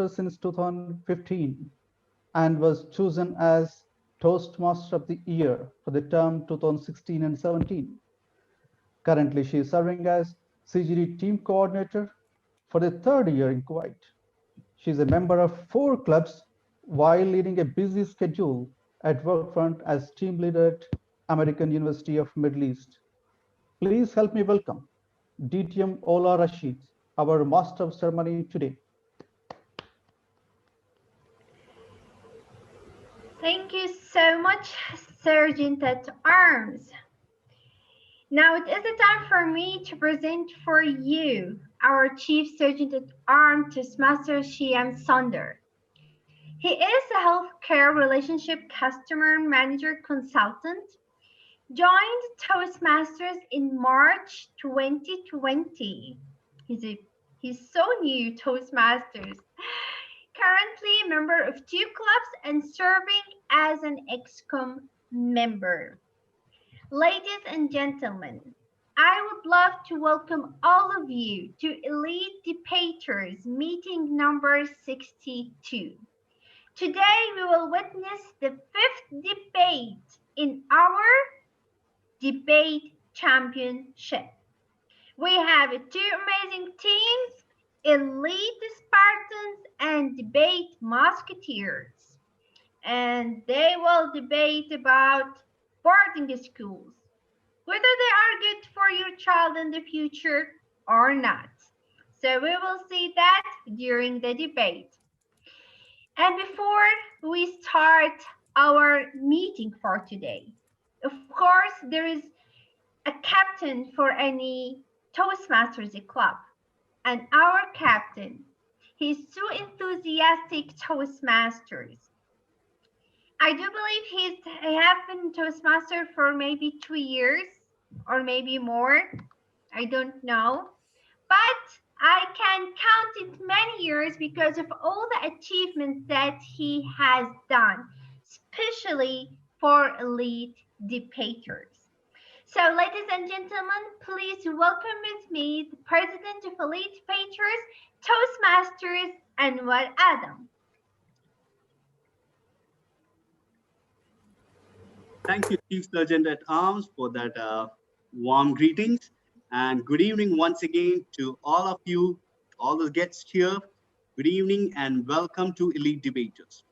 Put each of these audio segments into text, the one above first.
since 2015 and was chosen as Toastmaster of the Year for the term 2016 and 17. Currently, she is serving as CGD Team Coordinator for the third year in Kuwait. She is a member of 4 clubs while leading a busy schedule at Workfront as team leader at American University of Middle East. Please help me welcome DTM Ola Rashid, our Master of Ceremony today. Thank you so much, Sergeant at Arms. Now it is the time for me to present for you our Chief Sergeant at Arms, Toastmaster Shiam Sonder. He is a healthcare relationship customer manager consultant, joined Toastmasters in March 2020. He's so new, Toastmasters. Currently a member of 2 clubs and serving as an EXCOM member. Ladies and gentlemen, I would love to welcome all of you to Elite Debaters meeting number 62. Today we will witness the 5th debate in our debate championship. We have 2 amazing teams, Elite Spartans and Debate Musketeers. And they will debate about boarding schools, whether they are good for your child in the future or not. So we will see that during the debate. And before we start our meeting for today, of course, there is a captain for any Toastmasters club. And our captain, he's so enthusiastic Toastmasters. I do believe he have been Toastmaster for maybe 2 years or maybe more. I don't know. But I can count it many years because of all the achievements that he has done, especially for elite debaters. So, ladies and gentlemen, please welcome with me the President of Elite Debaters, Toastmasters, Anwar Adam. Thank you, Chief Sergeant at Arms, for that warm greetings. And good evening once again to all of you, all the guests here. Good evening and welcome to Elite Debaters.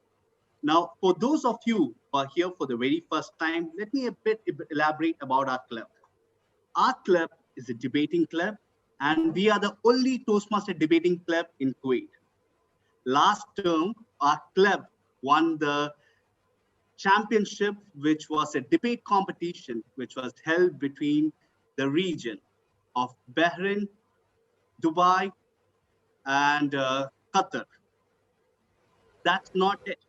Now, for those of you who are here for the very first time, let me a bit elaborate about our club. Our club is a debating club, and we are the only Toastmaster debating club in Kuwait. Last term, our club won the championship, which was a debate competition, which was held between the region of Bahrain, Dubai, and Qatar. That's not it.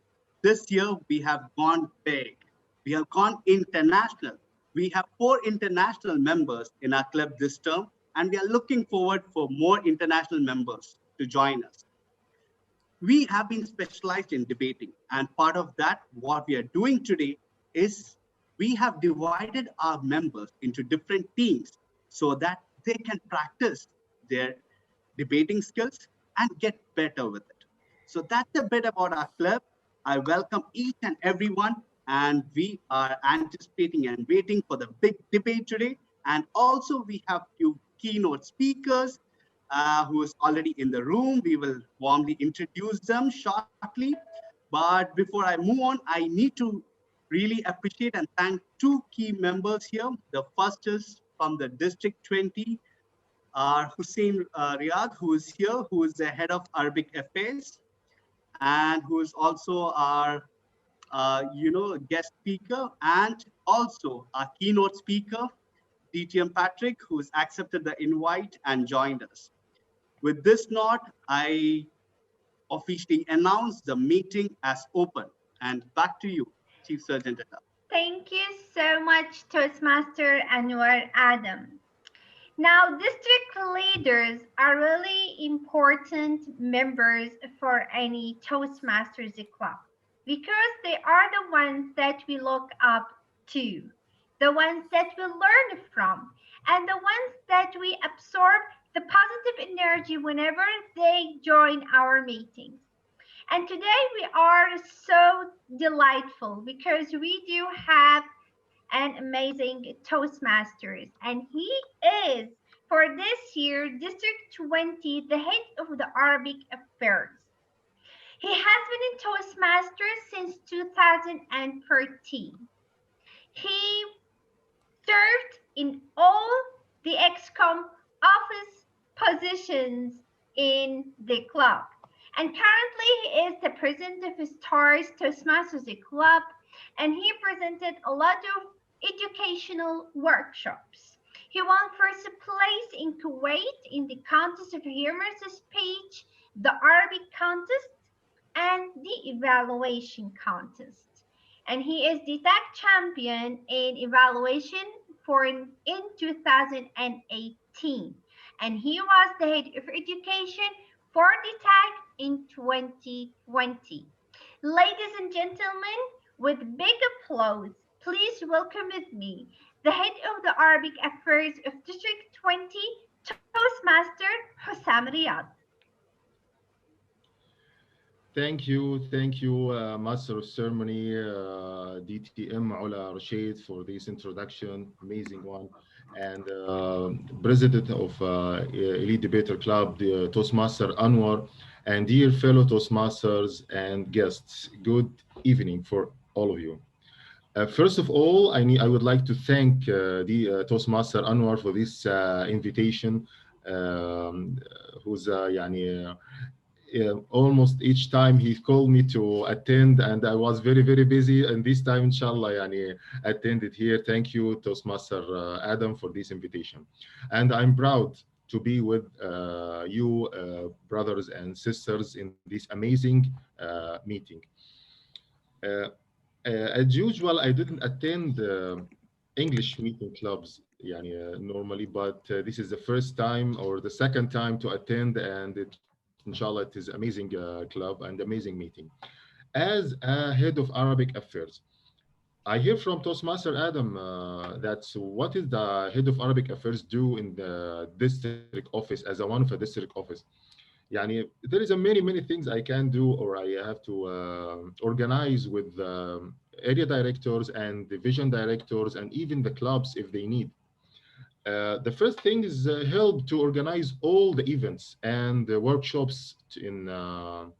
This year, we have gone big. We have gone international. We have 4 international members in our club this term, and we are looking forward for more international members to join us. We have been specialized in debating, and part of that, what we are doing today is we have divided our members into different teams so that they can practice their debating skills and get better with it. So that's a bit about our club. I welcome each and everyone, and we are anticipating and waiting for the big debate today. And also we have few keynote speakers who is already in the room. We will warmly introduce them shortly. But before I move on, I need to really appreciate and thank 2 key members here. The first is from the District 20, Hussein Riyad, who is here, who is the head of Arabic Affairs, and who is also our guest speaker, and also our keynote speaker, DTM Patrick, who has accepted the invite and joined us. With this note, I officially announce the meeting as open. And back to you, Chief Sergeant at Arms. Thank you so much, Toastmaster Anwar Adam. Now, district leaders are really important members for any Toastmasters club because they are the ones that we look up to, the ones that we learn from, and the ones that we absorb the positive energy whenever they join our meetings. And today we are so delightful because we do have an amazing Toastmasters, and he is for this year District 20 the head of the Arabic affairs. He has been in Toastmasters since 2013. He served in all the EXCOM office positions in the club. And currently, he is the president of Stars Toastmasters Club, and he presented a lot of educational workshops. He won first place in Kuwait in the contest of humorous speech, the Arabic contest, and the evaluation contest. And he is the tag champion in evaluation for in 2018. And he was the head of education for the tag in 2020. Ladies and gentlemen, with big applause, please welcome with me the head of the Arabic Affairs of District 20, Toastmaster Hussam Riyad. Thank you, Master of Ceremony, DTM Ola Rashid, for this introduction, amazing one, and President of Elite Debater Club, the Toastmaster Anwar, and dear fellow Toastmasters and guests, good evening for all of you. First of all, I would like to thank the Toastmaster Anwar for this invitation, who's almost each time he called me to attend, and I was very busy, and this time inshallah attended here. Thank you, Toastmaster Adam, for this invitation, and I'm proud to be with you brothers and sisters in this amazing meeting. uh, as usual, I didn't attend English meeting clubs normally, but this is the first time or the second time to attend, and inshallah it is amazing club and amazing meeting. As a head of Arabic affairs, I hear from Toastmaster Adam that what is the head of Arabic affairs do in the district office as a one of a district office. There is a many things I can do, or I have to organize with area directors and division directors and even the clubs if they need. The first thing is help to organize all the events and the workshops in the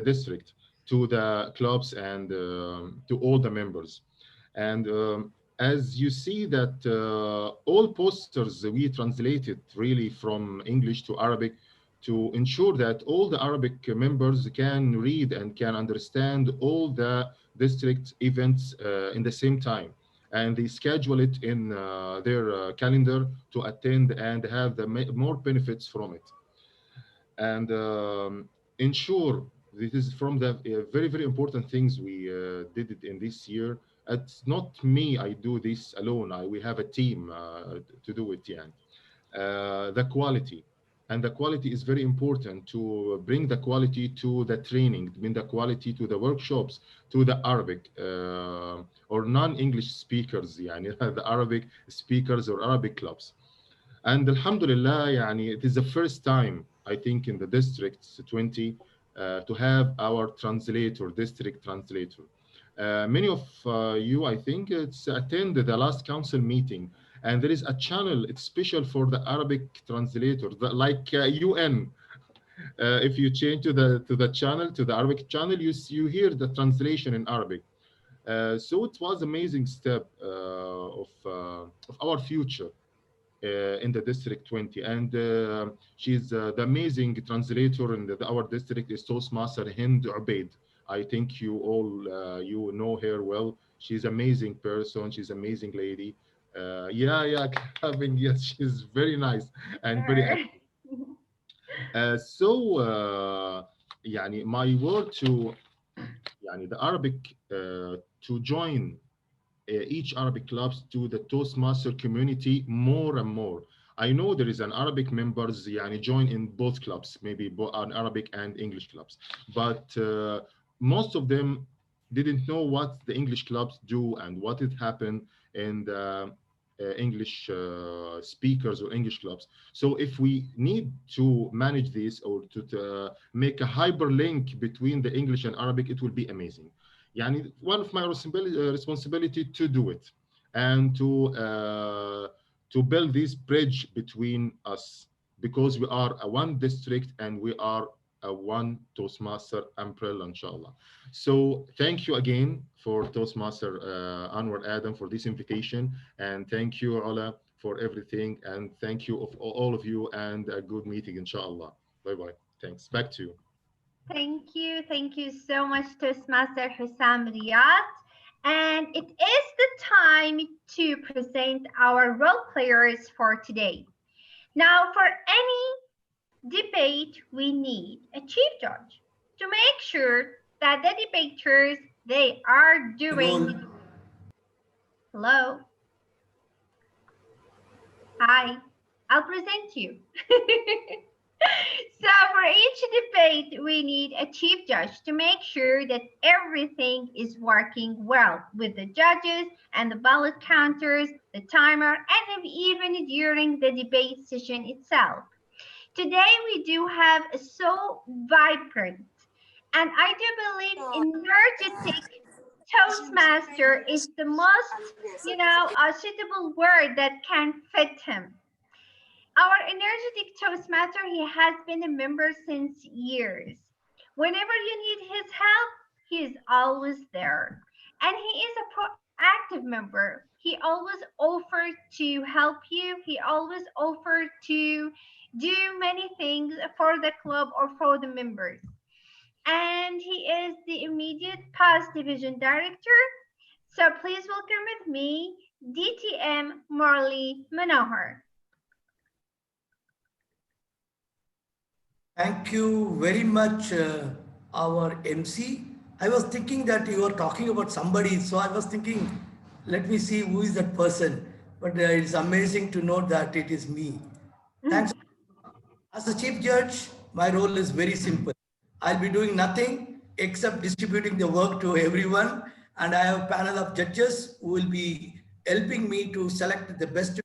district to the clubs and to all the members. And as you see that all posters we translated really from English to Arabic to ensure that all the Arabic members can read and can understand all the district events in the same time. And they schedule it in their calendar to attend and have the more benefits from it. And ensure this is from the very important things we did it in this year. It's not me, I do this alone. We have a team to do it. The quality, and the quality is very important to bring the quality to the training, bring the quality to the workshops, to the Arabic or non-English speakers, the Arabic speakers or Arabic clubs. And Alhamdulillah, it is the first time, I think, in the districts 20 to have our translator, district translator. Many of you, I think, it's attended the last council meeting, and there is a channel, it's special for the Arabic translator, like UN. If you change to the channel, to the Arabic channel, you hear the translation in Arabic. So it was amazing step of our future in the district 20, and she's the amazing translator in our district is Toastmaster Hind Ubaid. I think you all you know her well. She's amazing person, she's amazing lady. Clapping, yes, she's very nice and very active. My word to the Arabic to join each Arabic clubs to the Toastmaster community more and more. I know there is an Arabic members join in both clubs, maybe an Arabic and English clubs, but most of them didn't know what the English clubs do and what it happened in the English speakers or English clubs. So if we need to manage this or to make a hyperlink between the English and Arabic, it will be amazing. Yani, one of my responsibility to do it and to build this bridge between us, because we are a one district and we are a one Toastmaster umbrella, inshallah. So thank you again for Toastmaster Anwar Adam for this invitation, and thank you Ola for everything, and thank you of all of you, and a good meeting, inshallah. Bye bye. Thanks. Back to you. Thank you. Thank you so much, Toastmaster Hussam Riyad. And it is the time to present our role players for today. Now, for any debate, we need a chief judge to make sure that the debaters, they are doing... Hello. Hi. I'll present you. So for each debate, we need a chief judge to make sure that everything is working well with the judges and the ballot counters, the timer, and even during the debate session itself. Today, we do have a so vibrant, and I do believe energetic Toastmaster is the most, suitable word that can fit him. Our energetic Toastmaster, he has been a member since years. Whenever you need his help, he is always there. And he is a proactive member. He always offered to help you. He always offered to do many things for the club or for the members. And he is the immediate past division director. So please welcome with me, DTM Morley Manohar. Thank you very much, our MC. I was thinking that you were talking about somebody, so I was thinking, let me see who is that person. But it's amazing to know that it is me. Thanks. As a chief judge, my role is very simple. I'll be doing nothing except distributing the work to everyone, and I have a panel of judges who will be helping me to select the best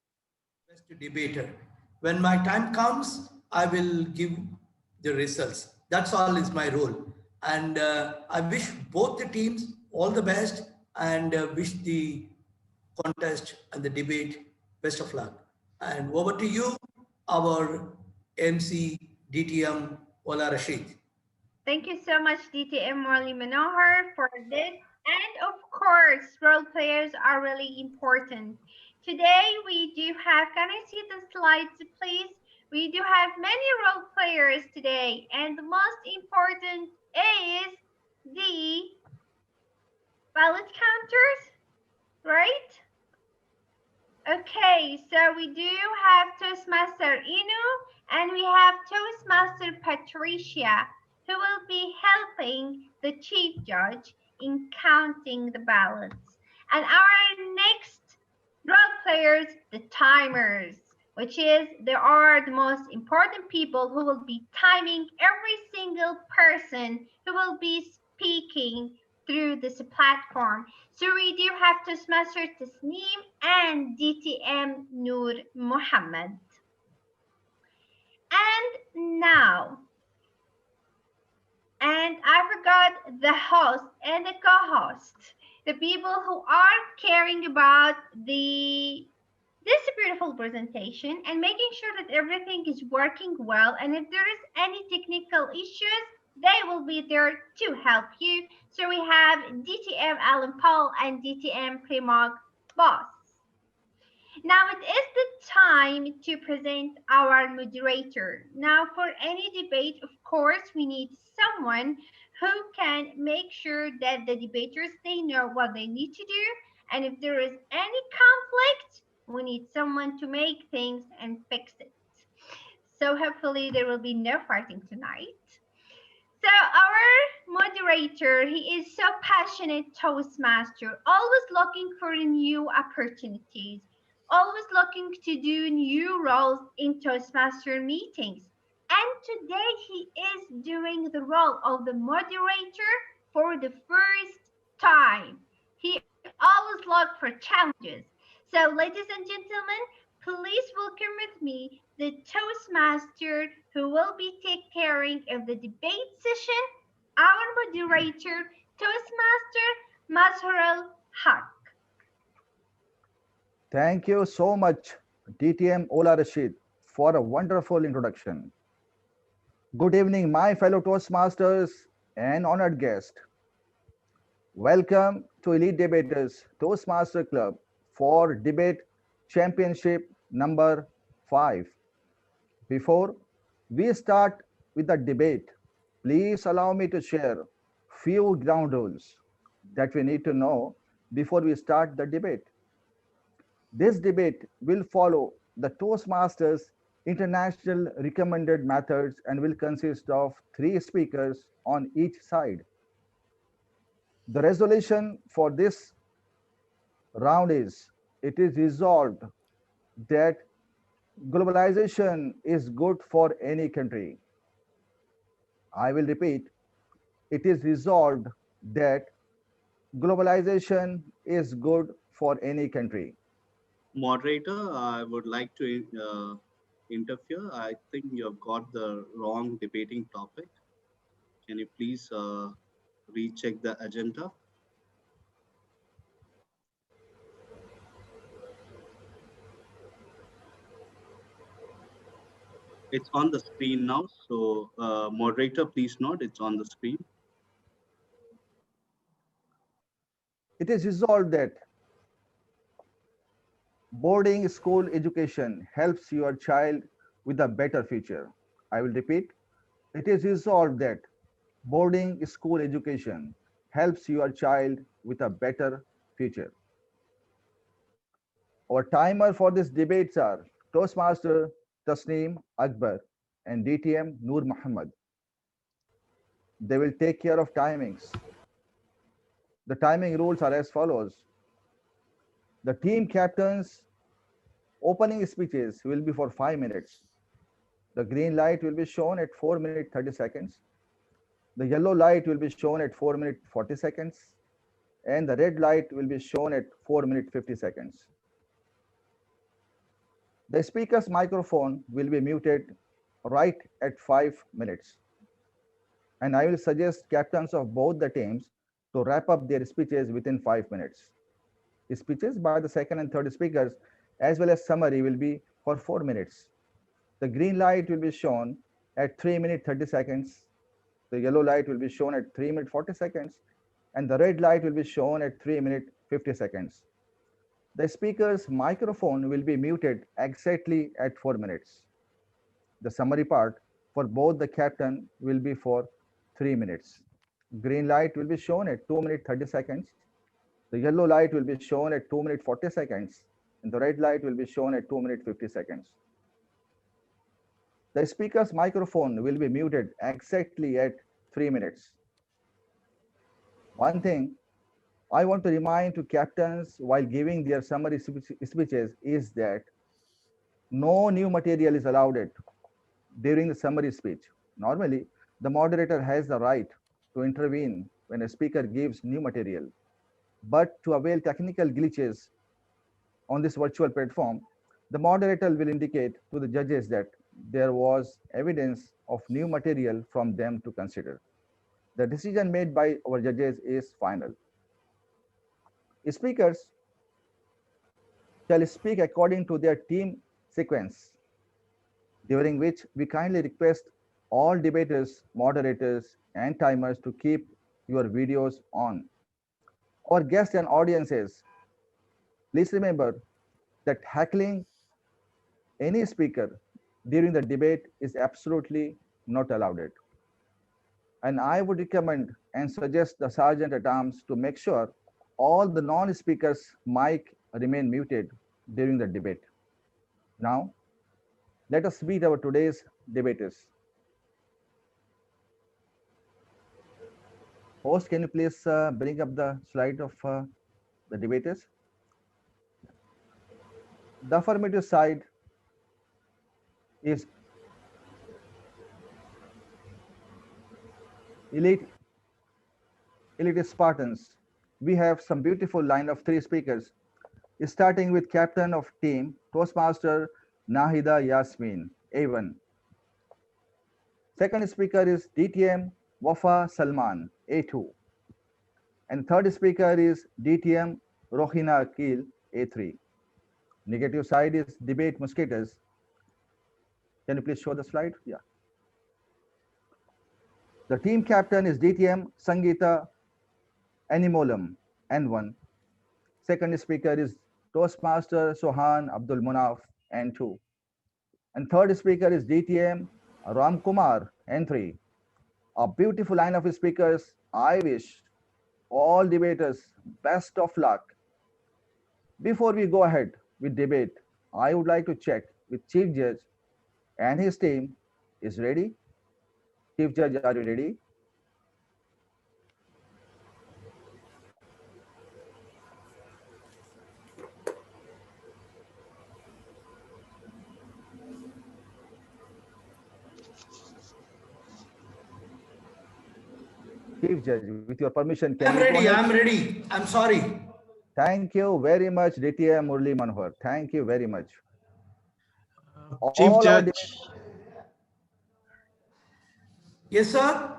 debater. When my time comes, I will give the results. That's all is my role. And I wish both the teams all the best, and wish the contest and the debate best of luck. And over to you, our MC DTM Ola Rashid. Thank you so much, DTM Morley Manohar, for this. And of course, role players are really important. Today, we do have, can I see the slides, please? We do have many role players today, and the most important is the ballot counters, right? Okay, so we do have Toastmaster Inu, and we have Toastmaster Patricia, who will be helping the chief judge in counting the ballots. And our next role players, the timers, which is there are the most important people who will be timing every single person who will be speaking through this platform. So we do have Toastmaster Tasneem and DTM Noor Muhammad. And now, and I forgot the host and the co-host, the people who are caring about this beautiful presentation and making sure that everything is working well. And if there is any technical issues, they will be there to help you. So we have DTM Alan Paul and DTM Primog Boss. Now it is the time to present our moderator. Now for any debate, of course, we need someone who can make sure that the debaters, they know what they need to do. And if there is any conflict, we need someone to make things and fix it. So hopefully there will be no fighting tonight. So our moderator, he is so passionate Toastmaster, always looking for new opportunities, always looking to do new roles in Toastmaster meetings. And today he is doing the role of the moderator for the first time. He always looks for challenges. So, ladies and gentlemen, please welcome with me the Toastmaster who will be taking care of the debate session, our moderator, Toastmaster Mazharul Haq. Thank you so much, DTM Ola Rashid, for a wonderful introduction. Good evening, my fellow Toastmasters and honored guest. Welcome to Elite Debaters Toastmaster Club for Debate Championship number 5. Before we start with the debate, please allow me to share few ground rules that we need to know before we start the debate. This debate will follow the Toastmasters international recommended methods and will consist of 3 speakers on each side. The resolution for this round is it is resolved that globalization is good for any country. I will repeat, it is resolved that globalization is good for any country. Moderator, I would like to interfere. I think you have got the wrong debating topic. Can you please recheck the agenda? It's on the screen now. So, moderator, please note it's on the screen. It is resolved that boarding school education helps your child with a better future. I will repeat, it is resolved that boarding school education helps your child with a better future. Our timer for these debates are Toastmaster Tasneem Akbar and DTM Noor Muhammad. They will take care of timings. The timing rules are as follows. The team captain's opening speeches will be for 5 minutes. The green light will be shown at 4 minutes 30 seconds. The yellow light will be shown at 4 minutes 40 seconds. And the red light will be shown at 4 minutes 50 seconds. The speaker's microphone will be muted right at 5 minutes. And I will suggest captains of both the teams to wrap up their speeches within 5 minutes. Speeches by the second and third speakers, as well as summary, will be for 4 minutes. The green light will be shown at 3 minutes 30 seconds. The yellow light will be shown at 3 minutes 40 seconds. And the red light will be shown at 3 minutes 50 seconds. The speaker's microphone will be muted exactly at 4 minutes. The summary part for both the captain will be for 3 minutes. Green light will be shown at 2 minutes 30 seconds. The yellow light will be shown at 2 minutes 40 seconds. And the red light will be shown at 2 minutes 50 seconds. The speaker's microphone will be muted exactly at 3 minutes. One thing I want to remind to captains while giving their summary speeches is that no new material is allowed during the summary speech. Normally, the moderator has the right to intervene when a speaker gives new material. But to avoid technical glitches on this virtual platform, the moderator will indicate to the judges that there was evidence of new material from them to consider. The decision made by our judges is final. Speakers shall speak according to their team sequence, during which we kindly request all debaters, moderators, and timers to keep your videos on. Our guests and audiences, please remember that heckling any speaker during the debate is absolutely not allowed. And I would recommend and suggest the Sergeant at Arms to make sure all the non-speakers' mic remain muted during the debate. Now, let us meet our today's debaters. Host, can you please bring up the slide of the debaters? The affirmative side is elite Spartans. We have some beautiful line of 3 speakers. starting with captain of team, Toastmaster Nahida Yasmin, A1. Second speaker is DTM Wafa Salman, A2. And third speaker is DTM Rohina Akil, A3. Negative side is debate mosquitoes. Can you please show the slide? Yeah. The team captain is DTM Sangeeta Animolam, N1. Second speaker is Toastmaster Sohan Abdul Munaf, N2. And third speaker is DTM Ram Kumar, N3. A beautiful line of speakers. I wish all debaters best of luck. Before we go ahead with debate, I would like to check with Chief Judge and his team is ready. Chief Judge, are you ready? Chief Judge, with your permission, can I'm we go ready. ahead? I'm ready. I'm sorry. Thank you very much, DTM Murli Manohar. Thank you very much. Chief All our Judge. Yes, sir.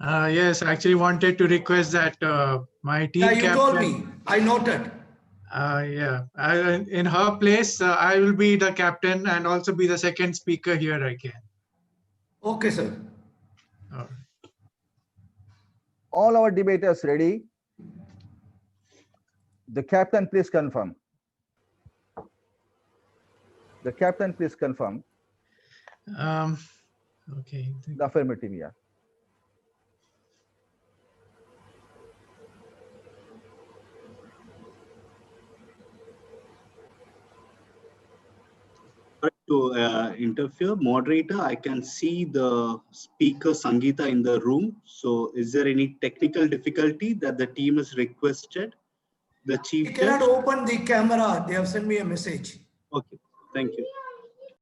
Yes, I actually wanted to request that my team Yeah, you captain. told me. I noted. In her place, I will be the captain and also be the second speaker here again. Okay, sir. All right. All our debaters ready? The captain, please confirm. The captain, please confirm. Okay. The affirmative, yeah. To interfere, moderator, I can see the speaker Sangeeta in the room. So is there any technical difficulty that the team has requested? The You chief cannot judge? open the camera. They have sent me a message. Okay, thank you.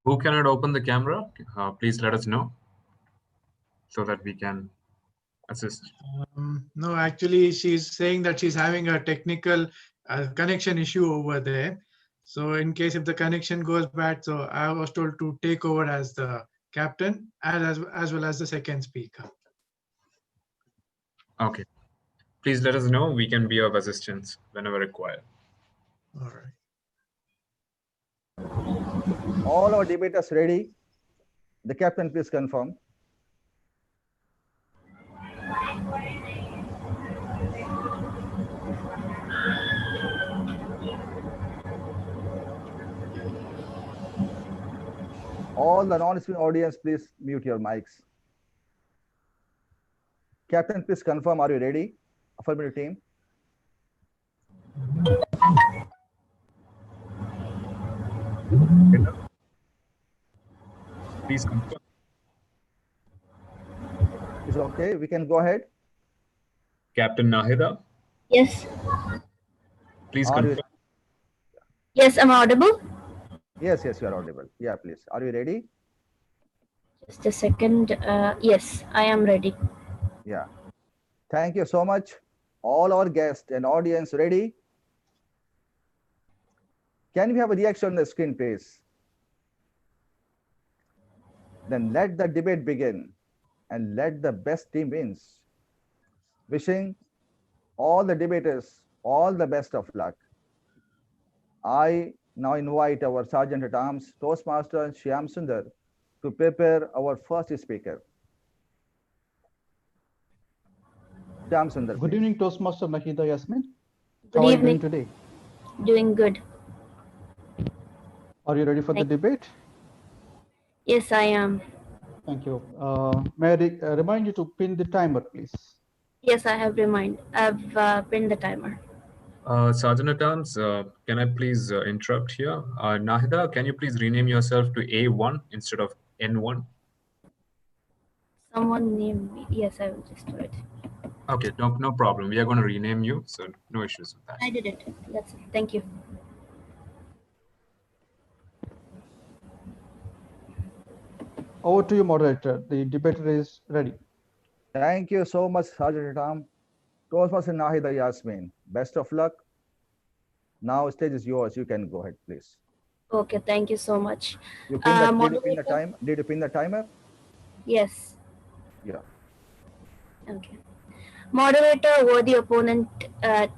Who cannot open the camera? Please let us know so that we can assist. No, actually, she's saying that she's having a technical connection issue over there. So in case if the connection goes bad, so I was told to take over as the captain and as well as the second speaker. Okay. Please let us know. We can be of assistance whenever required. All right. All our debaters ready? The captain, please confirm. All the non-speaking audience, please mute your mics. Captain, please confirm, are you ready? Affirmative team. Please confirm. Is it okay? We can go ahead. Captain Nahida, Yes. please Are you- confirm. Yes, I'm audible. Yes, you are audible. Yeah, please. Are you ready? Just a second. Yes, I am ready. Yeah. Thank you so much. All our guests and audience ready? Can we have a reaction on the screen, please? Then let the debate begin and let the best team wins. Wishing all the debaters all the best of luck. I now invite our Sergeant at Arms, Toastmaster Shyam Sundar, to prepare our first speaker. Shyam Sundar. Good please. evening, Toastmaster Nahida Yasmin. Good How are you evening. doing today? Doing good. Are you ready for the debate? Yes, I am. Thank you. May I remind you to pin the timer, please? Yes, I have I've pinned the timer. Sergeant at Arms, can I please interrupt here? Nahida, can you please rename yourself to A1 instead of N1? Someone named me. Yes, I will just do it. Okay, no problem. We are going to rename you, so no issues with that. I did it. That's it. Thank you. Over to you, moderator. The debater is ready. Thank you so much, Sergeant at Arms. Toastmaster Nahida Yasmin. Best of luck. Now stage is yours. You can go ahead, please. Okay, thank you so much. You pin the, did you pin the Moderator? time? Did you pin the timer? Yes. Yeah. Okay. Moderator, worthy opponent,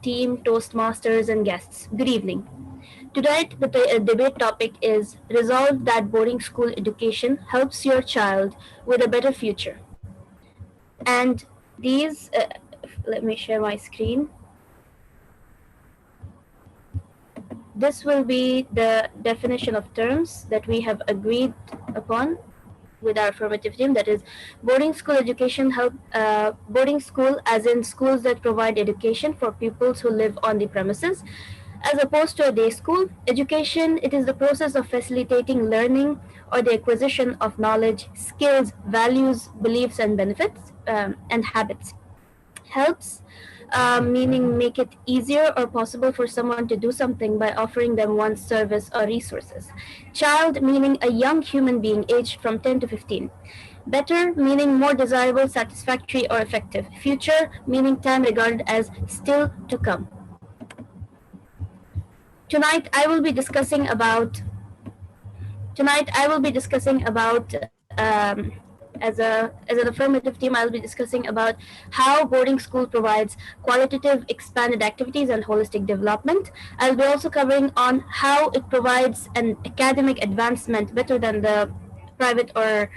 team, Toastmasters, and guests. Good evening. Tonight, the debate topic is resolve that boarding school education helps your child with a better future. And these, let me share my screen. This will be the definition of terms that we have agreed upon with our affirmative team. That is, boarding school education boarding school as in schools that provide education for pupils who live on the premises, as opposed to a day school. Education, it is the process of facilitating learning or the acquisition of knowledge, skills, values, beliefs, and benefits and habits. Helps, meaning make it easier or possible for someone to do something by offering them one's service or resources. Child, meaning a young human being aged from 10 to 15. Better, meaning more desirable, satisfactory, or effective. Future, meaning time regarded as still to come. Tonight I will be discussing about as an affirmative team, I'll be discussing about how boarding school provides qualitative expanded activities and holistic development. I'll be also covering on how it provides an academic advancement better than the private or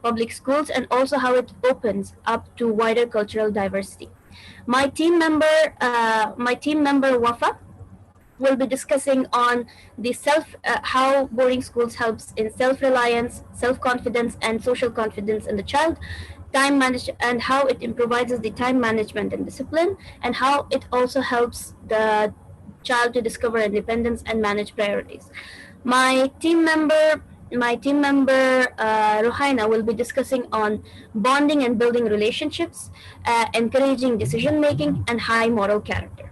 public schools, and also how it opens up to wider cultural diversity. My team member Wafa will be discussing on the how boarding schools helps in self-reliance, self-confidence, and social confidence in the child, time management, and how it improvises the time management and discipline, and how it also helps the child to discover independence and manage priorities. My team member Rohaina will be discussing on bonding and building relationships, encouraging decision making, and high moral character.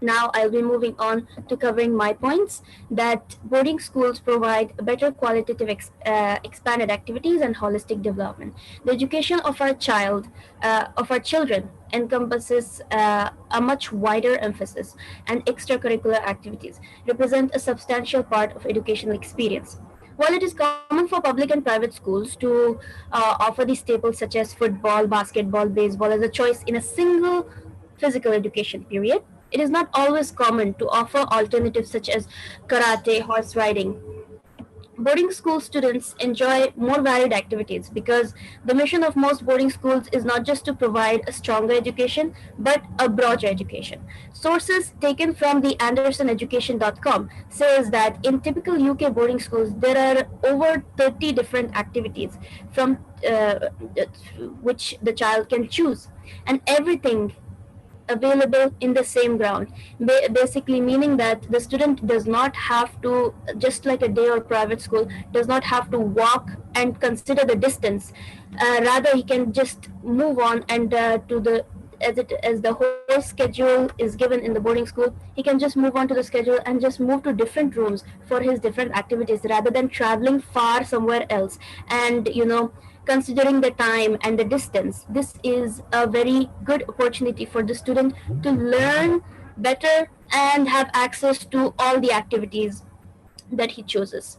Now I'll be moving on to covering my points that boarding schools provide better qualitative expanded activities and holistic development. The education of our children encompasses a much wider emphasis, and extracurricular activities represent a substantial part of educational experience. While it is common for public and private schools to offer these staples such as football, basketball, baseball as a choice in a single physical education period, it is not always common to offer alternatives such as karate, horse riding. Boarding school students enjoy more varied activities because the mission of most boarding schools is not just to provide a stronger education, but a broader education. Sources taken from the AndersonEducation.com says that in typical UK boarding schools, there are over 30 different activities from which the child can choose, and everything available in the same ground, basically meaning that the student does not have to, just like a day or private school, does not have to walk and consider the distance. Rather, he can just move on and as the whole schedule is given in the boarding school, he can just move on to the schedule and just move to different rooms for his different activities rather than traveling far somewhere else. And considering the time and the distance, this is a very good opportunity for the student to learn better and have access to all the activities that he chooses.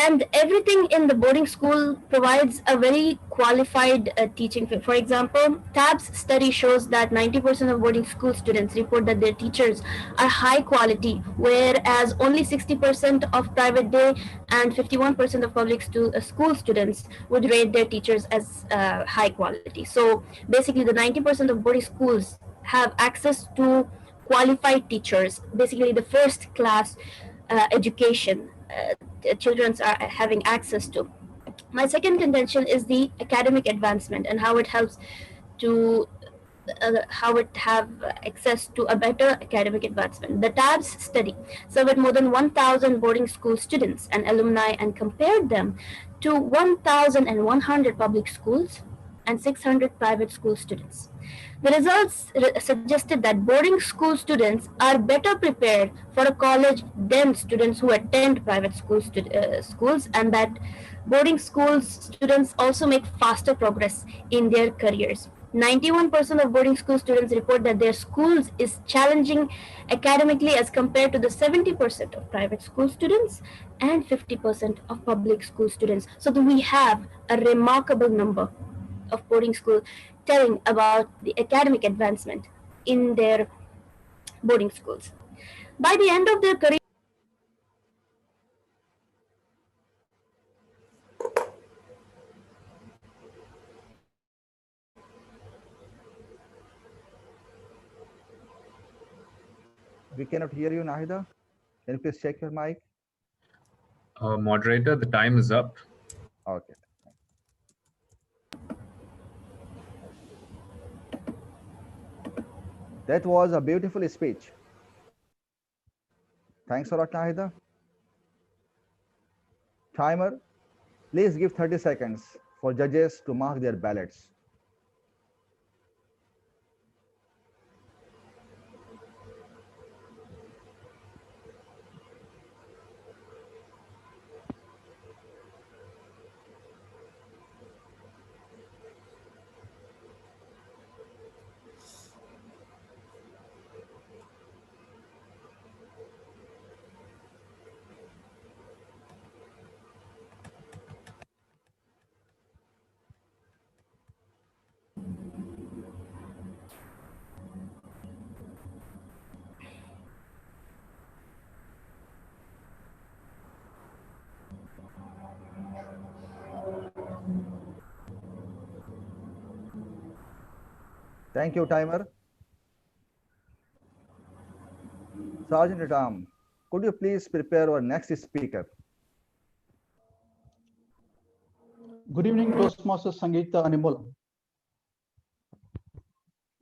And everything in the boarding school provides a very qualified teaching. For example, TAB's study shows that 90% of boarding school students report that their teachers are high quality, whereas only 60% of private day and 51% of public school students would rate their teachers as high quality. So basically, the 90% of boarding schools have access to qualified teachers, basically the first class education children are having access to. My second contention is the academic advancement and how it helps to how it have access to a better academic advancement. The TABS study surveyed more than 1,000 boarding school students and alumni and compared them to 1,100 public schools and 600 private school students. The results suggested that boarding school students are better prepared for a college than students who attend private schools, and that boarding schools students also make faster progress in their careers. 91% of boarding school students report that their schools is challenging academically as compared to the 70% of private school students and 50% of public school students. So we have a remarkable number of boarding school telling about the academic advancement in their boarding schools. By the end of their career, We cannot hear you, Nahida. Can you please check your mic? Moderator, the time is up. Okay. That was a beautiful speech. Thanks a lot, Nahida. Timer, please give 30 seconds for judges to mark their ballots. Thank you, timer. Sergeant at Arms, could you please prepare our next speaker? Good evening, Toastmaster Sangeeta Animula.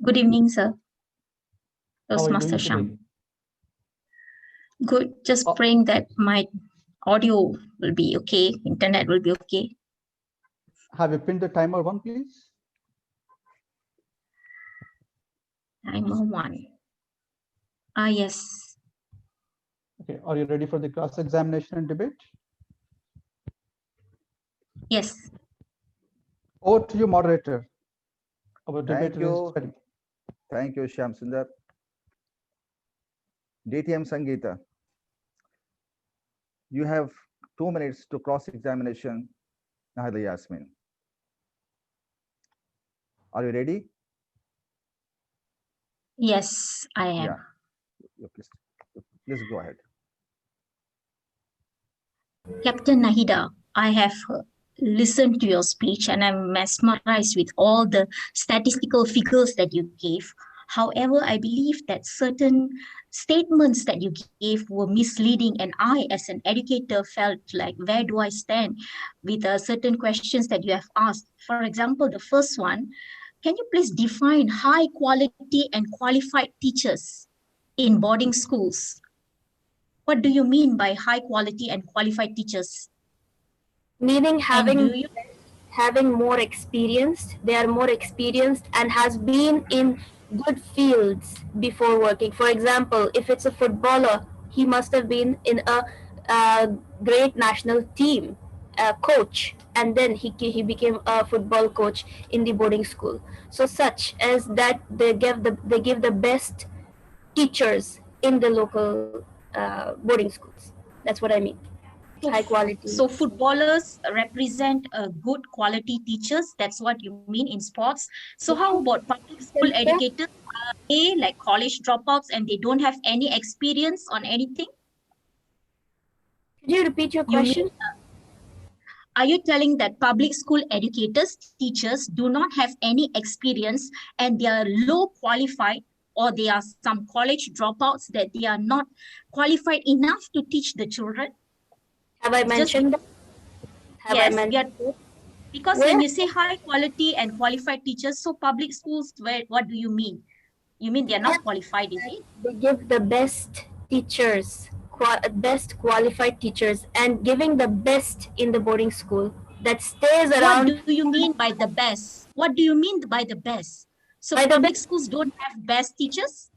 Good evening, sir. How are you Toastmaster doing Sham. today? Good. Just praying that my audio will be okay, internet will be okay. Have you pinned the timer one, please? Timer 1. Ah, yes. Okay, are you ready for the cross-examination and debate? Yes. Over to you, moderator. Our Thank debate you. is ready. Thank you, Shyam Sundar. DTM Sangeeta, you have 2 minutes to cross-examination Nahida Yasmin. Are you ready? Yes, I am. Yeah, please go ahead. Captain Nahida, I have listened to your speech and I'm mesmerized with all the statistical figures that you gave. However, I believe that certain statements that you gave were misleading, and I, as an educator, felt like, where do I stand with certain questions that you have asked? For example, the first one, can you please define high quality and qualified teachers in boarding schools? What do you mean by high quality and qualified teachers? meaning And having more experienced, they are more experienced and has been in good fields before working. For example, if it's a footballer, he must have been in a great national team, coach, and then he became a football coach in the boarding school. So such as that, they give the best teachers in the local boarding schools. That's what I mean. High quality. So footballers represent good quality teachers. That's what you mean in sports. So how about public school educators? Are they like college dropouts and they don't have any experience on anything? Could you repeat your question? Are you telling that public school educators, teachers do not have any experience and they are low qualified, or they are some college dropouts that they are not qualified enough to teach the children? Have I mentioned that? Yes, because when you say high quality and qualified teachers, so public schools, what do you mean? You mean they're not qualified, is it? They give the best teachers, best qualified teachers, and giving the best in the boarding school that stays around. What do you mean by the best? What do you mean by the best? So public schools don't have best teachers?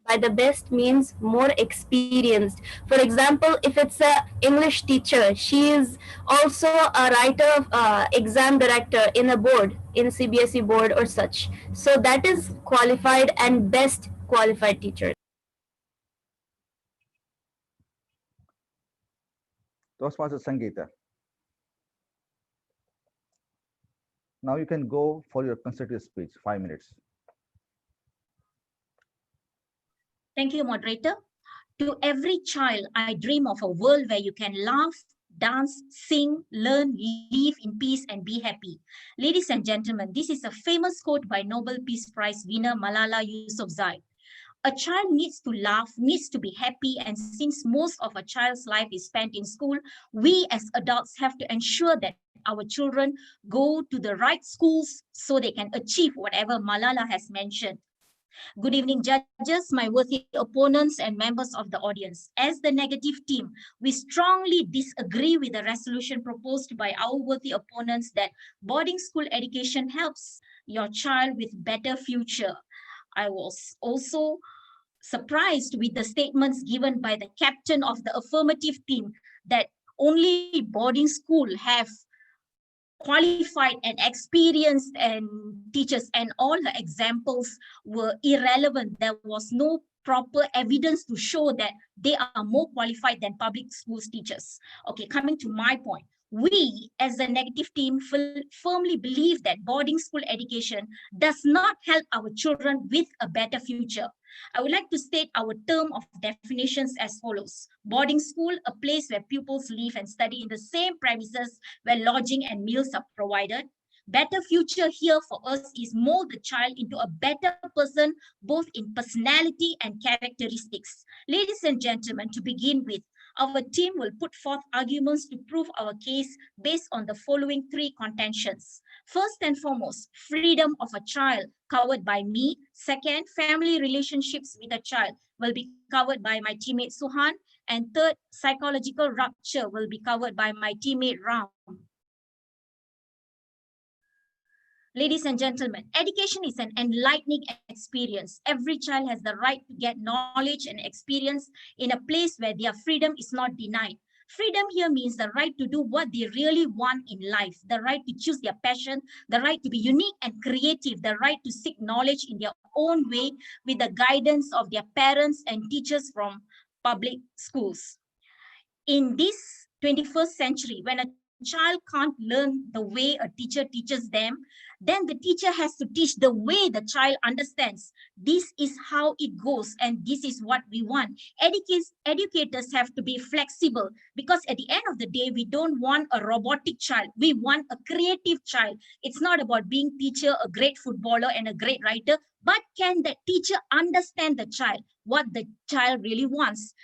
By the best means more experienced. For example, if it's a English teacher, she is also a writer, exam director in a board in CBSE board or such. So that is qualified and best qualified teachers. Toastmaster Sangeeta. Now you can go for your consecutive speech, 5 minutes. Thank you, moderator. To every child, I dream of a world where you can laugh, dance, sing, learn, live in peace, and be happy. Ladies and gentlemen, this is a famous quote by Nobel Peace Prize winner Malala Yousafzai. A child needs to laugh, needs to be happy, and since most of a child's life is spent in school, we as adults have to ensure that our children go to the right schools so they can achieve whatever Malala has mentioned. Good evening, judges, my worthy opponents, and members of the audience. As the negative team, we strongly disagree with the resolution proposed by our worthy opponents that boarding school education helps your child with better future. I was also surprised with the statements given by the captain of the affirmative team that only boarding school have qualified and experienced and teachers, and all the examples were irrelevant. There was no proper evidence to show that they are more qualified than public schools teachers. Okay, coming to my point. We, as the negative team, firmly believe that boarding school education does not help our children with a better future. I would like to state our term of definitions as follows. Boarding school, a place where pupils live and study in the same premises where lodging and meals are provided. Better future here for us is mold the child into a better person, both in personality and characteristics. Ladies and gentlemen, to begin with, our team will put forth arguments to prove our case based on the following three contentions. First and foremost, freedom of a child covered by me. Second, family relationships with a child will be covered by my teammate Suhan. And third, psychological rupture will be covered by my teammate Ram. Ladies and gentlemen, education is an enlightening experience. Every child has the right to get knowledge and experience in a place where their freedom is not denied. Freedom here means the right to do what they really want in life, the right to choose their passion, the right to be unique and creative, the right to seek knowledge in their own way with the guidance of their parents and teachers from public schools. In this 21st century, when a child can't learn the way a teacher teaches them, then the teacher has to teach the way the child understands. This is how it goes, and this is what we want. Educators have to be flexible, because at the end of the day, we don't want a robotic child. We want a creative child. It's not about being teacher, a great footballer, and a great writer, but can the teacher understand the child, what the child really wants?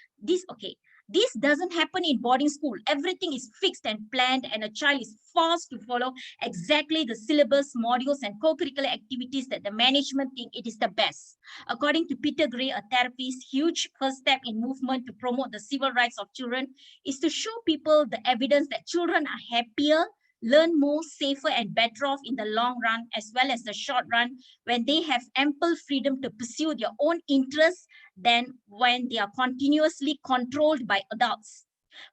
This doesn't happen in boarding school. Everything is fixed and planned, and a child is forced to follow exactly the syllabus, modules, and co-curricular activities that the management think it is the best. According to Peter Gray, a therapist, huge first step in movement to promote the civil rights of children is to show people the evidence that children are happier, learn more, safer, and better off in the long run as well as the short run when they have ample freedom to pursue their own interests than when they are continuously controlled by adults.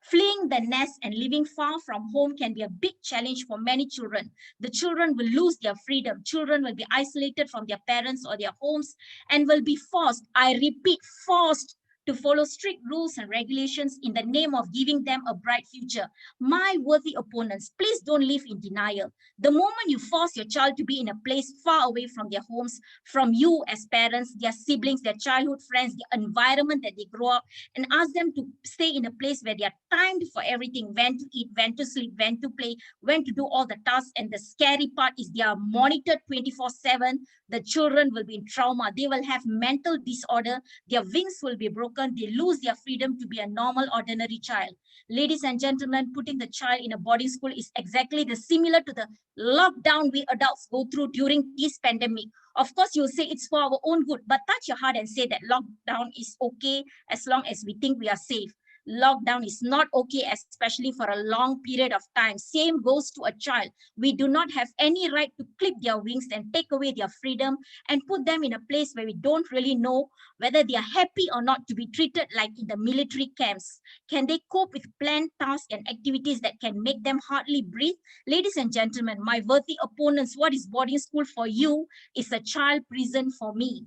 Fleeing the nest and living far from home can be a big challenge for many children. The children will lose their freedom. Children will be isolated from their parents or their homes and will be forced, I repeat, forced to follow strict rules and regulations in the name of giving them a bright future. My worthy opponents, please don't live in denial. The moment you force your child to be in a place far away from their homes, from you as parents, their siblings, their childhood friends, the environment that they grow up, and ask them to stay in a place where they are timed for everything, when to eat, when to sleep, when to play, when to do all the tasks, and the scary part is they are monitored 24/7, the children will be in trauma. They will have mental disorder. Their wings will be broken. They lose their freedom to be a normal, ordinary child. Ladies and gentlemen, putting the child in a boarding school is exactly similar to the lockdown we adults go through during this pandemic. Of course, you'll say it's for our own good, but touch your heart and say that lockdown is okay as long as we think we are safe. Lockdown is not okay, especially for a long period of time. Same goes to a child. We do not have any right to clip their wings and take away their freedom and put them in a place where we don't really know whether they are happy or not to be treated like in the military camps. Can they cope with planned tasks and activities that can make them hardly breathe? Ladies and gentlemen, my worthy opponents, what is boarding school for you is a child prison for me.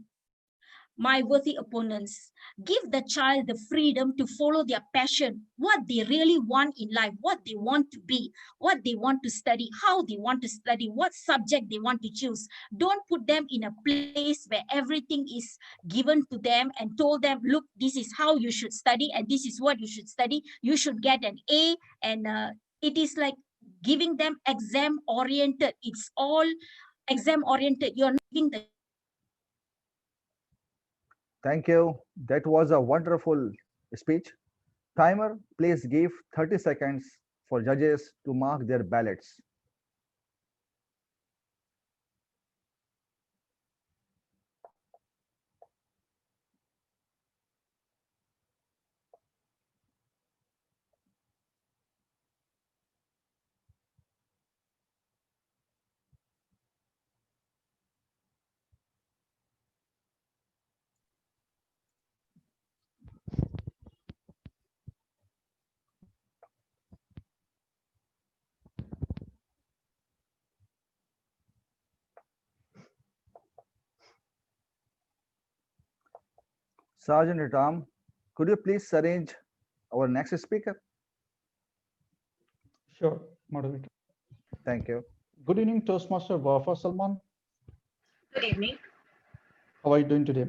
My worthy opponents, give the child the freedom to follow their passion, what they really want in life, what they want to be, what they want to study, how they want to study, what subject they want to choose. Don't put them in a place where everything is given to them and told them, look, this is how you should study and this is what you should study. You should get an A, and it is like giving them exam oriented. It's all exam oriented. You're not giving the Thank you. That was a wonderful speech. Timer, please give 30 seconds for judges to mark their ballots. Sergeant at Arms, could you please arrange our next speaker? Sure, moderator. Thank you. Good evening, Toastmaster Wafa Salman. Good evening. How are you doing today?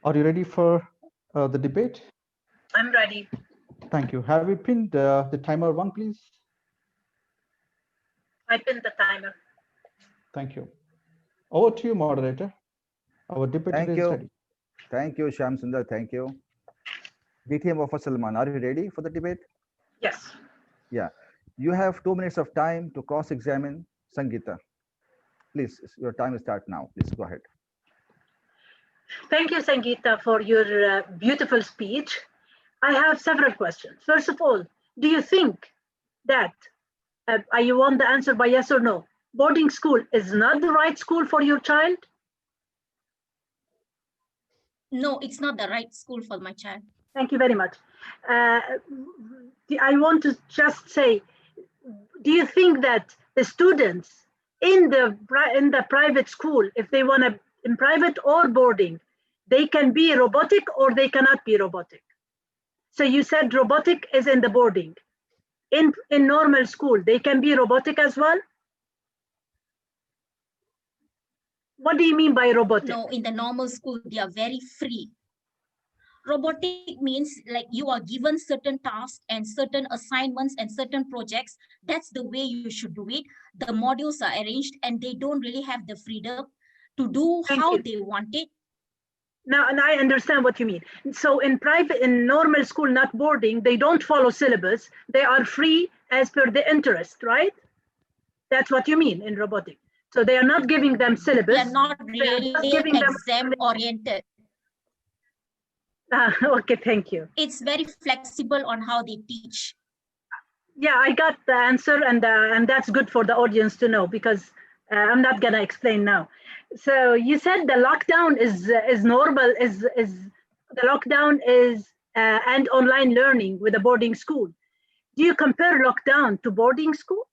Are you ready for the debate? I'm ready. Thank you. Have you pinned the timer one, please? I pinned the timer. Thank you. Over to you, moderator. Our debate Thank is you. ready. Thank you, Shyam Sundar. Thank you. DTM Wafa Salman, are you ready for the debate? Yes. Yeah. You have 2 minutes of time to cross-examine Sangeeta. Please, your time starts now. Please go ahead. Thank you, Sangeeta, for your beautiful speech. I have several questions. First of all, do you think that you want the answer by yes or no? Boarding school is not the right school for your child? No, it's not the right school for my child. Thank you very much. I want to just say, do you think that the students in the private school, if they want to, in private or boarding, they can be robotic or they cannot be robotic? So you said robotic is in the boarding. In normal school, they can be robotic as well? What do you mean by robotic? No, in the normal school, they are very free. Robotic means like you are given certain tasks and certain assignments and certain projects. That's the way you should do it. The modules are arranged and they don't really have the freedom to do how they want it. Now, and I understand what you mean. So in normal school, not boarding, they don't follow syllabus. They are free as per the interest, right? That's what you mean in robotic. So they are not giving them syllabus. They're not really exam oriented. Okay, thank you. It's very flexible on how they teach. Yeah, I got the answer, and that's good for the audience to know, because I'm not gonna explain now. So you said the lockdown is normal, is the lockdown is and online learning with a boarding school. Do you compare lockdown to boarding school?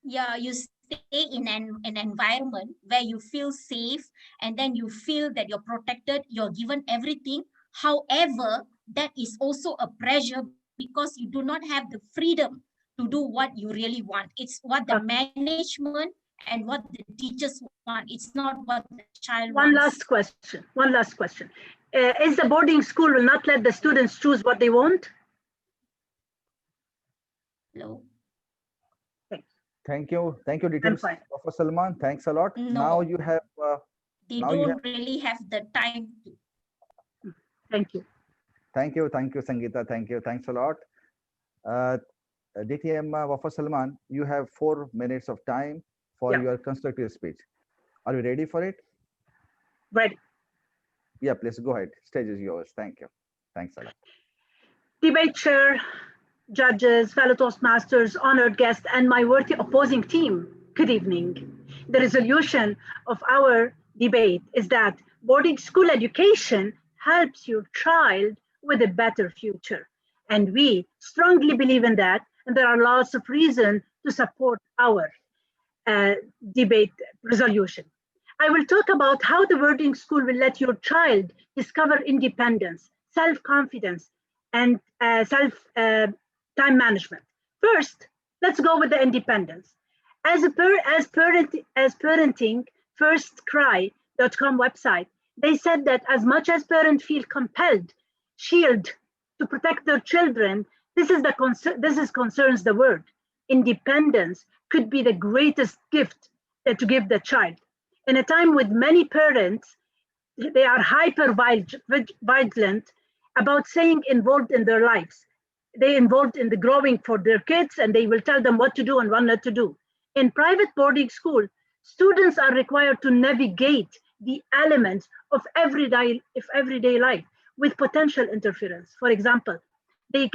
Yeah, you stay in an environment where you feel safe and then you feel that you're protected, you're given everything. However, that is also a pressure because you do not have the freedom to do what you really want. It's what the management and what the teachers want. It's not what the child One wants. last question. Is the boarding school will not let the students choose what they want? Hello. Thank you, DTM Wafa Salman. Thanks a lot. No. Now you have. They don't really have the time to. Thank you. Thank you, Sangeeta. Thank you. Thanks a lot. DTM Wafa Salman, you have 4 minutes of time for your constructive speech. Are you ready for it? Ready. Yeah, please go ahead. Stage is yours. Thank you. Thanks a lot. Debate chair, judges, fellow Toastmasters, honored guests, and my worthy opposing team, good evening. The resolution of our debate is that boarding school education helps your child with a better future. And we strongly believe in that, and there are lots of reasons to support our debate resolution. I will talk about how the boarding school will let your child discover independence, self-confidence, and time management. First, let's go with the independence. As parenting firstcry.com website, they said that as much as parents feel compelled, shield to protect their children, this concerns the world. Independence could be the greatest gift to give the child. In a time with many parents, they are hyper vigilant about staying involved in their lives. They involved in the growing for their kids, and they will tell them what to do and what not to do. In private boarding school, students are required to navigate the elements of everyday life with potential interference. For example, they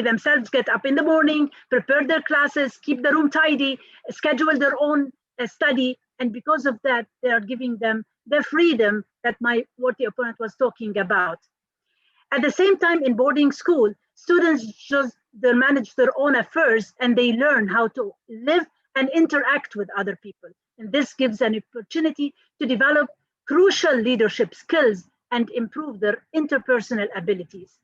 themselves get up in the morning, prepare their classes, keep the room tidy, schedule their own study, and because of that, they are giving them the freedom that my worthy opponent was talking about. At the same time, in boarding school, students just manage their own affairs and they learn how to live and interact with other people. And this gives an opportunity to develop crucial leadership skills and improve their interpersonal abilities.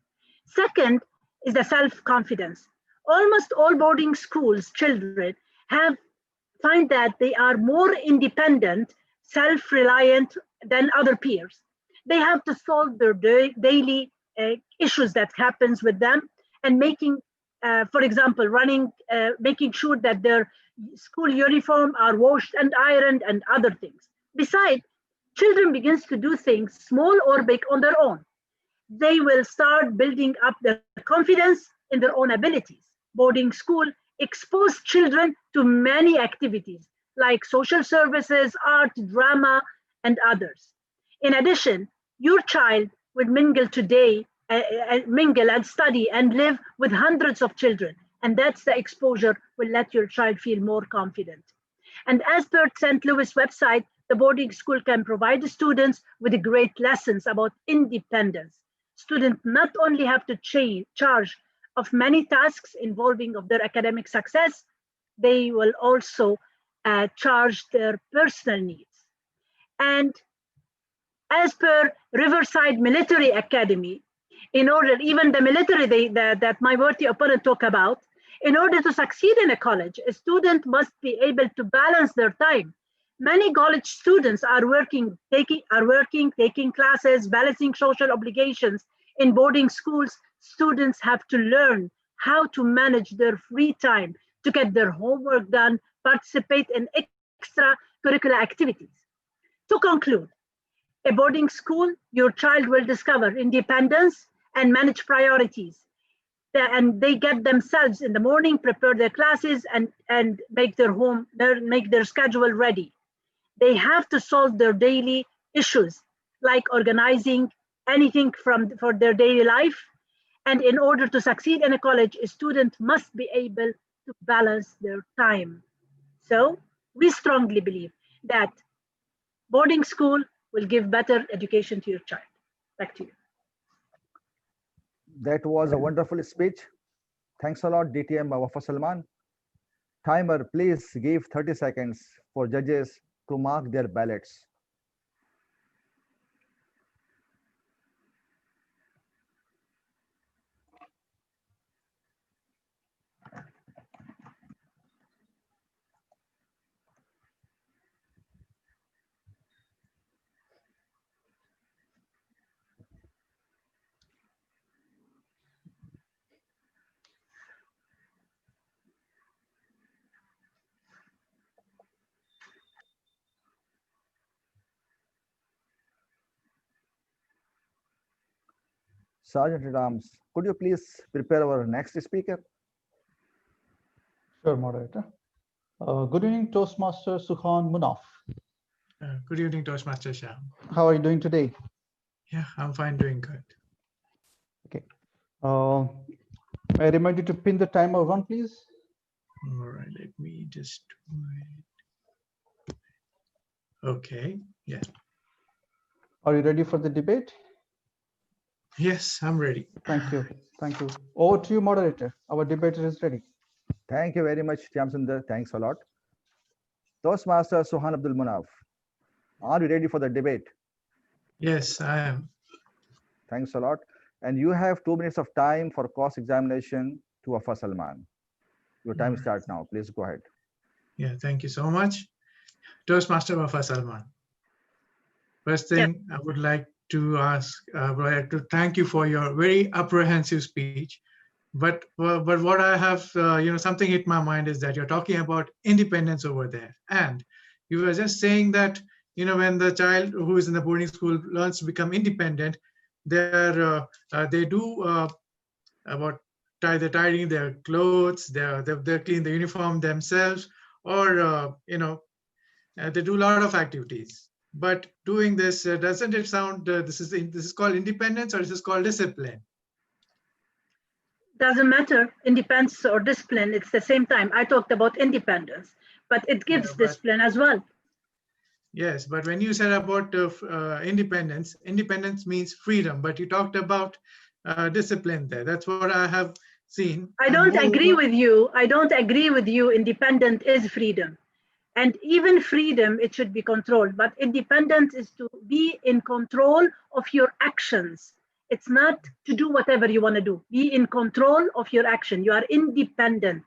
Second is the self-confidence. Almost all boarding schools children find that they are more independent, self-reliant than other peers. They have to solve their daily issues that happens with them and making, for example, making sure that their school uniform are washed and ironed and other things. Besides, children begins to do things small or big on their own. They will start building up their confidence in their own abilities. Boarding school expose children to many activities like social services, art, drama, and others. In addition, your child will mingle and study and live with hundreds of children. And that's the exposure will let your child feel more confident. And as per St. Louis website, the boarding school can provide the students with great lessons about independence. Students not only have to charge of many tasks involving of their academic success, they will also charge their personal needs. And as per Riverside Military Academy, in order, even the military that my worthy opponent talked about, in order to succeed in a college, a student must be able to balance their time. Many college students are working, taking classes, balancing social obligations. In boarding schools, students have to learn how to manage their free time to get their homework done, participate in extracurricular activities. To conclude, a boarding school, your child will discover independence and manage priorities. And they get themselves in the morning, prepare their classes, and make their schedule ready. They have to solve their daily issues, like organizing anything for their daily life. And in order to succeed in a college, a student must be able to balance their time. So we strongly believe that boarding school will give better education to your child. Back to you. That was a wonderful speech. Thanks a lot, DTM Wafa Salman. Timer, please give 30 seconds for judges to mark their ballots. Sergeant at Arms, could you please prepare our next speaker? Sure, moderator. Good evening, Toastmaster Sukhan Munaf. Good evening, Toastmaster Shah. How are you doing today? Yeah, I'm fine, doing good. Okay. May I remind you to pin the timer 1, please? All right, let me just wait. Okay, yeah. Are you ready for the debate? Yes, I'm ready. Thank you. Thank you. Over to you, moderator. Our debater is ready. Thank you very much, Shyamsundar. Thanks a lot. Toastmaster Suhan Abdul Munaf, are you ready for the debate? Yes, I am. Thanks a lot. And you have 2 minutes of time for cross-examination to Wafa Salman. Your time starts now. Please go ahead. Yeah, thank you so much. Toastmaster Wafa Salman. First thing I would like to ask, I would like to thank you for your very apprehensive speech. But what I have, something hit my mind is that you're talking about independence over there. And you were just saying that, when the child who is in the boarding school learns to become independent, they do about they're tidying their clothes, they clean the uniform themselves, or they do a lot of activities. But doing this, doesn't it sound this is called independence, or this is called discipline? Doesn't matter, independence or discipline, it's the same time. I talked about independence, but it gives discipline as well. Yes, but when you said about independence means freedom, but you talked about discipline there. That's what I have seen. I don't agree with you. I don't agree with you. Independent is freedom. And even freedom, it should be controlled. But independence is to be in control of your actions. It's not to do whatever you want to do. Be in control of your action. You are independent.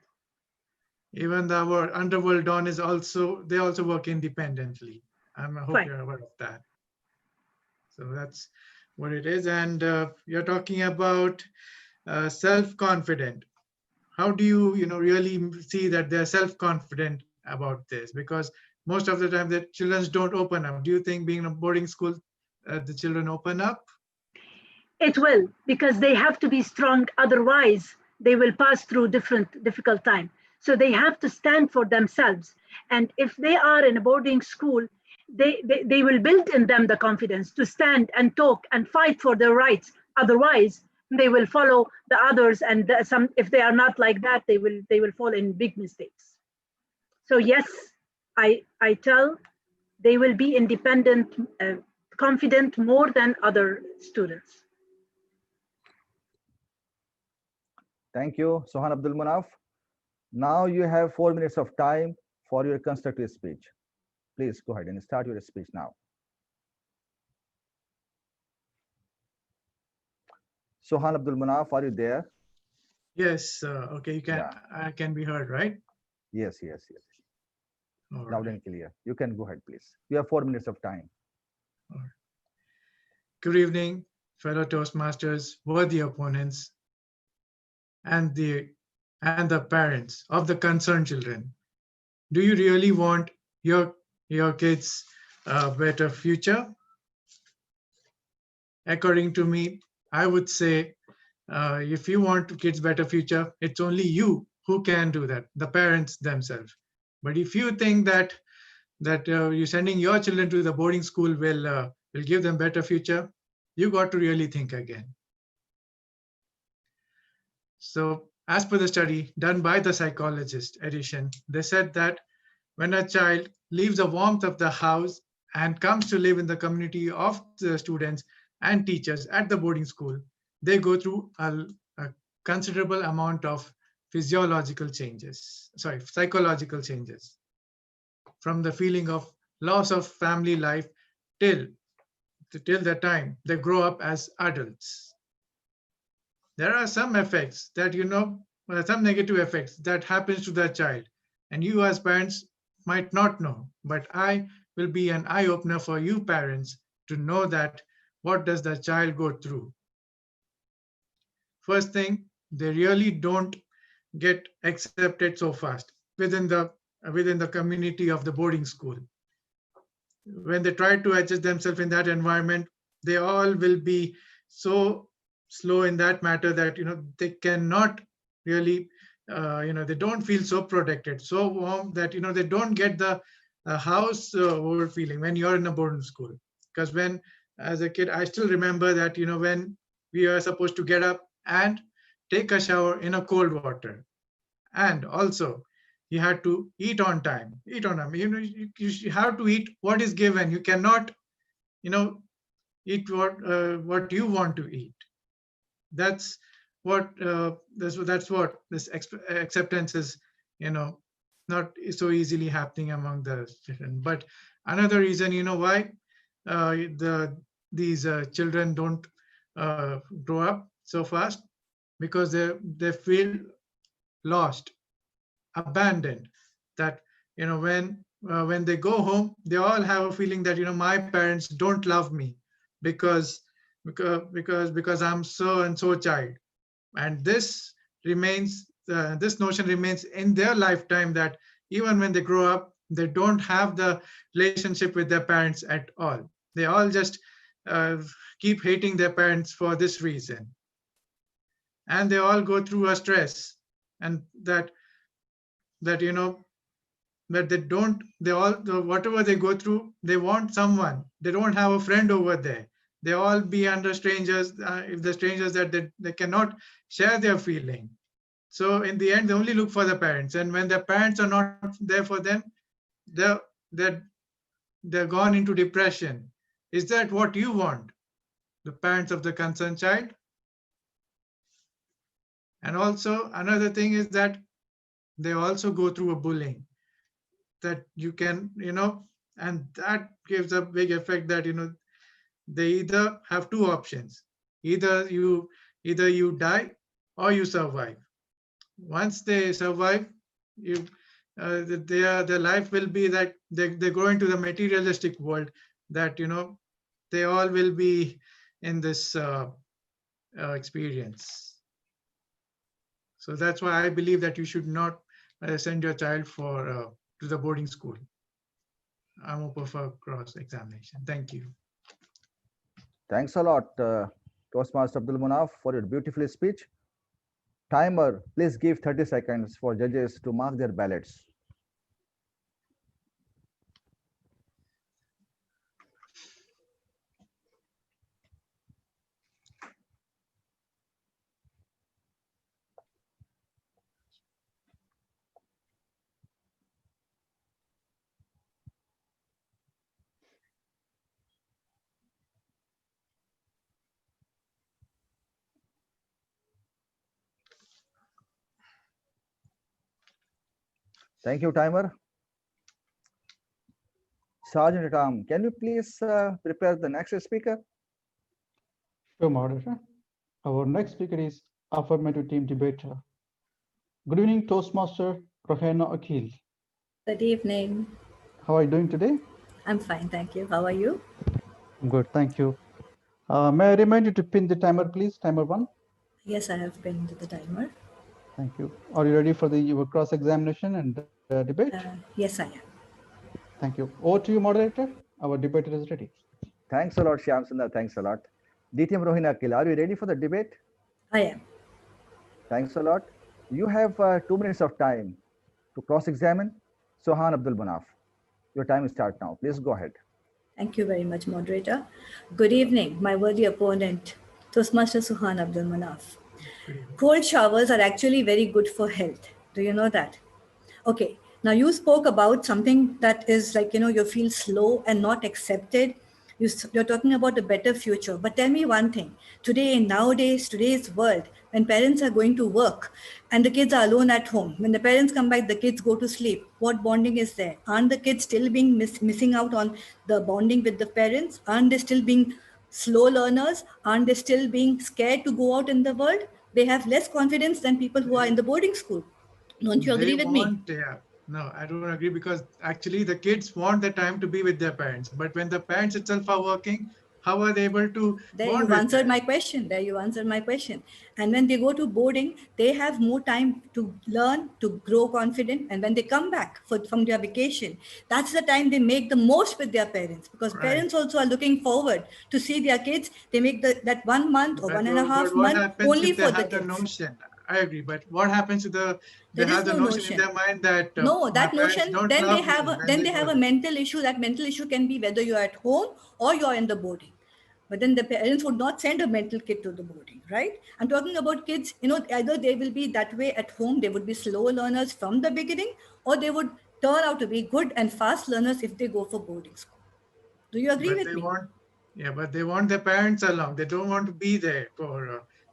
Even our underworld dawn is they also work independently. I hope you're aware of that. So that's what it is. And you're talking about self-confident. How do you, really see that they're self-confident about this? Because most of the time the children don't open up. Do you think being in a boarding school, the children open up? It will, because they have to be strong. Otherwise, they will pass through difficult time. So they have to stand for themselves. And if they are in a boarding school, they will build in them the confidence to stand and talk and fight for their rights. Otherwise, they will follow the others, and if they are not like that, they will fall in big mistakes. So yes, I tell they will be independent, confident more than other students. Thank you, Suhan Abdul Munaf. Now you have 4 minutes of time for your constructive speech. Please go ahead and start your speech now. Suhan Abdul Munaf, are you there? Yes, okay, I can be heard, right? Yes. All Loud and clear. You can go ahead, please. You have 4 minutes of time. All right. Good evening, fellow Toastmasters, worthy opponents, and the parents of the concerned children. Do you really want your kids a better future? According to me, I would say if you want kids better future, it's only you who can do that, the parents themselves. But if you think that you're sending your children to the boarding school will give them better future, you got to really think again. So as per the study done by the psychologist Edison, they said that when a child leaves the warmth of the house and comes to live in the community of the students and teachers at the boarding school, they go through a considerable amount of psychological changes, from the feeling of loss of family life till the time they grow up as adults. There are some effects that, some negative effects that happens to the child, and you as parents might not know, but I will be an eye-opener for you parents to know that what does the child go through. First thing, they really don't get accepted so fast within the community of the boarding school. When they try to adjust themselves in that environment, they all will be so slow in that matter that they cannot really they don't feel so protected, so warm that they don't get the house over feeling when you're in a boarding school. Because when, as a kid, I still remember that, when we are supposed to get up and take a shower in a cold water. And also, you had to eat on time. You have to eat what is given. You cannot, eat what you want to eat. That's what this acceptance is, not so easily happening among the children. But another reason, why these children don't grow up so fast, because they feel lost, abandoned. That when they go home, they all have a feeling that my parents don't love me because I'm so and so child, and this remains. This notion remains in their lifetime, that even when they grow up, they don't have the relationship with their parents at all. They all just keep hating their parents for this reason. And they all go through a stress, and that they don't, whatever they go through, they want someone. They don't have a friend over there. They all be under strangers, if the strangers that they cannot share their feeling. So in the end, they only look for the parents, and when their parents are not there for them, they're gone into depression. Is that what you want, the parents of the concerned child? And also another thing is that they also go through a bullying, that you can, and that gives a big effect, that they either have two options: either you die or you survive. Once they survive, their life will be that they go into the materialistic world, that they all will be in this experience. So that's why I believe that you should not send your child to the boarding school. I'm open for cross-examination. Thank you. Thanks a lot, Toastmaster Abdul Munaf, for your beautiful speech. Timer, please give 30 seconds for judges to mark their ballots. Thank you, timer. Sergeant at Arms, can you please prepare the next speaker? Sure, moderator. Our next speaker is affirmative team debater. Good evening, Toastmaster Rohena Akhil. Good evening. How are you doing today? I'm fine, thank you. How are you? I'm good, thank you. May I remind you to pin the timer, please? Timer 1. Yes, I have pinned the timer. Thank you. Are you ready for your cross-examination and debate? Yes, I am. Thank you. Over to you, moderator. Our debater is ready. Thanks a lot, Shyam Sundar. Thanks a lot. DTM Rohena Akhil, are you ready for the debate? I am. Thanks a lot. You have 2 minutes of time to cross-examine Suhan Abdul Munaf. Your time starts now. Please go ahead. Thank you very much, moderator. Good evening, my worthy opponent, Toastmaster Suhan Abdul Munaf. Cold showers are actually very good for health. Do you know that? Okay. Now you spoke about something that is like, you feel slow and not accepted. You're talking about a better future. But tell me one thing. Today's world, when parents are going to work and the kids are alone at home, when the parents come back, the kids go to sleep. What bonding is there? Aren't the kids still being missing out on the bonding with the parents? Aren't they still being slow learners? Aren't they still being scared to go out in the world? They have less confidence than people who are in the boarding school. Don't you agree with me? Yeah. No, I don't agree, because actually the kids want the time to be with their parents. But when the parents itself are working, how are they able to There you answered my question. And when they go to boarding, they have more time to learn, to grow confident. And when they come back from their vacation, that's the time they make the most with their parents, because parents also are looking forward to see their kids. They make that 1 month or 1.5 months only for the kids. I agree. But what happens to they There have is the no notion notion. in their mind that No, my that parents notion, don't then love they have me a when then they they have go a there. mental issue. That mental issue can be whether you're at home or you're in the boarding. But then the parents would not send a mental kid to the boarding, right? I'm talking about kids, either they will be that way at home, they would be slow learners from the beginning, or they would turn out to be good and fast learners if they go for boarding school. Do you agree But with they me? want, yeah, but they want their parents along. They don't want to be there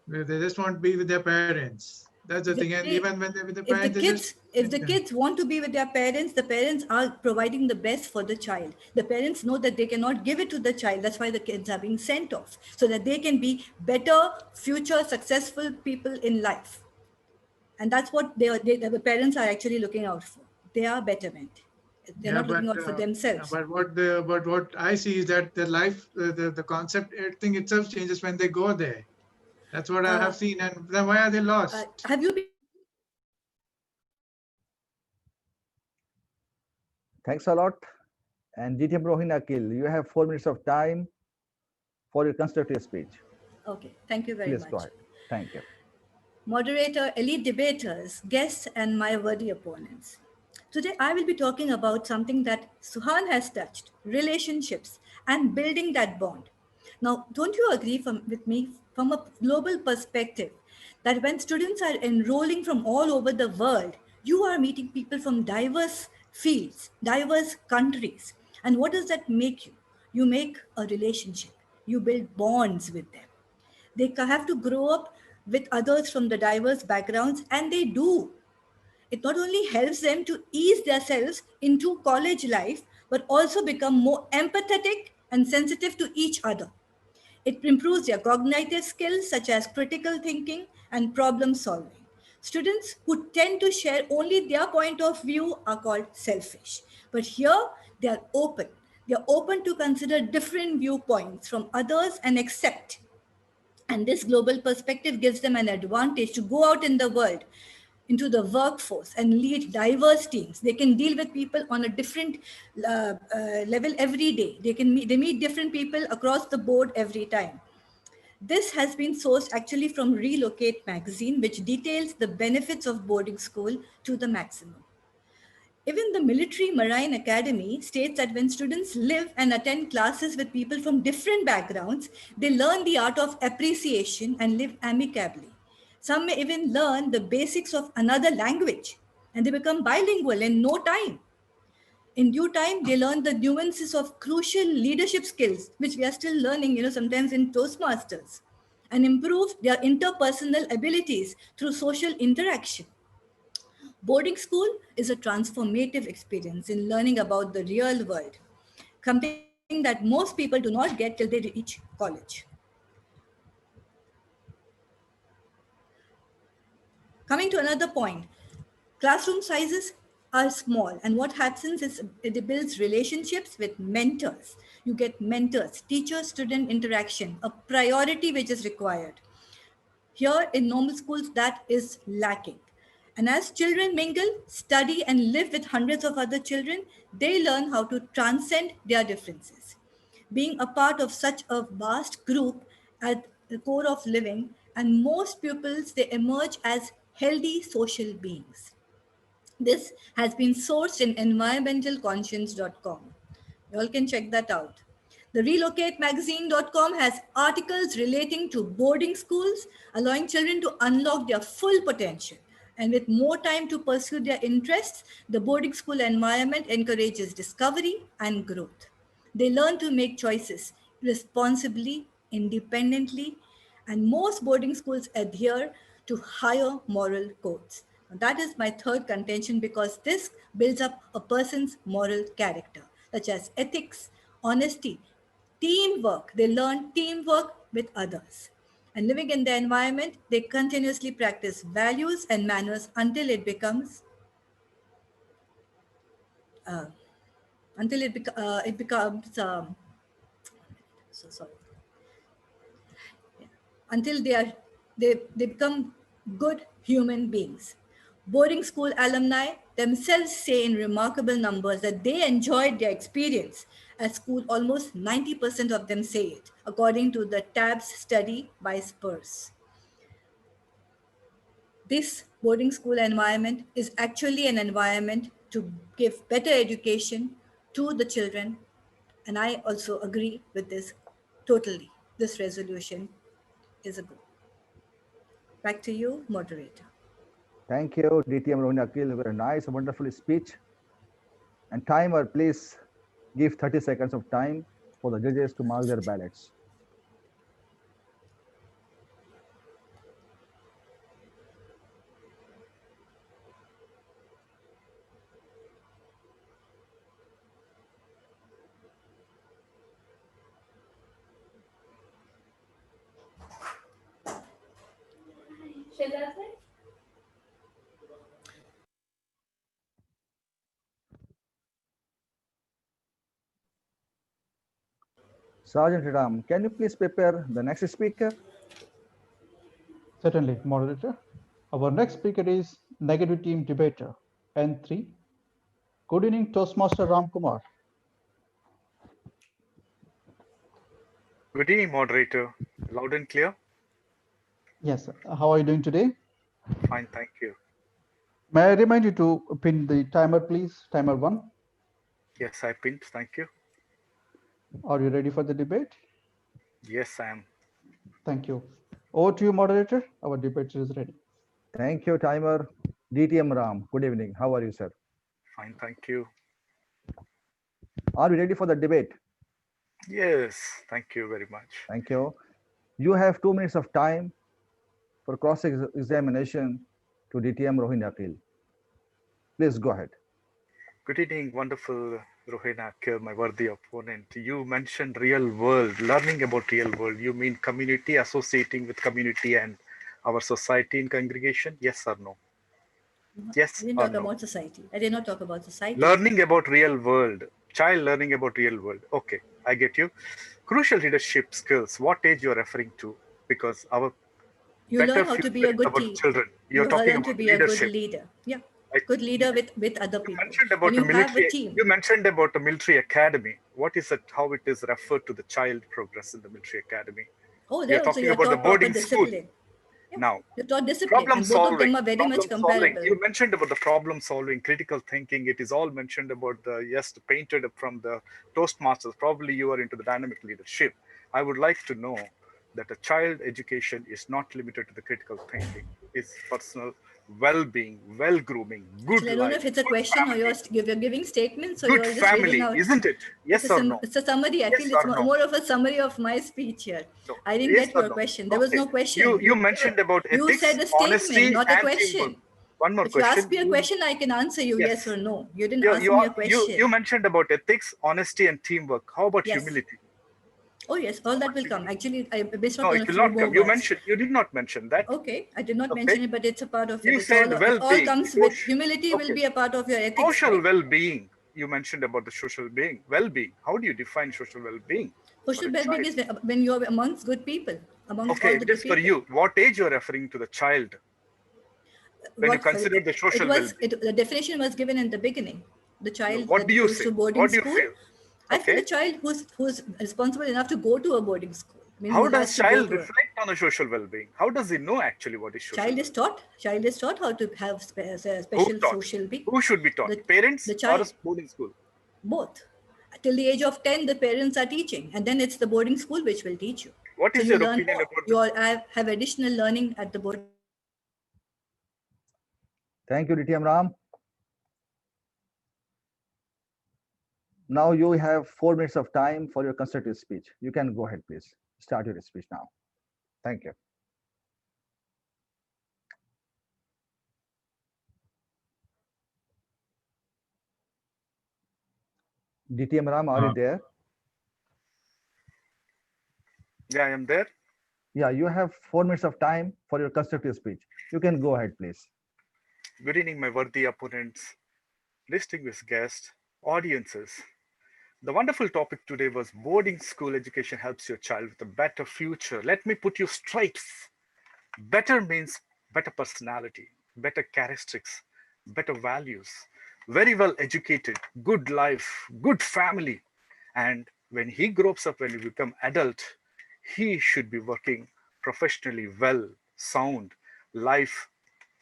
they just want to be with their parents. That's the thing. And even when they're with the If the parents, they just, kids want to be with their parents, the parents are providing the best for the child. The parents know that they cannot give it to the child. That's why the kids are being sent off, so that they can be better, future, successful people in life. And that's what the parents are actually looking out for. They are betterment. They're yeah, not looking out for themselves. but what I see is that the life, the concept thing itself changes when they go there. That's what I have seen. And then why are they lost? Have you been? Thanks a lot. And GTM Rohin Akil, you have 4 minutes of time for your constructive speech. Okay, thank you very Please much. go ahead. Thank you. Moderator, elite debaters, guests, and my worthy opponents. Today, I will be talking about something that Suhan has touched, relationships and building that bond. Now, don't you agree with me from a global perspective that when students are enrolling from all over the world, you are meeting people from diverse fields, diverse countries. And what does that make you? You make a relationship. You build bonds with them. They have to grow up with others from the diverse backgrounds, and they do. It not only helps them to ease themselves into college life, but also become more empathetic and sensitive to each other. It improves their cognitive skills such as critical thinking and problem solving. Students who tend to share only their point of view are called selfish. But here they are open. They are open to consider different viewpoints from others and accept. And this global perspective gives them an advantage to go out in the world, into the workforce, and lead diverse teams. They can deal with people on a different level every day. They meet different people across the board every time. This has been sourced actually from Relocate magazine, which details the benefits of boarding school to the maximum. Even the Military Marine Academy states that when students live and attend classes with people from different backgrounds, they learn the art of appreciation and live amicably. Some may even learn the basics of another language, and they become bilingual in no time. In due time, they learn the nuances of crucial leadership skills, which we are still learning, sometimes in Toastmasters, and improve their interpersonal abilities through social interaction. Boarding school is a transformative experience in learning about the real world, something that most people do not get till they reach college. Coming to another point, classroom sizes are small, and what happens is it builds relationships with mentors. You get mentors, teacher-student interaction, a priority which is required. Here in normal schools, that is lacking. And as children mingle, study, and live with hundreds of other children, they learn how to transcend their differences. Being a part of such a vast group at the core of living, and most pupils, they emerge as healthy social beings. This has been sourced in environmentalconscience.com. You all can check that out. The relocatemagazine.com has articles relating to boarding schools, allowing children to unlock their full potential. And with more time to pursue their interests, the boarding school environment encourages discovery and growth. They learn to make choices responsibly, independently, and most boarding schools adhere to higher moral codes. That is my third contention, because this builds up a person's moral character, such as ethics, honesty, teamwork. They learn teamwork with others. And living in the environment, they continuously practice values and manners until it becomes so sorry. Until they become good human beings. Boarding school alumni themselves say in remarkable numbers that they enjoyed their experience at school. Almost 90% of them say it, according to the TABS study by Spurs. this boarding school environment is actually an environment to give better education to the children. And I also agree with this totally. This resolution is a good. Back to you, moderator. Thank you, DTM Rohini Akhil. Very nice, wonderful speech. And timer, please give 30 seconds of time for the judges to mark their ballots. Sergeant Ram, can you please prepare the next speaker? Certainly, moderator. Our next speaker is Negative Team Debater, N3. Good evening, Toastmaster Ram Kumar. Good evening, moderator. Loud and clear? Yes, sir. How are you doing today? Fine, thank you. May I remind you to pin the timer, please? Timer 1. Yes, I pinned. Thank you. Are you ready for the debate? Yes, I am. Thank you. Over to you, moderator. Our debate is ready. Thank you, timer. DTM Ram, good evening. How are you, sir? Fine, thank you. Are we ready for the debate? Yes, thank you very much. Thank you. You have 2 minutes of time for cross-examination to DTM Rohini Akhil. Please go ahead. Good evening, wonderful Rohini Akhil, my worthy opponent. You mentioned real world, learning about real world. You mean community, associating with community and our society in congregation? Yes or no? Yes I didn't or talk no? about society. I did not talk about society. Learning about real world, child learning about real world. Okay, I get you. Crucial leadership skills, what age you're referring to? Because our You better learn how to be a future good of our team. children. You're You talking learn to about be a good leadership. leader. Yeah, Like, good leader with other you people. mentioned about When the you have a military. team. You mentioned about the military academy. What is it? How it is referred to the child progress in the military academy? Oh, You're there also talking you're about the taught proper boarding school. discipline. Yeah. Now, You're taught discipline, problem and both of solving. them are very much Problem solving. comparable. You mentioned about the problem solving, critical thinking. It is all mentioned about the yes, painted from the Toastmasters. Probably you are into the dynamic leadership. I would like to know that a child education is not limited to the critical thinking. It's personal well-being, well-grooming, good Actually, I don't know life, if it's a good question or family, you're giving statements or good you're just reading family, out. isn't it? Yes or no? It's a summary. I Yes feel it's or no? more of a summary of my speech here. No. I didn't Yes get or your no? question. There was Okay. no question. You mentioned about You ethics, said a statement, honesty, not a and question. teamwork. One more If you question. ask me a question, I can answer you yes or no. You didn't ask me a question. You mentioned about ethics, honesty, and teamwork. How about Yes. humility? Oh yes, all that will come. Actually, I based No, on it a will few not more come. You words. did not mention that. Okay, I did not Okay. mention it, but it's a part of it. You said It all well-being. comes with humility. Will be a part of your ethics. Social Right? well-being. You mentioned about the social being, well-being. How do you define social well-being? Social well-being is when you're amongst good people, amongst all Okay, the it good is for people. you. What age you're referring to the child when you consider the social well-being? The definition was given in the beginning. The child What that do you goes say? to boarding What do you school. feel? I feel Okay. a child who's responsible enough to go to a boarding school. I mean, How who does has to go child to reflect on a social well-being? How does he know actually what is social Child is taught. Child is taught how to have special taught? social being. Who should be taught? Parents the or child, a boarding school? Both. Till the age of 10, the parents are teaching, and then it's the boarding school which will teach you. What is you your learn opinion more. about You all have additional learning at the boarding. Thank you, DTM Ram. Now you have 4 minutes of time for your constructive speech. You can go ahead, please. Start your speech now. Thank you. DTM Ram, are you there? Yeah, I am there. Yeah, you have 4 minutes of time for your constructive speech. You can go ahead, please. Good evening, my worthy opponents, distinguished guests, audiences. The wonderful topic today was boarding school education helps your child with a better future. Let me put you straight. Better means better personality, better characteristics, better values, very well educated, good life, good family. And when he grows up, when he becomes adult, he should be working professionally well, sound, life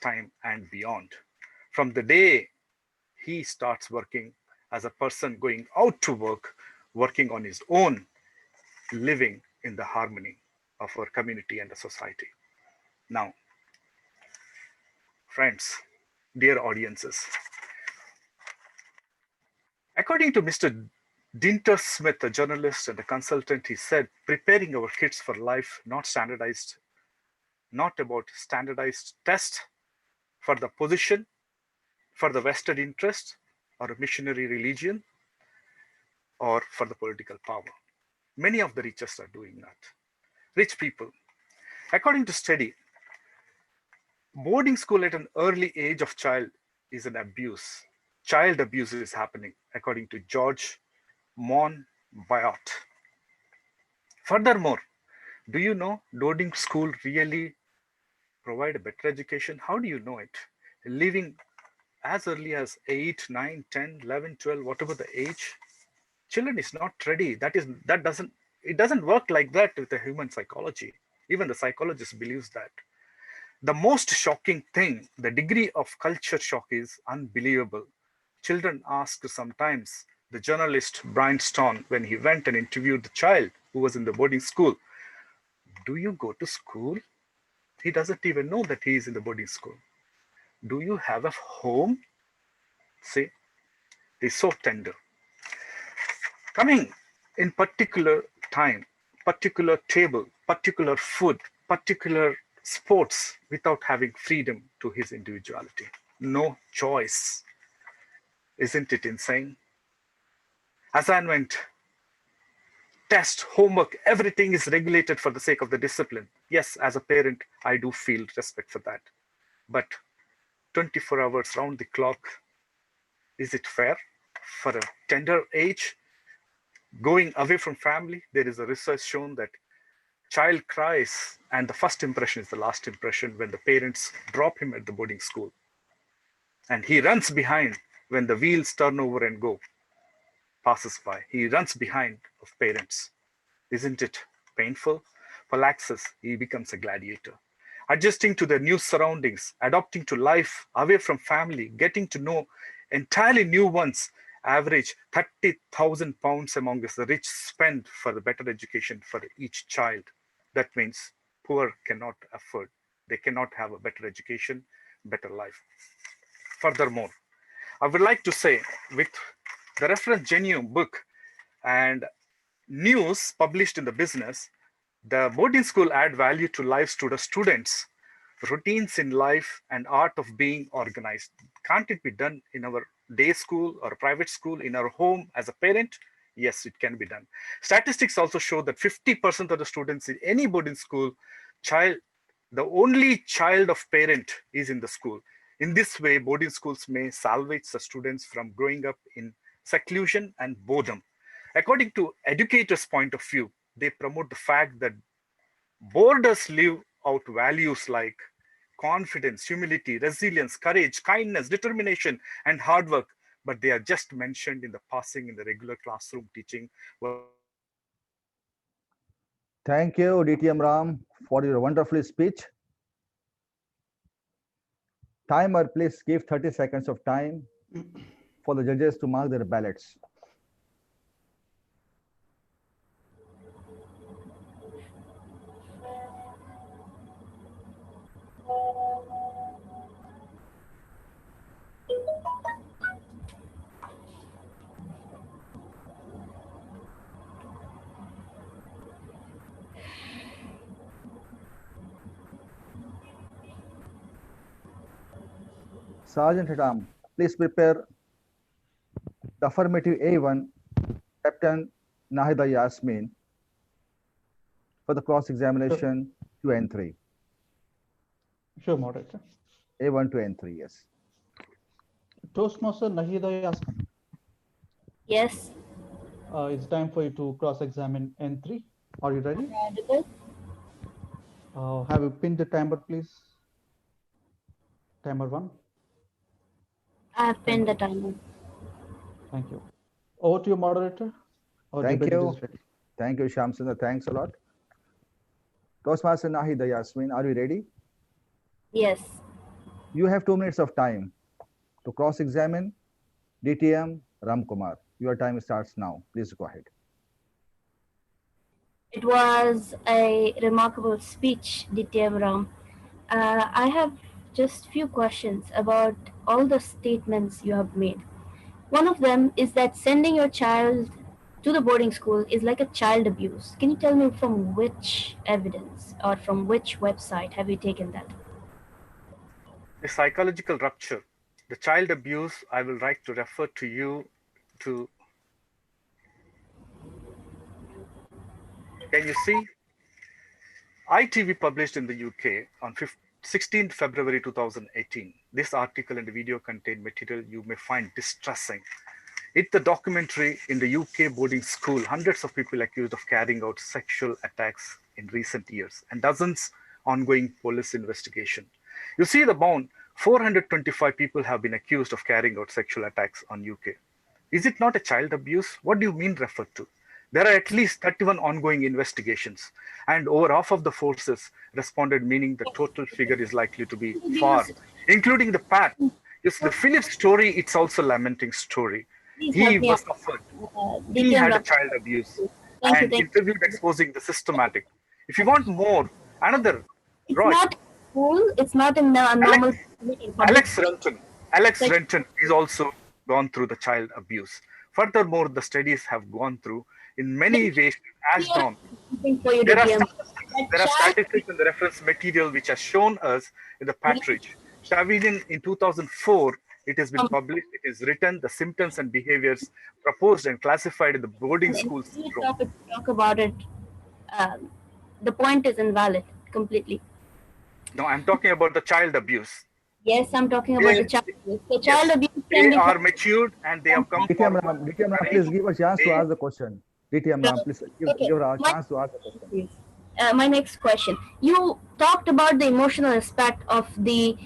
time and beyond. From the day he starts working as a person going out to work, working on his own, living in the harmony of our community and the society. Now, friends, dear audiences, according to Mr. Dinter Smith, a journalist and a consultant, he said, preparing our kids for life, not about standardized tests for the position, for the vested interest, or a missionary religion, or for the political power. Many of the richest are doing that. Rich people. According to study, boarding school at an early age of child is an abuse. Child abuse is happening, according to George Monbiot. Furthermore, do you know boarding school really provide a better education? How do you know it? Living as early as 8, 9, 10, 11, 12, whatever the age, children is not ready. It doesn't work like that with the human psychology. Even the psychologist believes that. The most shocking thing, the degree of culture shock is unbelievable. Children ask sometimes the journalist Brian Stone, when he went and interviewed the child who was in the boarding school, do you go to school? He doesn't even know that he is in the boarding school. Do you have a home? See, he's so tender. Coming in particular time, particular table, particular food, particular sports without having freedom to his individuality. No choice. Isn't it insane? Assignment, test, homework, everything is regulated for the sake of the discipline. Yes, as a parent, I do feel respect for that. But 24 hours round the clock, is it fair for a tender age? Going away from family, there is a research shown that child cries and the first impression is the last impression when the parents drop him at the boarding school. And he runs behind when the wheels turn over and go, passes by. He runs behind of parents. Isn't it painful? Relaxes, he becomes a gladiator. Adjusting to the new surroundings, adapting to life away from family, getting to know entirely new ones, average 30,000 pounds among us, the rich spend for the better education for each child. That means poor cannot afford. They cannot have a better education, better life. Furthermore, I would like to say with the reference genuine book and news published in the business, the boarding school add value to lives to the students, routines in life and art of being organized. Can't it be done in our day school or private school, in our home as a parent? Yes, it can be done. Statistics also show that 50% of the students in any boarding school, the only child of parent is in the school. In this way, boarding schools may salvage the students from growing up in seclusion and boredom. According to educators' point of view, they promote the fact that boarders live out values like confidence, humility, resilience, courage, kindness, determination, and hard work, but they are just mentioned in the passing in the regular classroom teaching. Thank you, DTM Ram, for your wonderful speech. Timer, please give 30 seconds of time for the judges to mark their ballots. Sergeant at Arms, please prepare the affirmative A1, Captain Nahida Yasmin, for the cross-examination 2 and 3. Sure, moderator. A1, 2 and 3, yes. Toastmaster Nahida Yasmin. Yes. It's time for you to cross-examine N3. Are you ready? Audible. Have you pinned the timer, please? Timer 1. I have pinned the timer. Thank you. Over to you, moderator. Thank you. Thank you, Shamsundar. Thanks a lot. Toastmaster Nahida Yasmin, are you ready? Yes. You have 2 minutes of time to cross-examine DTM Ramkumar. Your time starts now. Please go ahead. It was a remarkable speech, DTM Ram. I have just few questions about all the statements you have made. One of them is that sending your child to the boarding school is like a child abuse. Can you tell me from which evidence or from which website have you taken that? The psychological rupture, the child abuse, I will like to refer to you to. Can you see? ITV published in the UK on 16th February 2018. This article and the video contain material you may find distressing. It's the documentary in the UK boarding school, hundreds of people accused of carrying out sexual attacks in recent years and dozens ongoing police investigation. You see the bound, 425 people have been accused of carrying out sexual attacks on UK. Is it not a child abuse? What do you mean referred to? There are at least 31 ongoing investigations, and over half of the forces responded, meaning the total figure is likely to be far, including the Pat. Yes, the Philip story, it's also a lamenting story. He was suffered. He had a child abuse and interviewed exposing the systematic. If you want more, another. It's Roy. not cool. It's not in a normal. Alex Renton is also gone through the child abuse. Furthermore, the studies have gone through in many ways as known. There are statistics in the reference material which has shown us in the Patridge. Shavinian in 2004, it has been published, it is written, the symptoms and behaviors proposed and classified in the boarding school syndrome. Talk about it. The point is invalid completely. No, I'm talking about the child abuse. Yes, I'm talking about the child abuse. The child abuse they are matured and they have come DTM Ram, please give a chance to ask the question. DTM Ram, please give her a chance to ask the question. My next question. You talked about the emotional aspect of the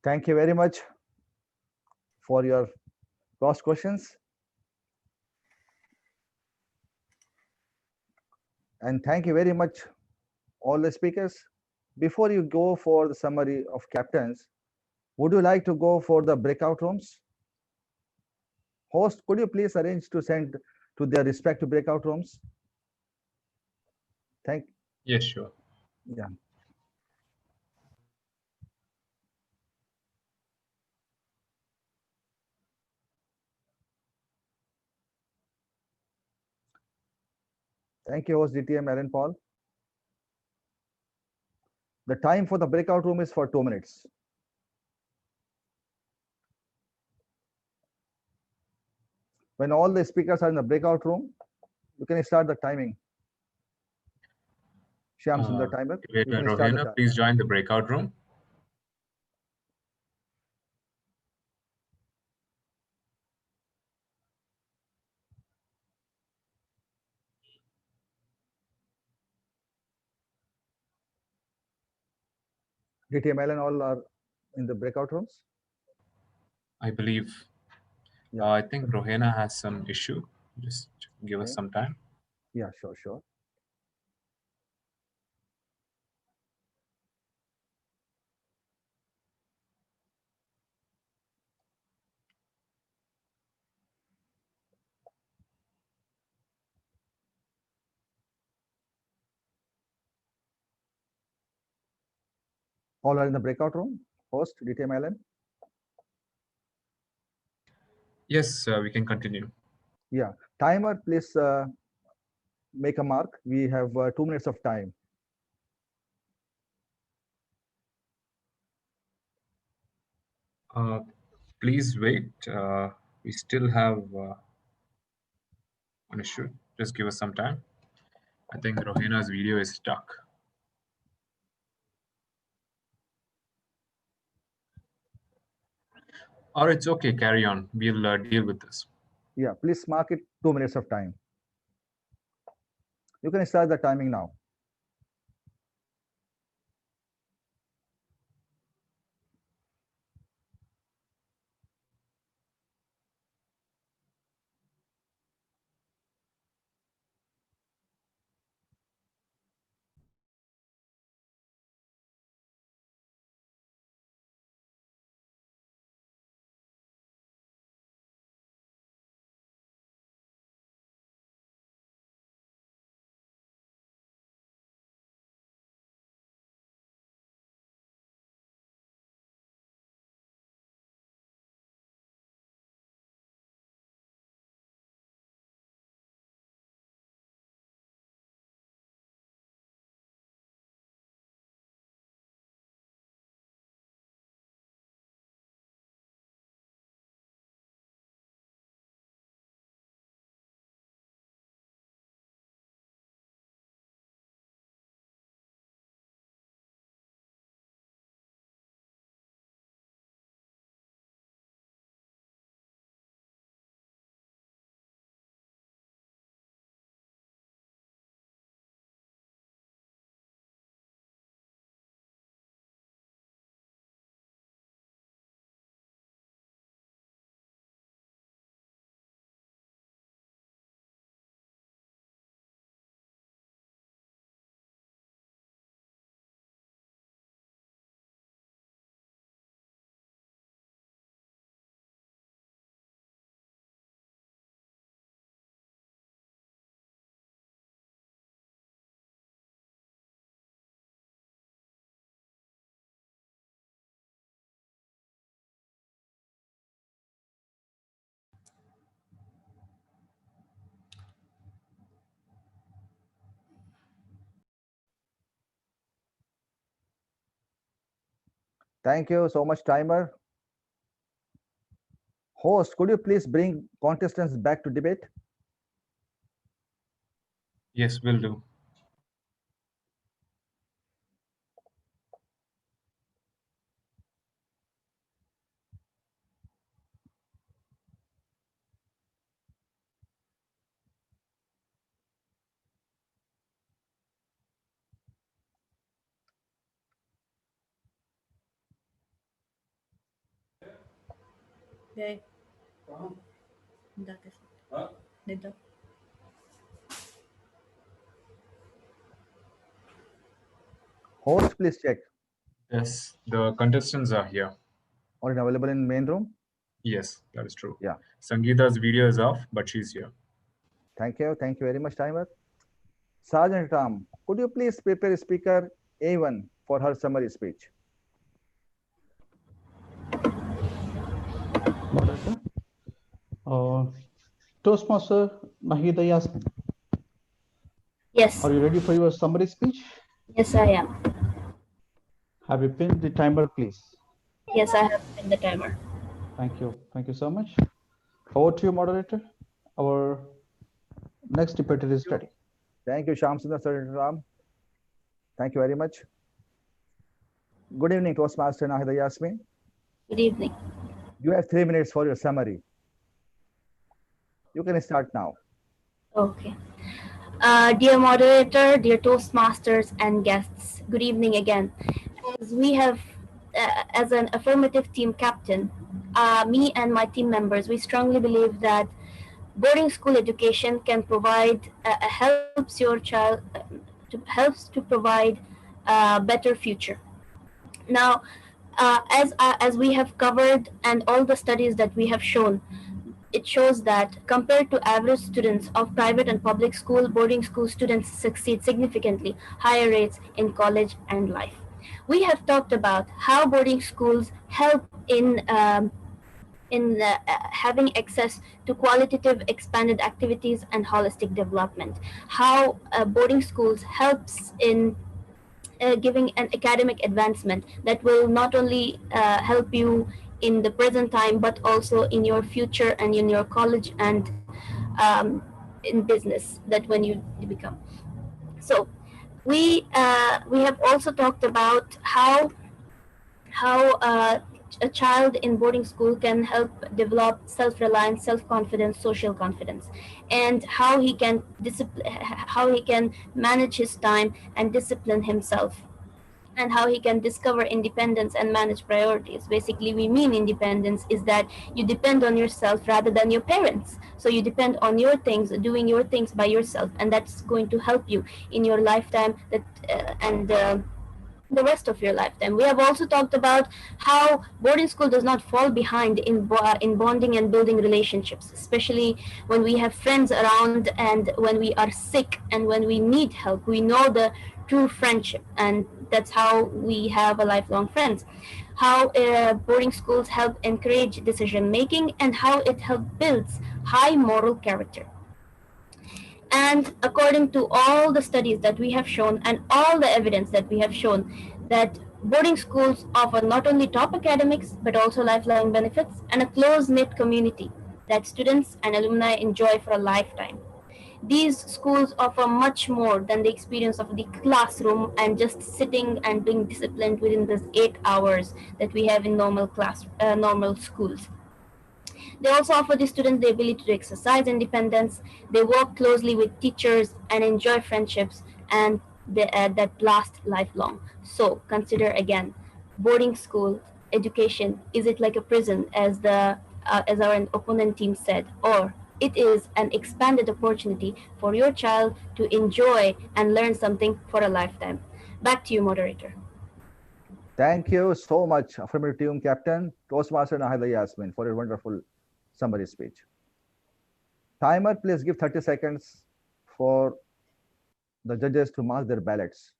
Thank you very much for your cross questions. And thank you very much, all the speakers. Before you go for the summary of captains, would you like to go for the breakout rooms? Host, could you please arrange to send to their respective breakout rooms? Yes, sure. Yeah. Thank you, host DTM Aaron Paul. The time for the breakout room is for 2 minutes. When all the speakers are in the breakout room, you can start the timing. Shyam Sundar timer. Rohena, please join the breakout room. DTML and all are in the breakout rooms? I believe. Yeah. I think Rohena has some issue. Just give us some time. Yeah, sure. All are in the breakout room? Host, DTM Allen? Yes, we can continue. Yeah. Timer, please make a mark. We have 2 minutes of time. Please wait. We still have an issue. Just give us some time. I think Rohena's video is stuck. Or it's okay, carry on. We'll deal with this. Yeah, please mark it 2 minutes of time. You can start the timing now. Thank you so much, timer. Host, could you please bring contestants back to debate? Yes, will do. Hey. That is it. Host, please check. Yes, the contestants are here. Or it available in main room? Yes, that is true. Yeah. Sangeeta's video is off, but she's here. Thank you. Thank you very much, timer. Sergeant Ram, could you please prepare speaker A1 for her summary speech? Moderator. Toastmaster Nahida Yasmin. Yes. Are you ready for your summary speech? Yes, I am. Have you pinned the timer, please? Yes, I have pinned the timer. Thank you. Thank you so much. Over to you, moderator. Our next debater is ready. Thank you, Shamsundar Sergeant Ram. Thank you very much. Good evening, Toastmaster Nahida Yasmin. Good evening. You have 3 minutes for your summary. You can start now. Okay. Dear moderator, dear Toastmasters and guests, good evening again. As we have, as an affirmative team captain, me and my team members, we strongly believe that boarding school education can provide, helps your child, helps to provide a better future. Now, as we have covered and all the studies that we have shown, it shows that compared to average students of private and public school, boarding school students succeed significantly higher rates in college and life. We have talked about how boarding schools help in having access to qualitative expanded activities and holistic development. How boarding schools helps in giving an academic advancement that will not only help you in the present time, but also in your future and in your college and in business that when you become. So we have also talked about how a child in boarding school can help develop self-reliance, self-confidence, social confidence, and how he can manage his time and discipline himself, and how he can discover independence and manage priorities. Basically, we mean independence is that you depend on yourself rather than your parents. So you depend on your things, doing your things by yourself, and that's going to help you in your lifetime and the rest of your lifetime. We have also talked about how boarding school does not fall behind in bonding and building relationships, especially when we have friends around and when we are sick and when we need help. We know the true friendship, and that's how we have a lifelong friends. How boarding schools help encourage decision making and how it helps builds high moral character. And according to all the studies that we have shown and all the evidence that we have shown, that boarding schools offer not only top academics, but also lifelong benefits and a close-knit community that students and alumni enjoy for a lifetime. These schools offer much more than the experience of the classroom and just sitting and being disciplined within these 8 hours that we have in normal schools. They also offer the students the ability to exercise independence. They work closely with teachers and enjoy friendships and that last lifelong. So consider again, boarding school education, is it like a prison as our opponent team said, or it is an expanded opportunity for your child to enjoy and learn something for a lifetime. Back to you, moderator. Thank you so much, affirmative team captain, Toastmaster Nahida Yasmin, for your wonderful summary speech. Timer, please give 30 seconds for the judges to mark their ballots.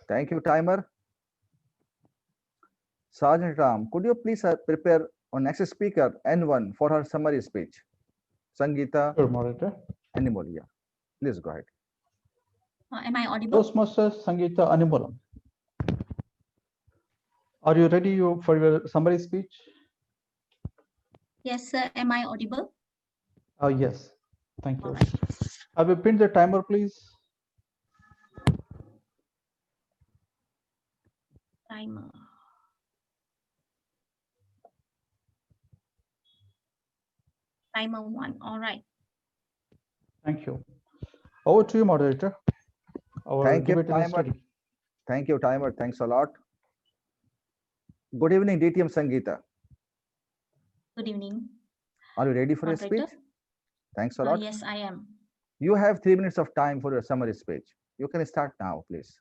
Thank you, timer. Sergeant Ram, could you please prepare our next speaker, N1, for her summary speech? Sangeeta Sure, moderator. Animalia. Please go ahead. Am I audible? Toastmasters Sangeeta Animalam. Are you ready for your summary speech? Yes, sir. Am I audible? Yes. Thank you. All right. I will print the timer, please. Timer. Timer 1. All right. Thank you. Over to you, moderator. Our Thank you, debater is timer. ready. Thank you, timer. Thanks a lot. Good evening, DTM Sangeeta. Good evening. Are you ready for your Moderator? speech? Thanks a lot. Yes, I am. You have 3 minutes of time for your summary speech. You can start now, please.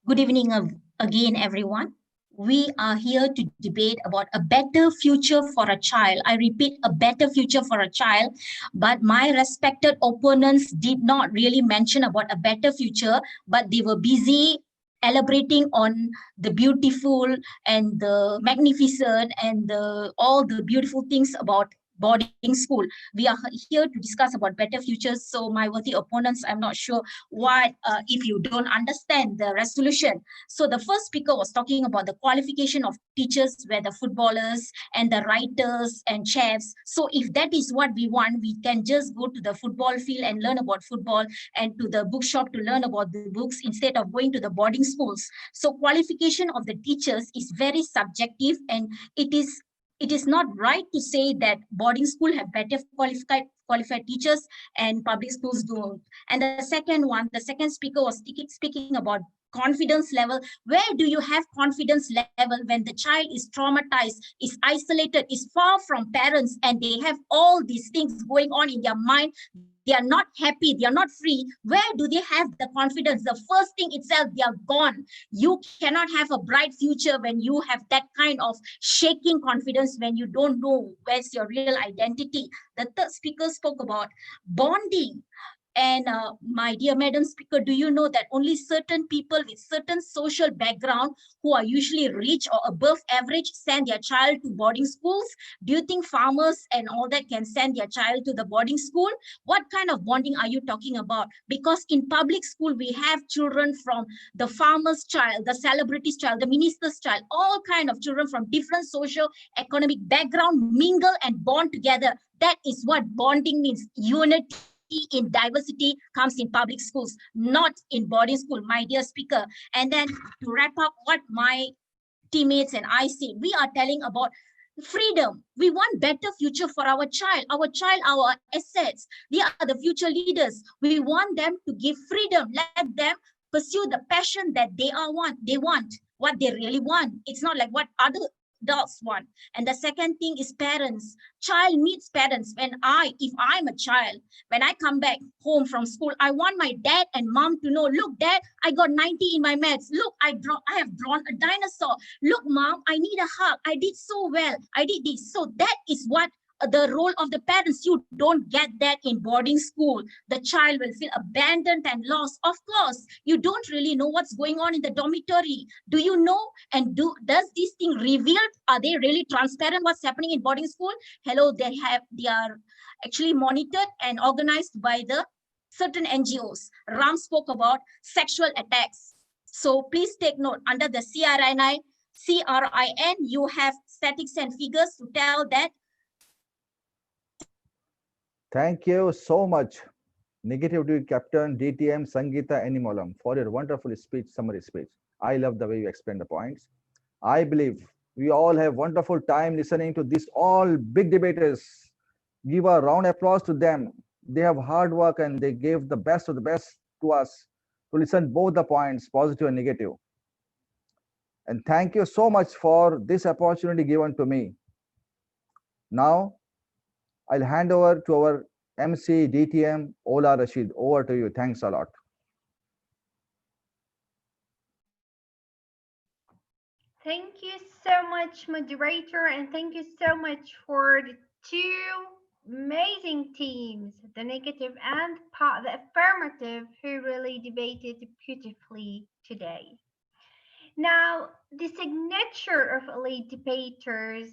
Good evening again, everyone. We are here to debate about a better future for a child. I repeat, a better future for a child. But my respected opponents did not really mention about a better future, but they were busy elaborating on the beautiful and the magnificent and all the beautiful things about boarding school. We are here to discuss about better futures. So my worthy opponents, I'm not sure what if you don't understand the resolution. So the first speaker was talking about the qualification of teachers, where the footballers and the writers and chefs. So if that is what we want, we can just go to the football field and learn about football, and to the bookshop to learn about the books, instead of going to the boarding schools. So qualification of the teachers is very subjective, and it is not right to say that boarding school have better qualified teachers and public schools don't. And the second speaker was speaking about confidence level. Where do you have confidence level when the child is traumatized, is isolated, is far from parents, and they have all these things going on in their mind? They are not happy, they are not free. Where do they have the confidence? The first thing itself, they are gone. You cannot have a bright future when you have that kind of shaking confidence, when you don't know where's your real identity. The third speaker spoke about bonding. And my dear Madam Speaker, do you know that only certain people with certain social background, who are usually rich or above average, send their child to boarding schools? Do you think farmers and all that can send their child to the boarding school? What kind of bonding are you talking about? Because in public school, we have children from the farmer's child, the celebrity's child, the minister's child, all kind of children from different social economic background mingle and bond together. That is what bonding means. Unity in diversity comes in public schools, not in boarding school, my dear speaker. And then to wrap up what my teammates and I say, we are telling about freedom. We want better future for our child, our assets. They are the future leaders. We want them to give freedom. Let them pursue the passion that they want what they really want. It's not like what other adults want. And the second thing is parents. Child meets parents. If I'm a child, when I come back home from school, I want my dad and mom to know, look, dad, I got 90 in my maths. Look, I have drawn a dinosaur. Look, mom, I need a hug. I did so well. I did this. So that is what the role of the parents. You don't get that in boarding school. The child will feel abandoned and lost. Of course, you don't really know what's going on in the dormitory. Do you know? And does this thing reveal? Are they really transparent what's happening in boarding school? Hello, they are actually monitored and organized by the certain NGOs. Ram spoke about sexual attacks. So please take note, under the CRIN, you have statistics and figures to tell that. Thank you so much, Negative Duty Captain DTM Sangeeta Animalam, for your wonderful speech, summary speech. I love the way you explain the points. I believe we all have wonderful time listening to these all big debaters. Give a round of applause to them. They have hard work and they gave the best of the best to us to listen both the points, positive and negative. And thank you so much for this opportunity given to me. Now, I'll hand over to our MC DTM Ola Rashid. Over to you. Thanks a lot. Thank you so much, moderator, and thank you so much for the two amazing teams, the negative and the affirmative, who really debated beautifully today. Now, the signature of elite debaters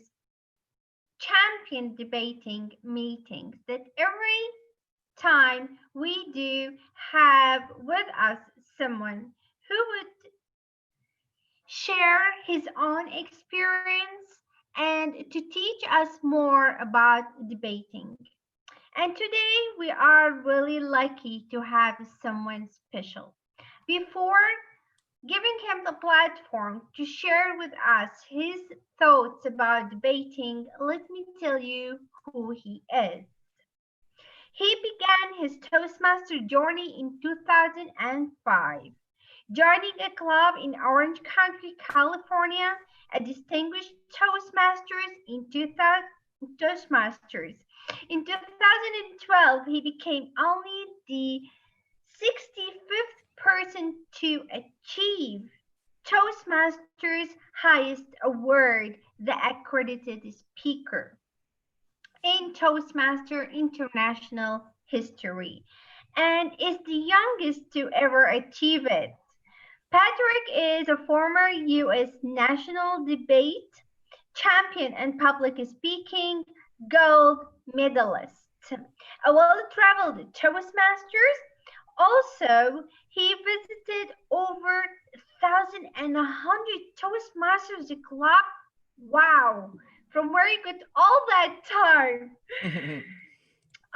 champion debating meetings that every time we do have with us someone who would share his own experience and to teach us more about debating. And today we are really lucky to have someone special. Before giving him the platform to share with us his thoughts about debating, let me tell you who he is. He began his Toastmaster journey in 2005, joining a club in Orange County, California, a distinguished Toastmasters in 2000. Toastmasters. In 2012, he became only the 65th person to achieve Toastmasters' highest award, the accredited speaker, in Toastmaster International history, and is the youngest to ever achieve it. Patrick is a former U.S. national debate champion and public speaking gold medalist, a well-traveled Toastmasters. Also, he visited over 1,100 Toastmasters club. Wow, from where you got all that time.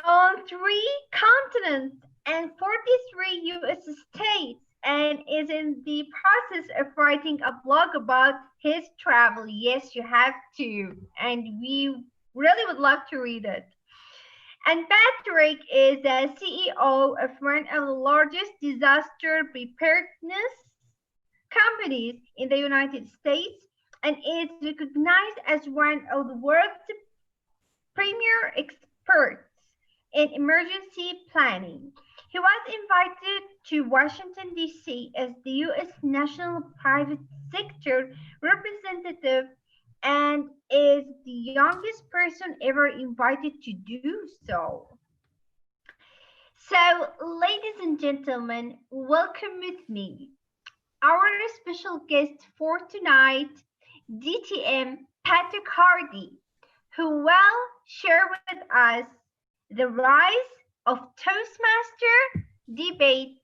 On 3 continents and 43 U.S. states, and is in the process of writing a blog about his travel. Yes, you have to, and we really would love to read it. And Patrick is the CEO of one of the largest disaster preparedness companies in the United States, and is recognized as one of the world's premier experts in emergency planning. He was invited to Washington, D.C. as the U.S. National Private Sector Representative and is the youngest person ever invited to do so. So, ladies and gentlemen, welcome with me our special guest for tonight, DTM Patrick Hardy, who will share with us the rise of Toastmaster debate.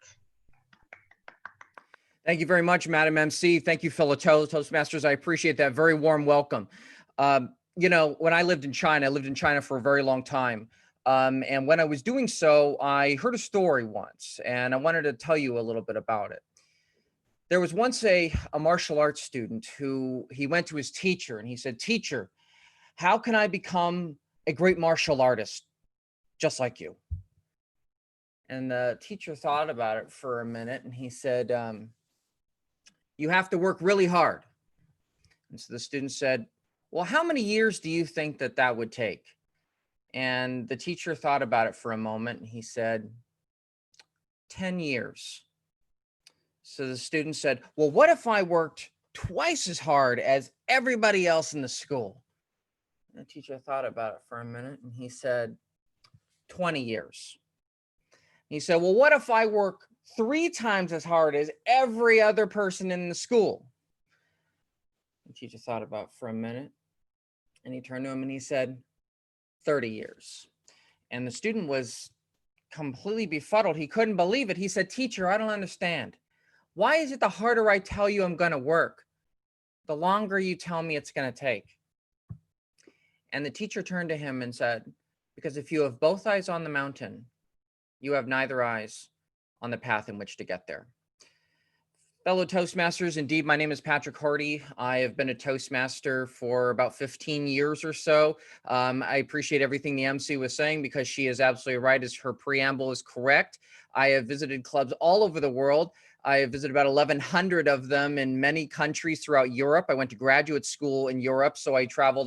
Thank you very much, Madam MC. Thank you, fellow Toastmasters. I appreciate that very warm welcome. You know, when I lived in China for a very long time. And when I was doing so, I heard a story once, and I wanted to tell you a little bit about it. There was once a martial arts student who he went to his teacher and he said, "Teacher, how can I become a great martial artist just like you?" And the teacher thought about it for a minute and he said, "You have to work really hard." And so the student said, "Well, how many years do you think that would take?" And the teacher thought about it for a moment and he said, 10 years. So the student said, "Well, what if I worked twice as hard as everybody else in the school?" And the teacher thought about it for a minute and he said, 20 years. He said, "Well, what if I work 3 times as hard as every other person in the school?" The teacher thought about it for a minute and he turned to him and he said, 30 years. And the student was completely befuddled. He couldn't believe it. He said, "Teacher, I don't understand. Why is it the harder I tell you I'm going to work, the longer you tell me it's going to take?" And the teacher turned to him and said, "Because if you have both eyes on the mountain, you have neither eyes on the path in which to get there." Fellow Toastmasters, indeed, my name is Patrick Hardy. I have been a Toastmaster for about 15 years or so. I appreciate everything the MC was saying because she is absolutely right, as her preamble is correct. I have visited clubs all over the world. I have visited about 1,100 of them in many countries throughout Europe. I went to graduate school in Europe, so I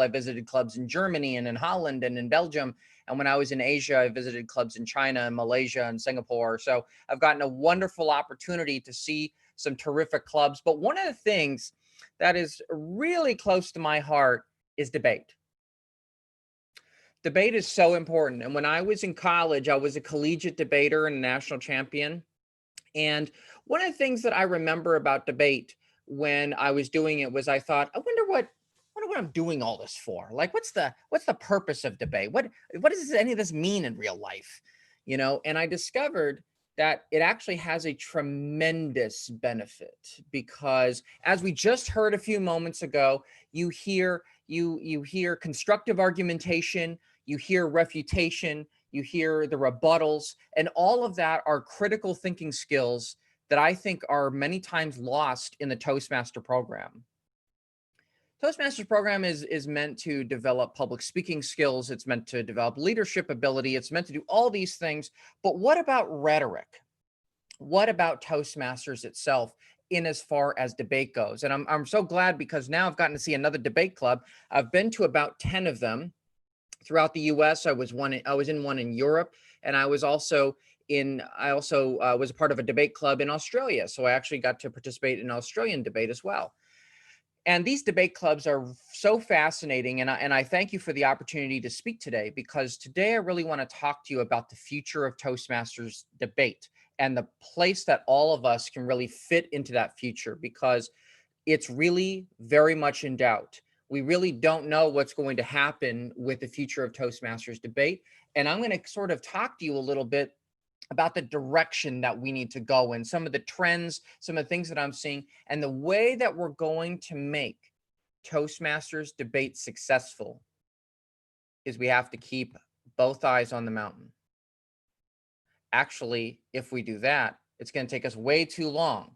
visited clubs in Germany and in Holland and in Belgium. And when I was in Asia, I visited clubs in China and Malaysia and Singapore. So I've gotten a wonderful opportunity to see some terrific clubs. But one of the things that is really close to my heart is debate. Debate is so important. And when I was in college, I was a collegiate debater and a national champion. And One of the things that I remember about debate when I was doing it was I thought, I wonder what I'm doing all this for. Like, what's the purpose of debate? What does any of this mean in real life? You know, and I discovered that it actually has a tremendous benefit, because as we just heard a few moments ago, you hear constructive argumentation, you hear refutation, you hear the rebuttals, and all of that are critical thinking skills that I think are many times lost in the Toastmaster program. Toastmasters program is meant to develop public speaking skills. It's meant to develop leadership ability. It's meant to do all these things. But what about rhetoric? What about Toastmasters itself in as far as debate goes? And I'm so glad, because now I've gotten to see another debate club. I've been to about 10 of them throughout the US. I was in one in Europe, and I was also was a part of a debate club in Australia. So I actually got to participate in Australian debate as well. And these debate clubs are so fascinating. And I thank you for the opportunity to speak today, because today I really want to talk to you about the future of Toastmasters debate and the place that all of us can really fit into that future, because it's really very much in doubt. We really don't know what's going to happen with the future of Toastmasters debate. And I'm going to sort of talk to you a little bit about the direction that we need to go in, some of the trends, some of the things that I'm seeing, and the way that we're going to make Toastmasters debate successful is we have to keep both eyes on the mountain. Actually, if we do that, it's going to take us way too long.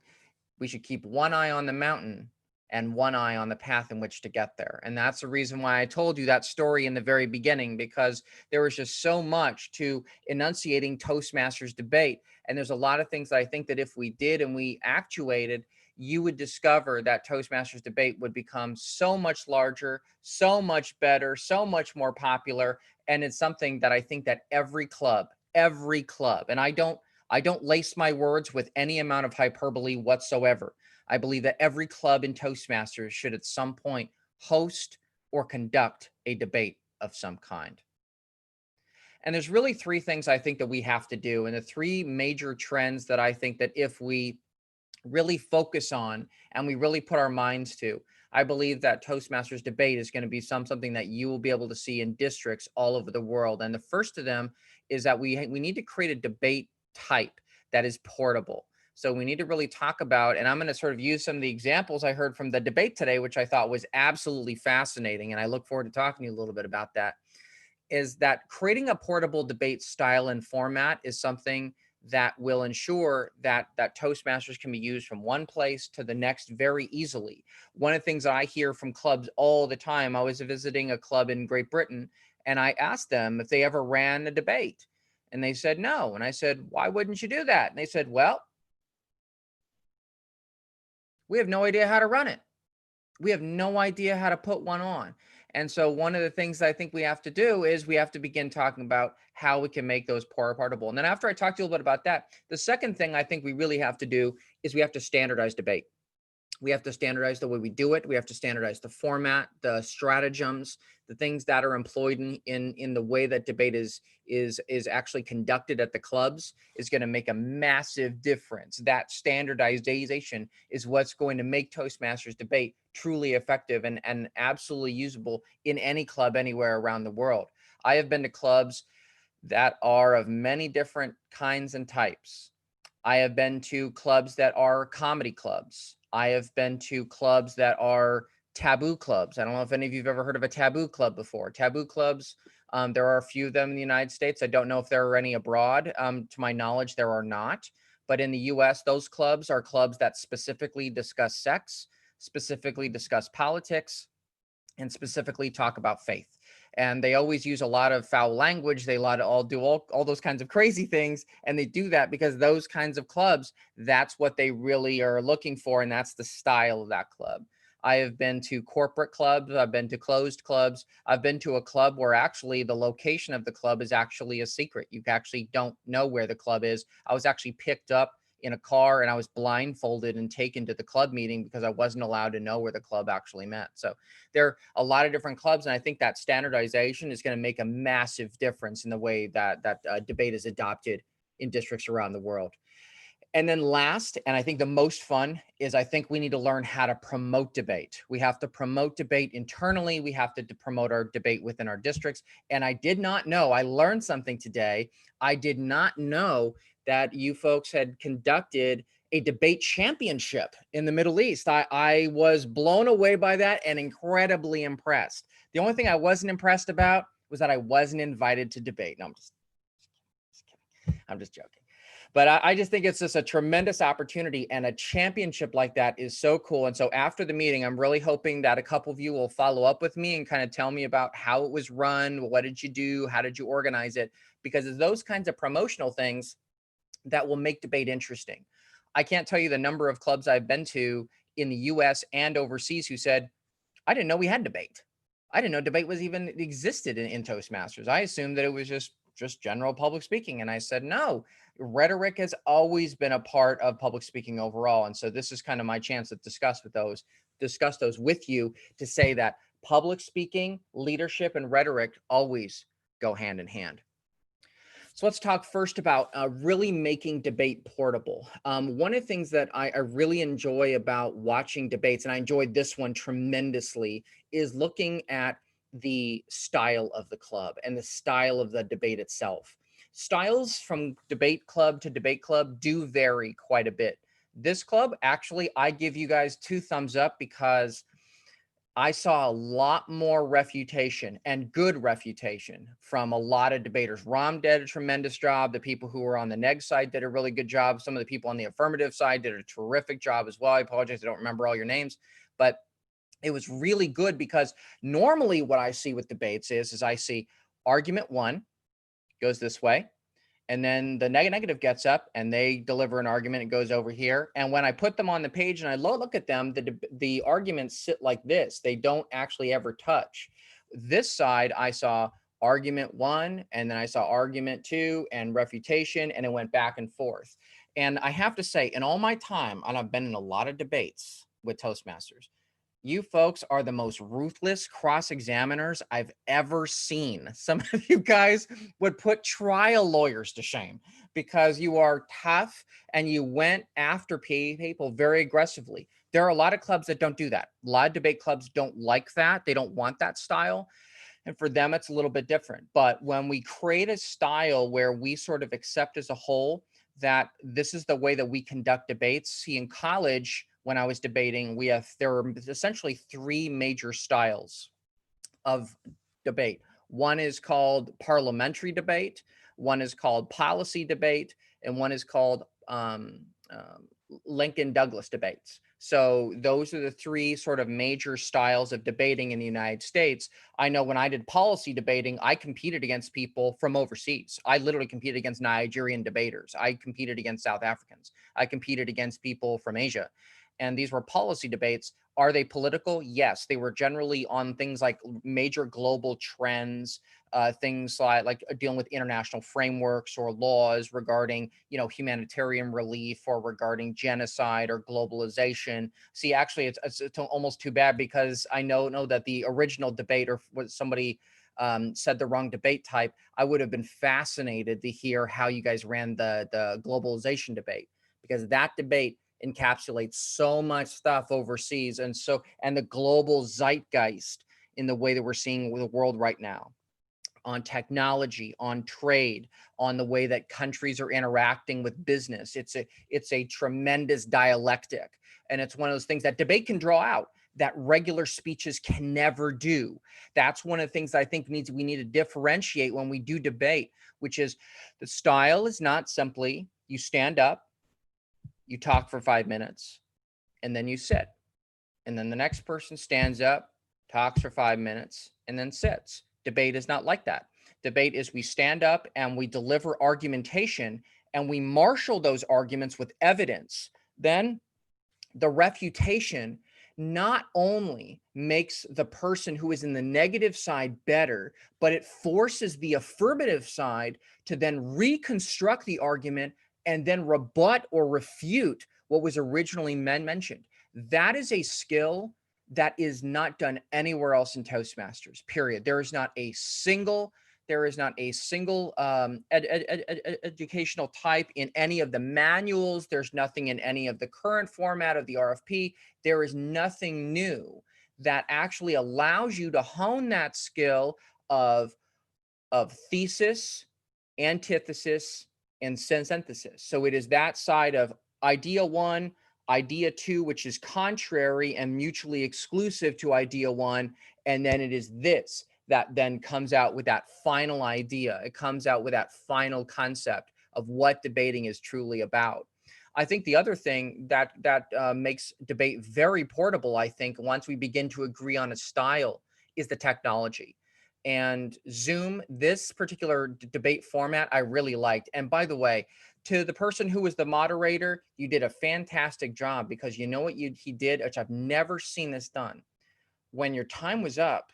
We should keep one eye on the mountain and one eye on the path in which to get there. And that's the reason why I told you that story in the very beginning, because there was just so much to enunciating Toastmasters debate. And there's a lot of things that I think that if we did and we actuated, you would discover that Toastmasters debate would become so much larger, so much better, so much more popular. And it's something that I think that every club, and I don't lace my words with any amount of hyperbole whatsoever. I believe that every club in Toastmasters should at some point host or conduct a debate of some kind. And there's really three things I think that we have to do. And the three major trends that I think that if we really focus on and we really put our minds to, I believe that Toastmasters debate is going to be something that you will be able to see in districts all over the world. And the first of them is that we need to create a debate type that is portable. So we need to really talk about, and I'm going to sort of use some of the examples I heard from the debate today, which I thought was absolutely fascinating. And I look forward to talking to you a little bit about that, is that creating a portable debate style and format is something that will ensure that Toastmasters can be used from one place to the next very easily. One of the things that I hear from clubs all the time, I was visiting a club in Great Britain, and I asked them if they ever ran a debate. And they said no. And I said, why wouldn't you do that? And they said, well, we have no idea how to run it. We have no idea how to put one on. And so one of the things I think we have to do is we have to begin talking about how we can make those portable. And then after I talk to you a little bit about that, the second thing I think we really have to do is we have to standardize debate. We have to standardize the way we do it. We have to standardize the format, the stratagems, the things that are employed in the way that debate is actually conducted at the clubs is going to make a massive difference. That standardization is what's going to make Toastmasters debate truly effective and absolutely usable in any club anywhere around the world. I have been to clubs that are of many different kinds and types. I have been to clubs that are comedy clubs. I have been to clubs that are taboo clubs. I don't know if any of you have ever heard of a taboo club before. Taboo clubs, there are a few of them in the United States. I don't know if there are any abroad. To my knowledge, there are not. But in the US, those clubs are clubs that specifically discuss sex, specifically discuss politics, and specifically talk about faith. And they always use a lot of foul language. They do all those kinds of crazy things. And they do that because those kinds of clubs, that's what they really are looking for. And that's the style of that club. I have been to corporate clubs. I've been to closed clubs. I've been to a club where actually the location of the club is actually a secret. You actually don't know where the club is. I was actually picked up in a car and I was blindfolded and taken to the club meeting because I wasn't allowed to know where the club actually met. So there are a lot of different clubs. And I think that standardization is going to make a massive difference in the way that debate is adopted in districts around the world. And then last, and I think the most fun, is I think we need to learn how to promote debate. We have to promote debate internally. We have to promote our debate within our districts. And I did not know, I learned something today. I did not know that you folks had conducted a debate championship in the Middle East. I was blown away by that and incredibly impressed. The only thing I wasn't impressed about was that I wasn't invited to debate. No, I'm just joking. But I just think it's just a tremendous opportunity, and a championship like that is so cool. And so after the meeting, I'm really hoping that a couple of you will follow up with me and kind of tell me about how it was run, what did you do, how did you organize it? Because it's those kinds of promotional things that will make debate interesting. I can't tell you the number of clubs I've been to in the US and overseas who said, I didn't know we had debate. I didn't know debate was even existed in Toastmasters. I assumed that it was just general public speaking. And I said, no, rhetoric has always been a part of public speaking overall. And so this is kind of my chance to discuss those with you, to say that public speaking, leadership, and rhetoric always go hand in hand. So let's talk first about really making debate portable. One of the things that I really enjoy about watching debates, and I enjoyed this one tremendously, is looking at the style of the club and the style of the debate itself. Styles from debate club to debate club do vary quite a bit. This club, actually, I give you guys 2 thumbs up, because I saw a lot more refutation, and good refutation, from a lot of debaters. Ram did a tremendous job. The people who were on the neg side did a really good job. Some of the people on the affirmative side did a terrific job as well. I apologize, I don't remember all your names, but it was really good, because normally what I see with debates is I see argument 1 goes this way, and then the negative gets up and they deliver an argument, it goes over here. And when I put them on the page and I look at them, the arguments sit like this. They don't actually ever touch. This side, I saw argument 1, and then I saw argument 2 and refutation, and it went back and forth. And I have to say, in all my time, and I've been in a lot of debates with Toastmasters, you folks are the most ruthless cross-examiners I've ever seen. Some of you guys would put trial lawyers to shame, because you are tough and you went after people very aggressively. There are a lot of clubs that don't do that. A lot of debate clubs don't like that. They don't want that style. And for them, it's a little bit different. But when we create a style where we sort of accept as a whole that this is the way that we conduct debates. See, in college, when I was debating, there were essentially 3 major styles of debate. One is called parliamentary debate, one is called policy debate, and one is called Lincoln-Douglas debates. So those are the 3 sort of major styles of debating in the United States. I know when I did policy debating, I competed against people from overseas. I literally competed against Nigerian debaters. I competed against South Africans. I competed against people from Asia. And these were policy debates. Are they political? Yes, they were generally on things like major global trends, things like dealing with international frameworks or laws regarding, humanitarian relief, or regarding genocide or globalization. See, actually, it's almost too bad, because I know that the original debate, or what somebody said the wrong debate type, I would have been fascinated to hear how you guys ran the globalization debate, because that debate encapsulates so much stuff overseas, and the global zeitgeist in the way that we're seeing the world right now, on technology, on trade, on the way that countries are interacting with business. It's a tremendous dialectic, and it's one of those things that debate can draw out that regular speeches can never do. That's one of the things that I think we need to differentiate when we do debate, which is the style is not simply you stand up, you talk for 5 minutes, and then you sit. And then the next person stands up, talks for 5 minutes, and then sits. Debate is not like that. Debate is we stand up and we deliver argumentation, and we marshal those arguments with evidence. Then the refutation not only makes the person who is in the negative side better, but it forces the affirmative side to then reconstruct the argument and then rebut or refute what was originally mentioned. That is a skill that is not done anywhere else in Toastmasters, period. There is not a single There is not a single educational type in any of the manuals. There's nothing in any of the current format of the RFP. There is nothing new that actually allows you to hone that skill of thesis, antithesis, and synthesis. So it is that side of idea one, idea two, which is contrary and mutually exclusive to idea one. And then it is this that then comes out with that final idea. It comes out with that final concept of what debating is truly about. I think the other thing that makes debate very portable, I think, once we begin to agree on a style, is the technology. And Zoom, this particular debate format, I really liked. And by the way, to the person who was the moderator, you did a fantastic job, because you know what he did, which I've never seen this done. When your time was up,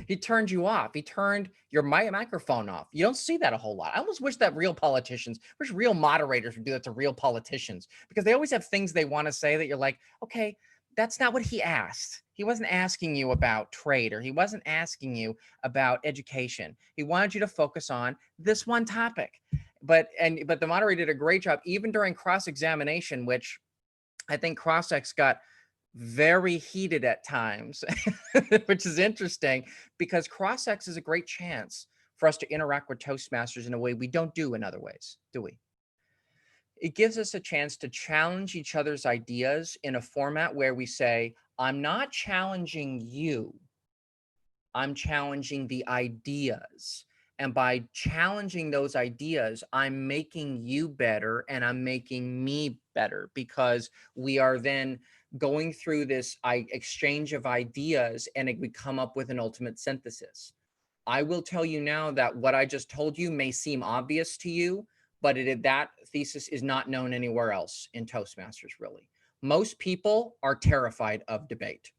he turned you off. He turned your microphone off. You don't see that a whole lot. I almost wish that real moderators would do that to real politicians, because they always have things they want to say that you're like, okay, that's not what he asked. He wasn't asking you about trade, or he wasn't asking you about education. He wanted you to focus on this one topic. But the moderator did a great job, even during cross-examination, which I think CrossX got very heated at times, which is interesting, because CrossX is a great chance for us to interact with Toastmasters in a way we don't do in other ways, do we? It gives us a chance to challenge each other's ideas in a format where we say, I'm not challenging you, I'm challenging the ideas. And by challenging those ideas, I'm making you better and I'm making me better, because we are then going through this exchange of ideas and we come up with an ultimate synthesis. I will tell you now that what I just told you may seem obvious to you, but that thesis is not known anywhere else in Toastmasters, really. Most people are terrified of debate.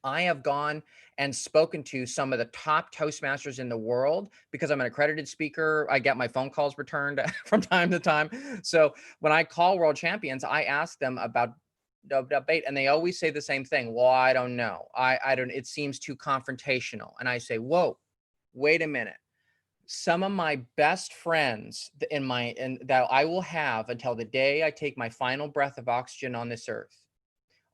I have gone and spoken to some of the top Toastmasters in the world because I'm an accredited speaker. I get my phone calls returned from time to time. So when I call world champions, I ask them about debate, and they always say the same thing. Well, I don't know. I don't, it seems too confrontational. And I say, whoa, wait a minute. Some of my best friends that I will have until the day I take my final breath of oxygen on this earth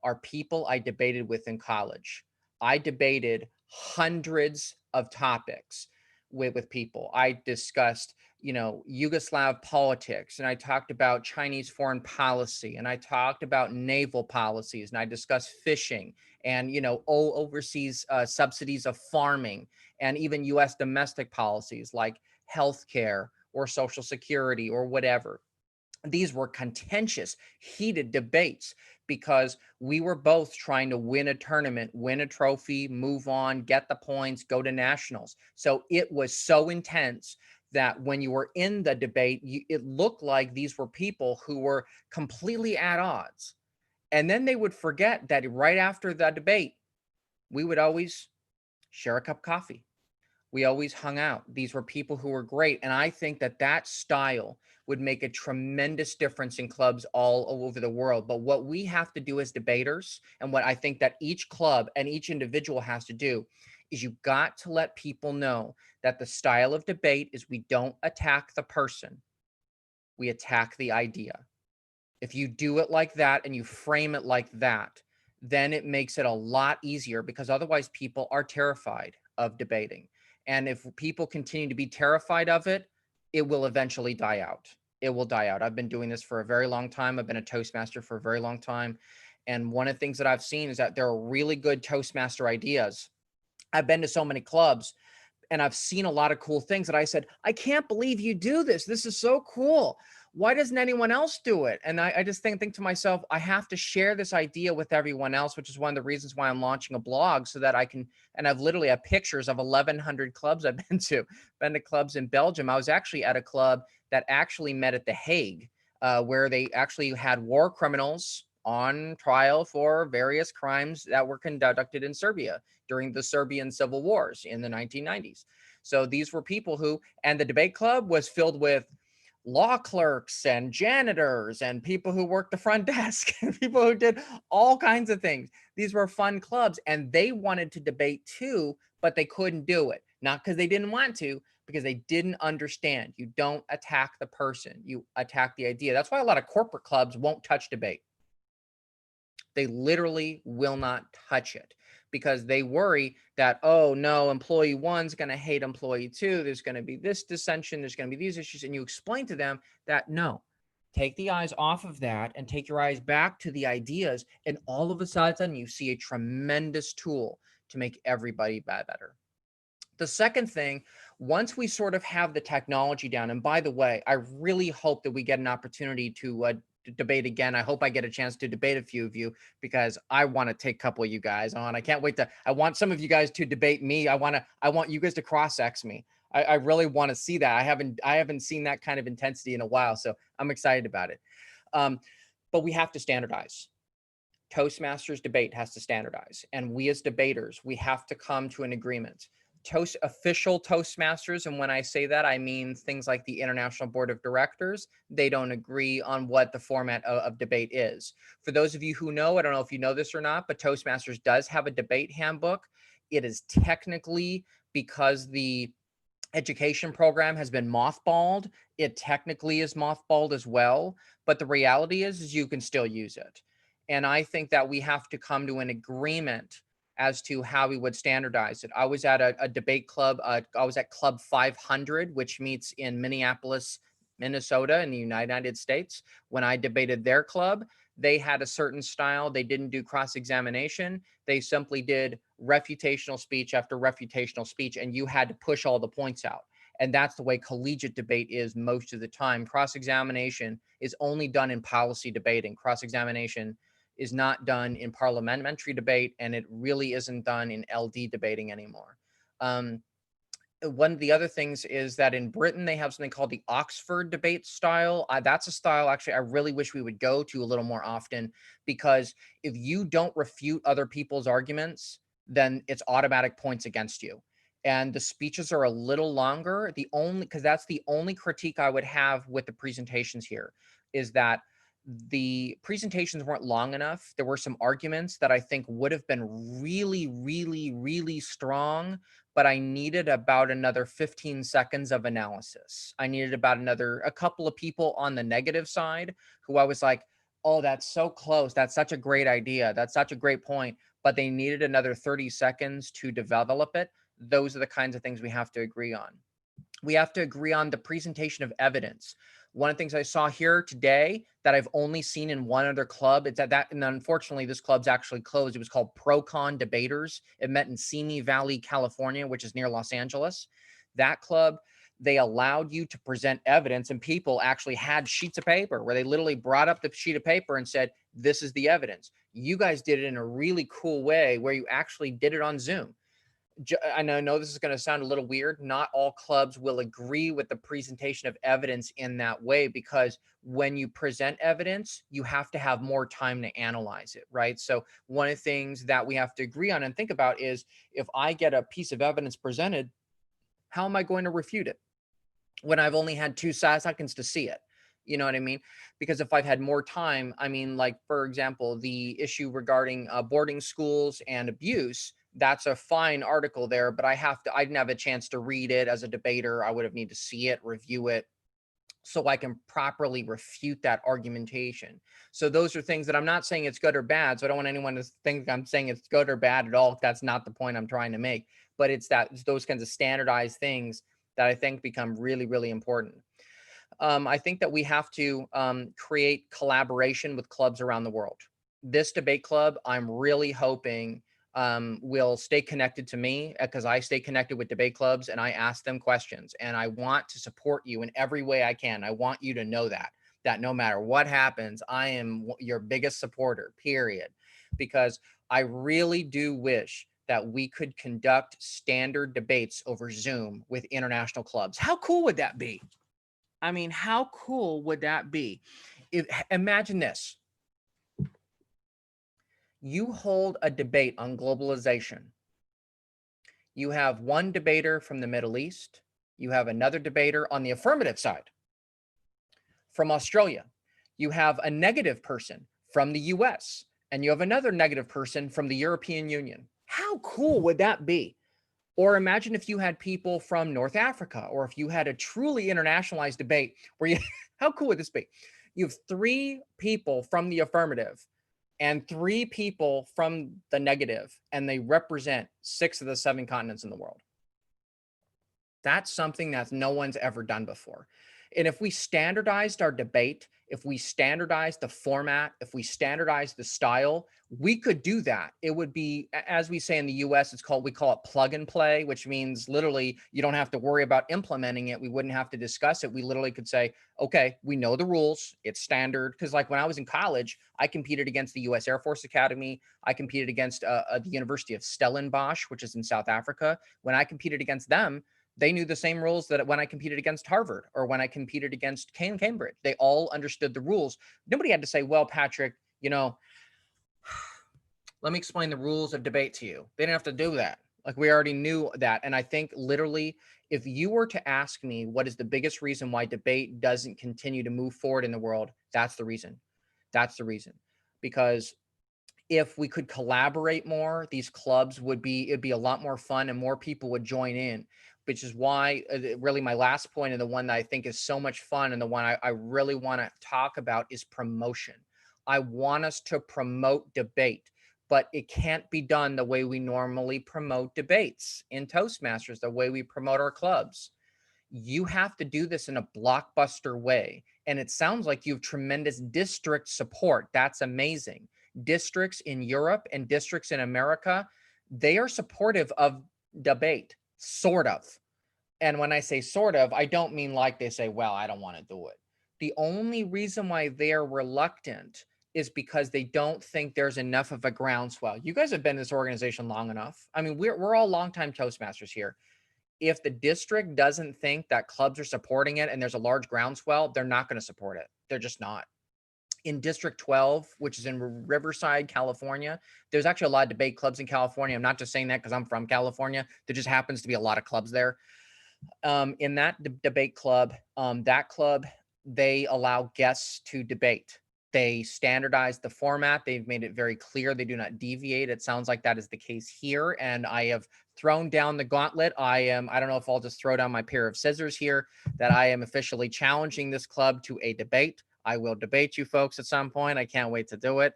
are people I debated with in college. I debated hundreds of topics with people. I discussed, Yugoslav politics, and I talked about Chinese foreign policy, and I talked about naval policies, and I discussed fishing and, overseas subsidies of farming, and even US domestic policies like healthcare or Social Security or whatever. These were contentious, heated debates because we were both trying to win a tournament, win a trophy, move on, get the points, go to nationals. So it was so intense that when you were in the debate, it looked like these were people who were completely at odds. And then they would forget that right after the debate, we would always share a cup of coffee. We always hung out. These were people who were great. And I think that style would make a tremendous difference in clubs all over the world. But what we have to do as debaters, and what I think that each club and each individual has to do, is you've got to let people know that the style of debate is we don't attack the person, we attack the idea. If you do it like that and you frame it like that, then it makes it a lot easier, because otherwise people are terrified of debating. And if people continue to be terrified of it, it will eventually die out. It will die out. I've been doing this for a very long time. I've been a Toastmaster for a very long time. And one of the things that I've seen is that there are really good Toastmaster ideas. I've been to so many clubs and I've seen a lot of cool things that I said, I can't believe you do this. This is so cool. Why doesn't anyone else do it? And I just think to myself, I have to share this idea with everyone else, which is one of the reasons why I'm launching a blog, so that I can, and I've literally have pictures of 1,100 clubs I've been to clubs in Belgium. I was actually at a club that actually met at The Hague, where they actually had war criminals on trial for various crimes that were conducted in Serbia during the Serbian civil wars in the 1990s. So these were people who, and the debate club was filled with law clerks and janitors and people who worked the front desk and people who did all kinds of things. These were fun clubs and they wanted to debate too, but they couldn't do it. Not because they didn't want to, because they didn't understand. You don't attack the person, you attack the idea. That's why a lot of corporate clubs won't touch debate. They literally will not touch it because they worry that, oh no, employee one's going to hate employee two. There's going to be this dissension. There's going to be these issues. And you explain to them that no, take the eyes off of that and take your eyes back to the ideas. And all of a sudden you see a tremendous tool to make everybody better. The second thing, once we sort of have the technology down, and by the way, I really hope that we get an opportunity to debate again. I hope I get a chance to debate a few of you because I want to take a couple of you guys on. I can't wait to, I want some of you guys to debate me. I want you guys to cross-ex me. I really want to see that. I haven't seen that kind of intensity in a while, so I'm excited about it. But we have to standardize. Toastmasters debate has to standardize. And we as debaters, we have to come to an agreement. Official Toastmasters, and when I say that, I mean things like the International Board of Directors, they don't agree on what the format of debate is. For those of you who know, I don't know if you know this or not, but Toastmasters does have a debate handbook. It is technically, because the education program has been mothballed, it technically is mothballed as well, but the reality is you can still use it. And I think that we have to come to an agreement as to how we would standardize it. I was at a debate club. I was at Club 500, which meets in Minneapolis, Minnesota in the United States. When I debated their club, they had a certain style. They didn't do cross-examination. They simply did refutational speech after refutational speech, and you had to push all the points out. And that's the way collegiate debate is most of the time. Cross-examination is only done in policy debating. Cross-examination is not done in parliamentary debate, and it really isn't done in LD debating anymore. One of the other things is that in Britain, they have something called the Oxford debate style. That's a style, actually, I really wish we would go to a little more often, because if you don't refute other people's arguments, then it's automatic points against you. And the speeches are a little longer. Because that's the only critique I would have with the presentations here, is that the presentations weren't long enough. There were some arguments that I think would have been really, really, really strong, but I needed about another 15 seconds of analysis. I needed about a couple of people on the negative side who I was like, oh, that's so close. That's such a great idea. That's such a great point, but they needed another 30 seconds to develop it. Those are the kinds of things we have to agree on. We have to agree on the presentation of evidence. One of the things I saw here today that I've only seen in one other club, it's that, and unfortunately this club's actually closed. It was called Pro-Con Debaters. It met in Simi Valley, California, which is near Los Angeles. That club, they allowed you to present evidence, and people actually had sheets of paper where they literally brought up the sheet of paper and said, this is the evidence. You guys did it in a really cool way where you actually did it on Zoom. I know this is going to sound a little weird. Not all clubs will agree with the presentation of evidence in that way, because when you present evidence, you have to have more time to analyze it, right? So one of the things that we have to agree on and think about is, if I get a piece of evidence presented, how am I going to refute it when I've only had 2 seconds to see it? You know what I mean? Because if I've had more time, I mean, like, for example, the issue regarding boarding schools and abuse, that's a fine article there, but I didn't have a chance to read it as a debater. I would have needed to see it, review it, so I can properly refute that argumentation. So those are things that I'm not saying it's good or bad. So I don't want anyone to think I'm saying it's good or bad at all. That's not the point I'm trying to make, but it's those kinds of standardized things that I think become really, really important. I think that we have to create collaboration with clubs around the world. This debate club, I'm really hoping will stay connected to me, because I stay connected with debate clubs and I ask them questions, and I want to support you in every way I can. I want you to know that no matter what happens, I am your biggest supporter, period. Because I really do wish that we could conduct standard debates over Zoom with international clubs. How cool would that be? I mean, how cool would that be? Imagine this. You hold a debate on globalization. You have one debater from the Middle East. You have another debater on the affirmative side. from Australia. You have a negative person from the US, and you have another negative person from the European Union. How cool would that be? Or imagine if you had people from North Africa, or if you had a truly internationalized debate where you, how cool would this be? You have 3 people from the affirmative and 3 people from the negative, and they represent 6 of the 7 continents in the world. That's something that no one's ever done before. And if we standardized our debate, if we standardized the format, if we standardized the style, we could do that. It would be, as we say in the US, we call it plug and play, which means literally you don't have to worry about implementing it. We wouldn't have to discuss it. We literally could say, okay, we know the rules, it's standard. Because like when I was in college, I competed against the US Air Force Academy. I competed against the University of Stellenbosch, which is in South Africa. When I competed against them, they knew the same rules that when I competed against Harvard or when I competed against Cambridge. They all understood the rules. Nobody had to say, well, Patrick, you know, let me explain the rules of debate to you. They didn't have to do that. Like we already knew that. And I think literally, if you were to ask me what is the biggest reason why debate doesn't continue to move forward in the world, that's the reason. That's the reason. Because if we could collaborate more, these clubs it'd be a lot more fun and more people would join in. Which is why really my last point, and the one that I think is so much fun, and the one I really want to talk about is promotion. I want us to promote debate, but it can't be done the way we normally promote debates in Toastmasters, the way we promote our clubs. You have to do this in a blockbuster way. And it sounds like you have tremendous district support. That's amazing. Districts in Europe and districts in America, they are supportive of debate. Sort of. And when I say sort of, I don't mean like they say, well, I don't want to do it. The only reason why they're reluctant is because they don't think there's enough of a groundswell. You guys have been in this organization long enough. I mean, we're all longtime Toastmasters here. If the district doesn't think that clubs are supporting it and there's a large groundswell, they're not going to support it. They're just not. In District 12, which is in Riverside, California, there's actually a lot of debate clubs in California. I'm not just saying that because I'm from California. There just happens to be a lot of clubs there. In that debate club, they allow guests to debate. They standardize the format. They've made it very clear they do not deviate. It sounds like that is the case here. And I have thrown down the gauntlet. I don't know if I'll just throw down my pair of scissors here, that I am officially challenging this club to a debate. I will debate you folks at some point. I can't wait to do it.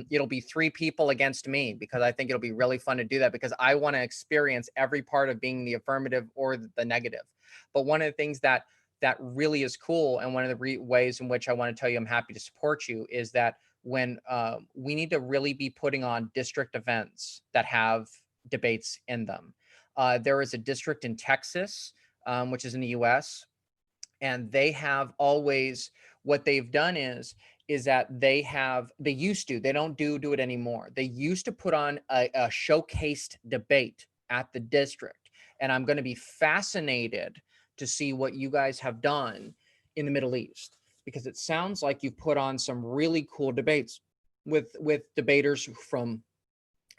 It'll be 3 people against me because I think it'll be really fun to do that because I want to experience every part of being the affirmative or the negative. But one of the things that really is cool, and one of the ways in which I want to tell you I'm happy to support you, is that when we need to really be putting on district events that have debates in them. There is a district in Texas, which is in the US, and they have always, what they've done is that they don't do it anymore. They used to put on a showcased debate at the district. And I'm going to be fascinated to see what you guys have done in the Middle East, because it sounds like you've put on some really cool debates with debaters from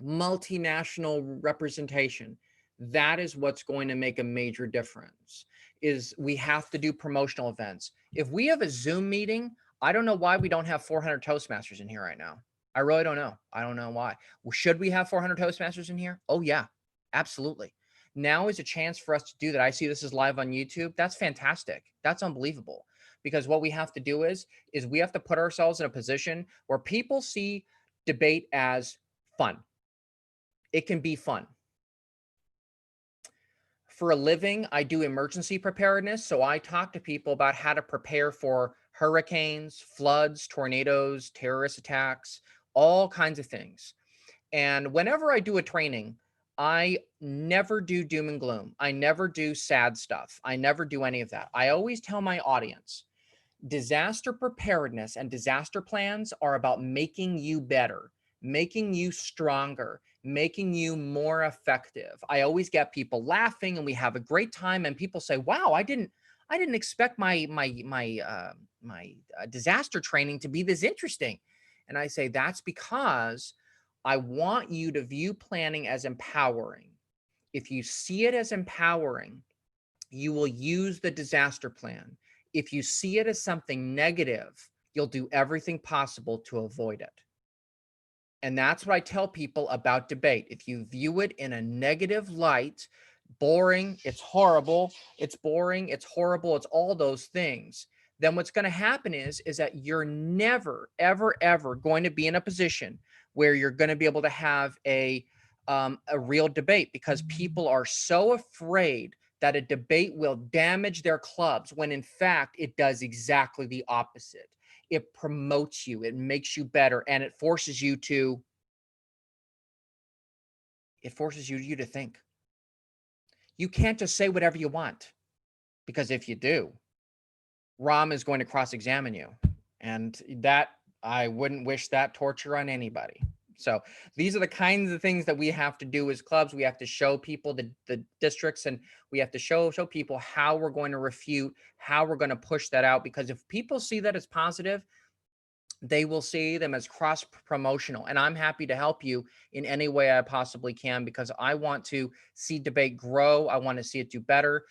multinational representation. That is what's going to make a major difference. Is we have to do promotional events. If we have a Zoom meeting, I don't know why we don't have 400 Toastmasters in here right now. I really don't know. I don't know why. Well, should we have 400 Toastmasters in here? Oh yeah, absolutely. Now is a chance for us to do that. I see this is live on YouTube. That's fantastic. That's unbelievable. Because what we have to do is we have to put ourselves in a position where people see debate as fun. It can be fun. For a living, I do emergency preparedness. So I talk to people about how to prepare for hurricanes, floods, tornadoes, terrorist attacks, all kinds of things. And whenever I do a training, I never do doom and gloom. I never do sad stuff. I never do any of that. I always tell my audience, disaster preparedness and disaster plans are about making you better, making you stronger, making you more effective. I always get people laughing and we have a great time, and people say, wow, I didn't expect my disaster training to be this interesting. And I say, that's because I want you to view planning as empowering. If you see it as empowering, you will use the disaster plan. If you see it as something negative, you'll do everything possible to avoid it. And that's what I tell people about debate. If you view it in a negative light, boring, it's horrible, it's boring, it's horrible, it's all those things, then what's going to happen is that you're never, ever, ever going to be in a position where you're going to be able to have a real debate, because people are so afraid that a debate will damage their clubs, when in fact it does exactly the opposite. It promotes you, it makes you better, and it forces you to think. You can't just say whatever you want, because if you do, Ram is going to cross-examine you, and that, I wouldn't wish that torture on anybody. So these are the kinds of things that we have to do as clubs. We have to show people the districts, and we have to show people how we're going to refute, how we're going to push that out, because if people see that as positive, they will see them as cross-promotional. And I'm happy to help you in any way I possibly can, because I want to see debate grow. I want to see it do better.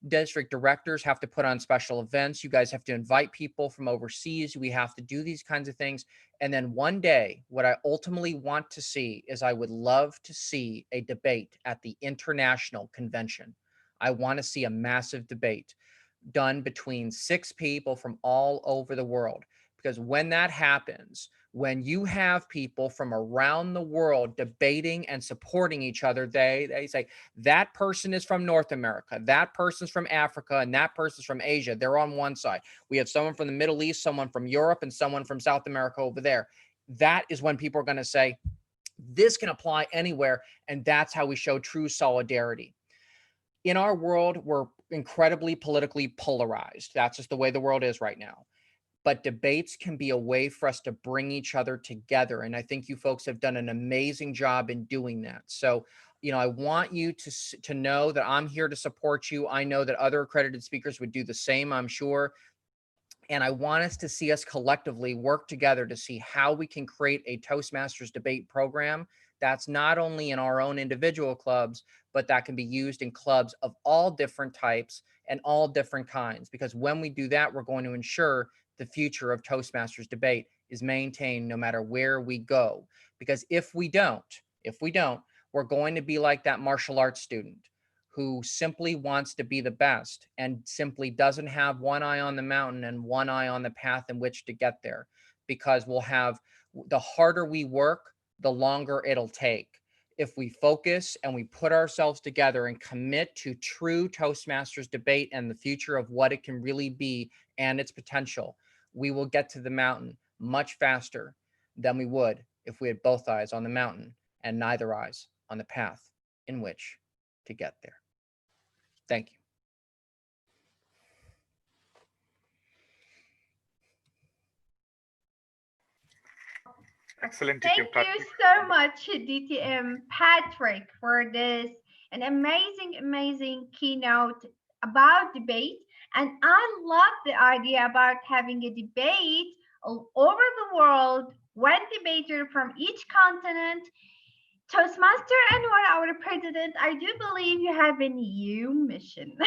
District directors have to put on special events. You guys have to invite people from overseas. We have to do these kinds of things. And then one day, what I ultimately want to see is, I would love to see a debate at the international convention. I want to see a massive debate done between 6 people from all over the world. Because when that happens, when you have people from around the world debating and supporting each other, they say, that person is from North America, that person's from Africa, and that person's from Asia. They're on one side. We have someone from the Middle East, someone from Europe, and someone from South America over there. That is when people are going to say, this can apply anywhere. And that's how we show true solidarity. In our world, we're incredibly politically polarized. That's just the way the world is right now. But debates can be a way for us to bring each other together. And I think you folks have done an amazing job in doing that. So, I want you to know that I'm here to support you. I know that other accredited speakers would do the same, I'm sure. And I want us to see us collectively work together to see how we can create a Toastmasters debate program that's not only in our own individual clubs, but that can be used in clubs of all different types and all different kinds. Because when we do that, we're going to ensure the future of Toastmasters debate is maintained no matter where we go. Because if we don't, we're going to be like that martial arts student who simply wants to be the best and simply doesn't have one eye on the mountain and one eye on the path in which to get there. Because we'll have, the harder we work, the longer it'll take. If we focus and we put ourselves together and commit to true Toastmasters debate and the future of what it can really be and its potential, we will get to the mountain much faster than we would if we had both eyes on the mountain and neither eyes on the path in which to get there. Thank you. Excellent. Thank you so much, DTM Patrick, for this an amazing keynote about debate. And I love the idea about having a debate all over the world, one debater from each continent. Toastmaster Anwar, our president, I do believe you have a new mission.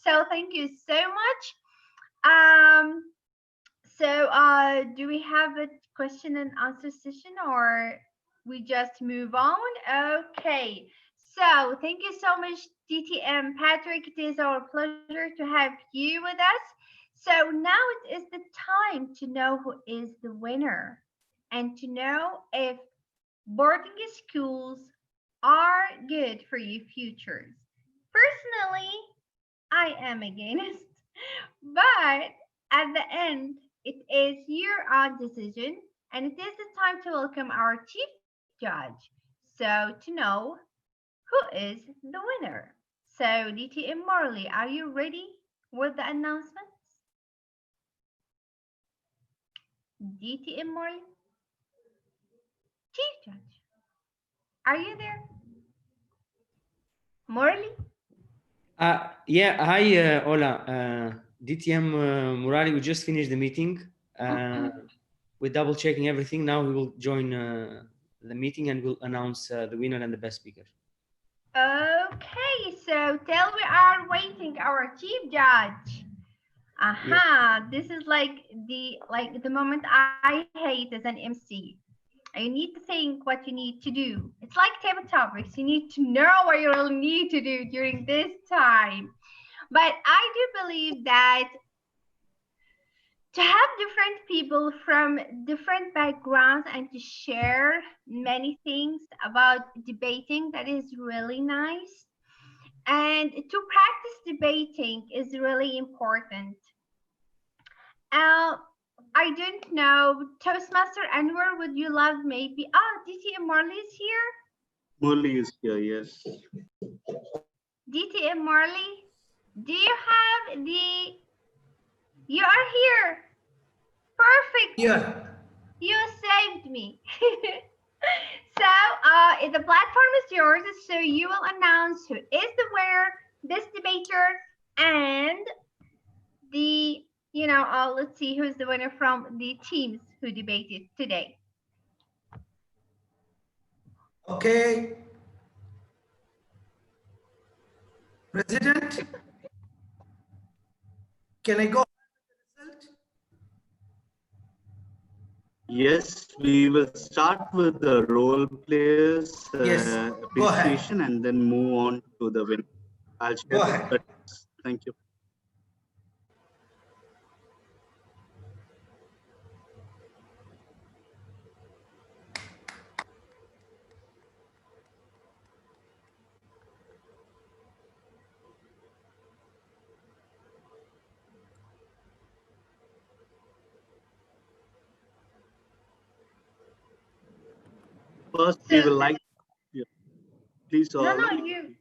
So thank you so much. Do we have a question and answer session, or we just move on? Okay. So thank you so much, DTM Patrick. It is our pleasure to have you with us. So now it is the time to know who is the winner and to know if boarding schools are good for your futures. Personally, I am against, but at the end, it is your own decision, and it is the time to welcome our chief judge. So to know who is the winner. So DTM Morley, are you ready with the announcements? DTM Morley? Chief Judge, are you there? Morley? Yeah, hi, Ola. DTM Murali, we just finished the meeting. We're double checking everything. Now we will join the meeting and we'll announce the winner and the best speaker. Okay, so till we are waiting our chief judge, Aha, this is like the moment I hate as an MC. You need to think what you need to do. It's like table topics. You need to know what you will need to do during this time. But I do believe that to have different people from different backgrounds and to share many things about debating, that is really nice. And to practice debating is really important. I don't know, Toastmaster Anwar, would you love maybe? Oh, DTM Marley is here. Murli is here, yes. DTM Marley, do you have the? You are here. Perfect. Yeah. You saved me. So the platform is yours. So you will announce who is the winner, this debater, and the, let's see who's the winner from the teams who debated today. Okay. President, can I go? Yes, we will start with the role players Yes, go ahead. appreciation and then move on to the winner. I'll share Go the ahead. cuts. Thank you. First, we will like, yeah. Please. No, you.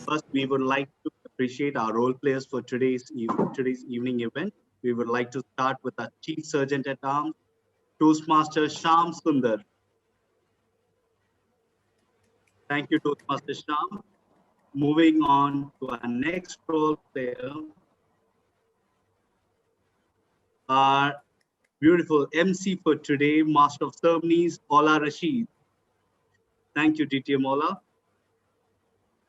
First, we would like to appreciate our role players for today's evening event. We would like to start with our Chief Sergeant at Arms, Toastmaster Sham Sundar. Thank you, Toastmaster Sham. Moving on to our next role player, our beautiful MC for today, Master of Ceremonies, Ola Rashid. Thank you, DTM Ola.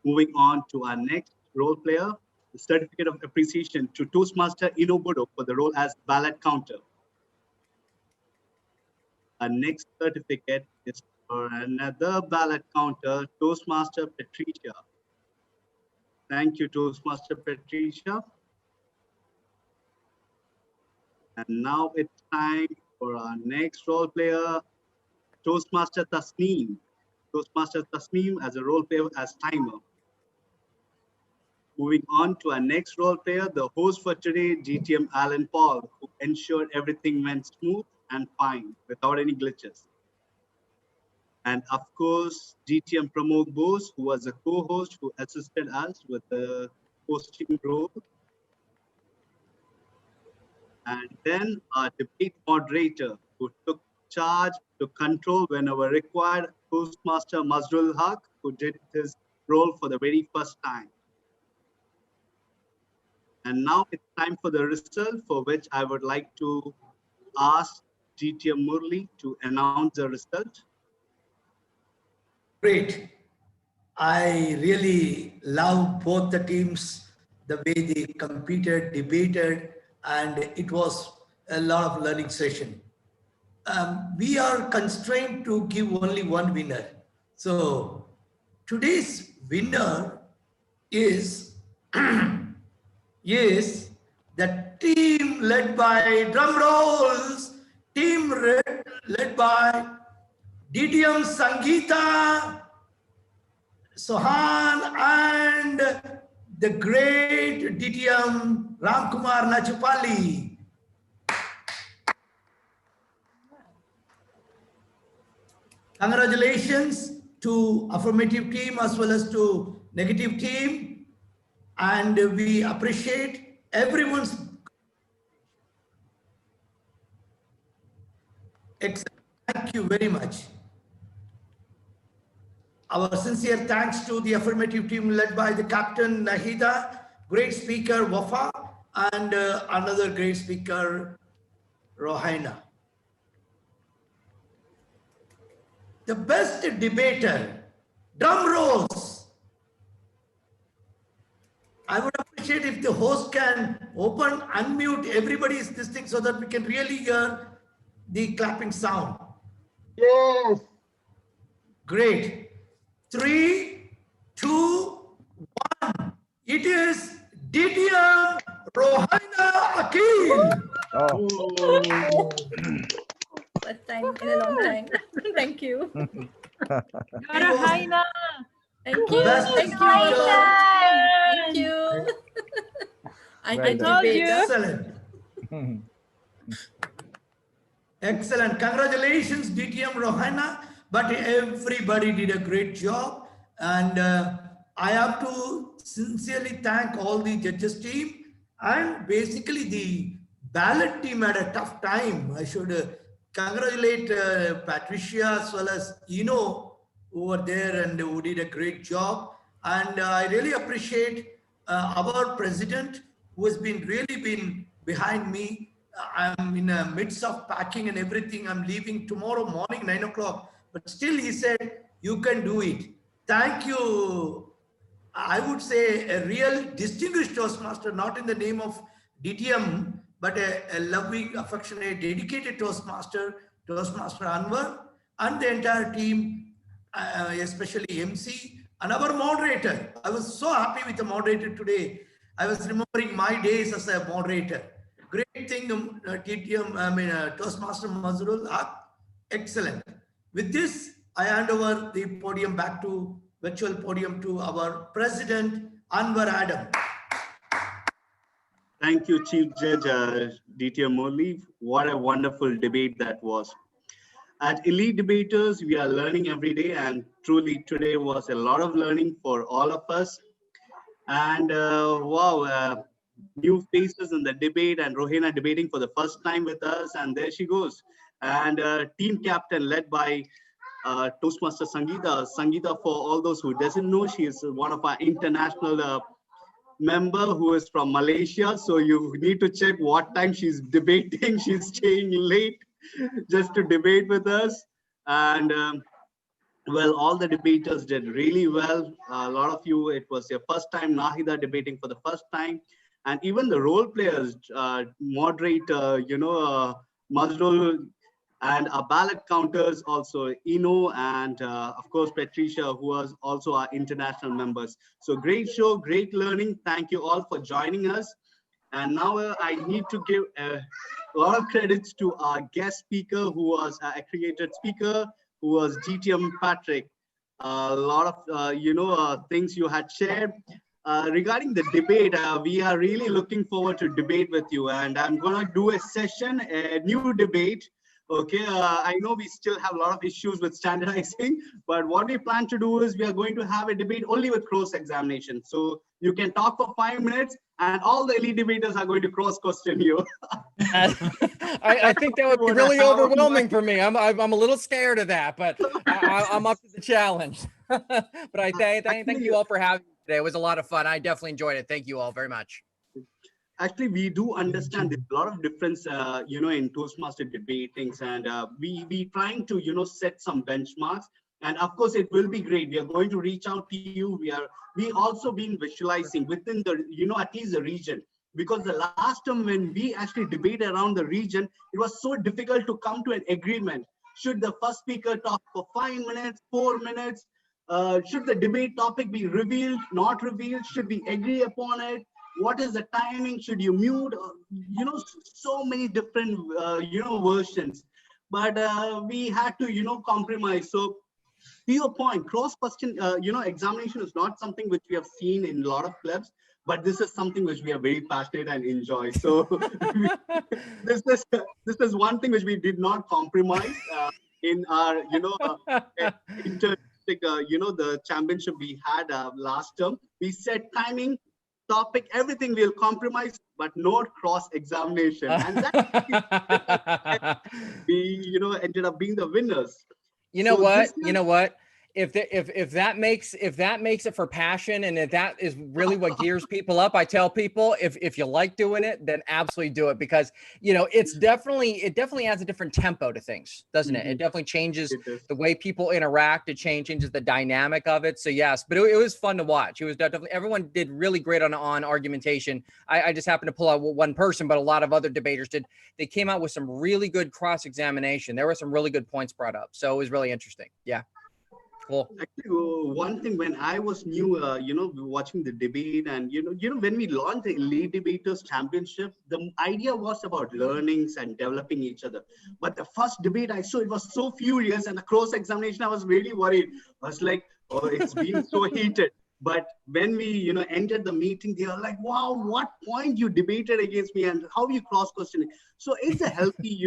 Moving on to our next role player, the certificate of appreciation to Toastmaster Inobudo for the role as ballot counter. Our next certificate is for another ballot counter, Toastmaster Patricia. Thank you, Toastmaster Patricia. And now it's time for our next role player, Toastmaster Tasneem. Toastmaster Tasneem as a role player as timer. Moving on to our next role player, the host for today, GTM Alan Paul, who ensured everything went smooth and fine without any glitches. And of course, GTM Pramod Bose, who was a co-host who assisted us with the hosting role. And then our debate moderator, who took charge to control whenever required, Toastmaster Mazrul Haq, who did his role for the very first time. And now it's time for the result, for which I would like to ask GTM Murli to announce the result. Great. I really love both the teams, the way they competed, debated, and it was a lot of learning session. We are constrained to give only one winner. So today's winner is, is the team led by, drum rolls, team led by DTM Sangeeta, Sohan, and the great DTM Ramkumar Nachupali. Congratulations to affirmative team as well as to negative team. And we appreciate everyone's excellent. Thank you very much. Our sincere thanks to the affirmative team led by the Captain Nahida, great speaker Wafa, and another great speaker Rohaina. the best debater. Drum rolls. I would appreciate if the host can unmute everybody's this thing so that we can really hear the clapping sound. Yes. Great. 3, 2, 1. It is DTM Rohaina Akil. Oh. First time in a long time. Thank you. Rohaina. Thank you. Best Thank you. speaker. Thank you. I Well can done. debate. Excellent. Excellent. Congratulations, DTM Rohaina. But everybody did a great job. And I have to sincerely thank all the judges team. And basically the ballot team had a tough time. I should congratulate Patricia as well as Eno over there, and who did a great job. And I really appreciate our president, who has really been behind me. I'm in the midst of packing and everything. I'm leaving tomorrow morning, 9 o'clock. But still he said, you can do it. Thank you. I would say a real distinguished Toastmaster, not in the name of DTM, but a loving, affectionate, dedicated Toastmaster Anwar, and the entire team, especially MC and our moderator. I was so happy with the moderator today. I was remembering my days as a moderator. Great thing, TTM, Toastmaster Mazrul Haq. Excellent. With this, I hand over the podium back to virtual podium to our President Anwar Adam. Thank you, Chief Judge DTM Murli. What a wonderful debate that was. At Elite Debaters, we are learning every day, and truly today was a lot of learning for all of us. And wow, new faces in the debate, and Rohaina debating for the first time with us, and there she goes. And team captain led by Toastmaster Sangeeta. Sangeeta, for all those who doesn't know, she is one of our international member who is from Malaysia. So you need to check what time she's debating. She's staying late just to debate with us. And well, all the debaters did really well. A lot of you, it was your first time, Nahida debating for the first time. And even the role players, moderator, Mazrul, and our ballot counters also, Eno, and of course, Patricia, who was also our international members. So great show, great learning. Thank you all for joining us. And now I need to give a lot of credits to our guest speaker, who was our accredited speaker, who was DTM Patrick. A lot of, things you had shared. Regarding the debate, we are really looking forward to debate with you. And I'm going to do a session, a new debate. Okay, I know we still have a lot of issues with standardizing, but what we plan to do is we are going to have a debate only with cross-examination. So you can talk for 5 minutes and all the elite debaters are going to cross-question you. I think that would be really overwhelming for me. I'm a little scared of that, but I'm up to the challenge. But I thank you all for having me today. It was a lot of fun. I definitely enjoyed it. Thank you all very much. Actually, we do understand there's a lot of difference, in Toastmaster debatings, and we trying to, set some benchmarks. And of course, it will be great. We are going to reach out to you. We also been visualizing within the, at least the region, because the last time when we actually debated around the region, it was so difficult to come to an agreement. Should the first speaker talk for 5 minutes, 4 minutes? Should the debate topic be revealed, not revealed? Should we agree upon it? What is the timing? Should you mute? So many different, versions. But we had to, compromise. So to your point, cross-question, examination is not something which we have seen in a lot of clubs, but this is something which we are very passionate and enjoy. So this is one thing which we did not compromise in our, the championship we had last term. We said timing, topic, everything we'll compromise, but no cross-examination. And that we, ended up being the winners. You know what? if that makes it for passion, and if that is really what gears people up, I tell people if you like doing it, then absolutely do it, because it definitely adds a different tempo to things, doesn't it? It definitely changes the way people interact. It changes the dynamic of it. So yes, but it was fun to watch. It was definitely, everyone did really great on argumentation. I just happened to pull out one person, but a lot of other debaters did. They came out with some really good cross-examination. There were some really good points brought up. So it was really interesting. Yeah. Cool. Actually, one thing, when I was new, watching the debate, and when we launched the Elite Debaters Championship, the idea was about learnings and developing each other. But the first debate I saw, it was so furious, and the cross-examination, I was really worried. I was like, oh, it's been so heated. But when we, entered the meeting, they were like, wow, what point you debated against me and how you cross-questioning. So it's a healthy,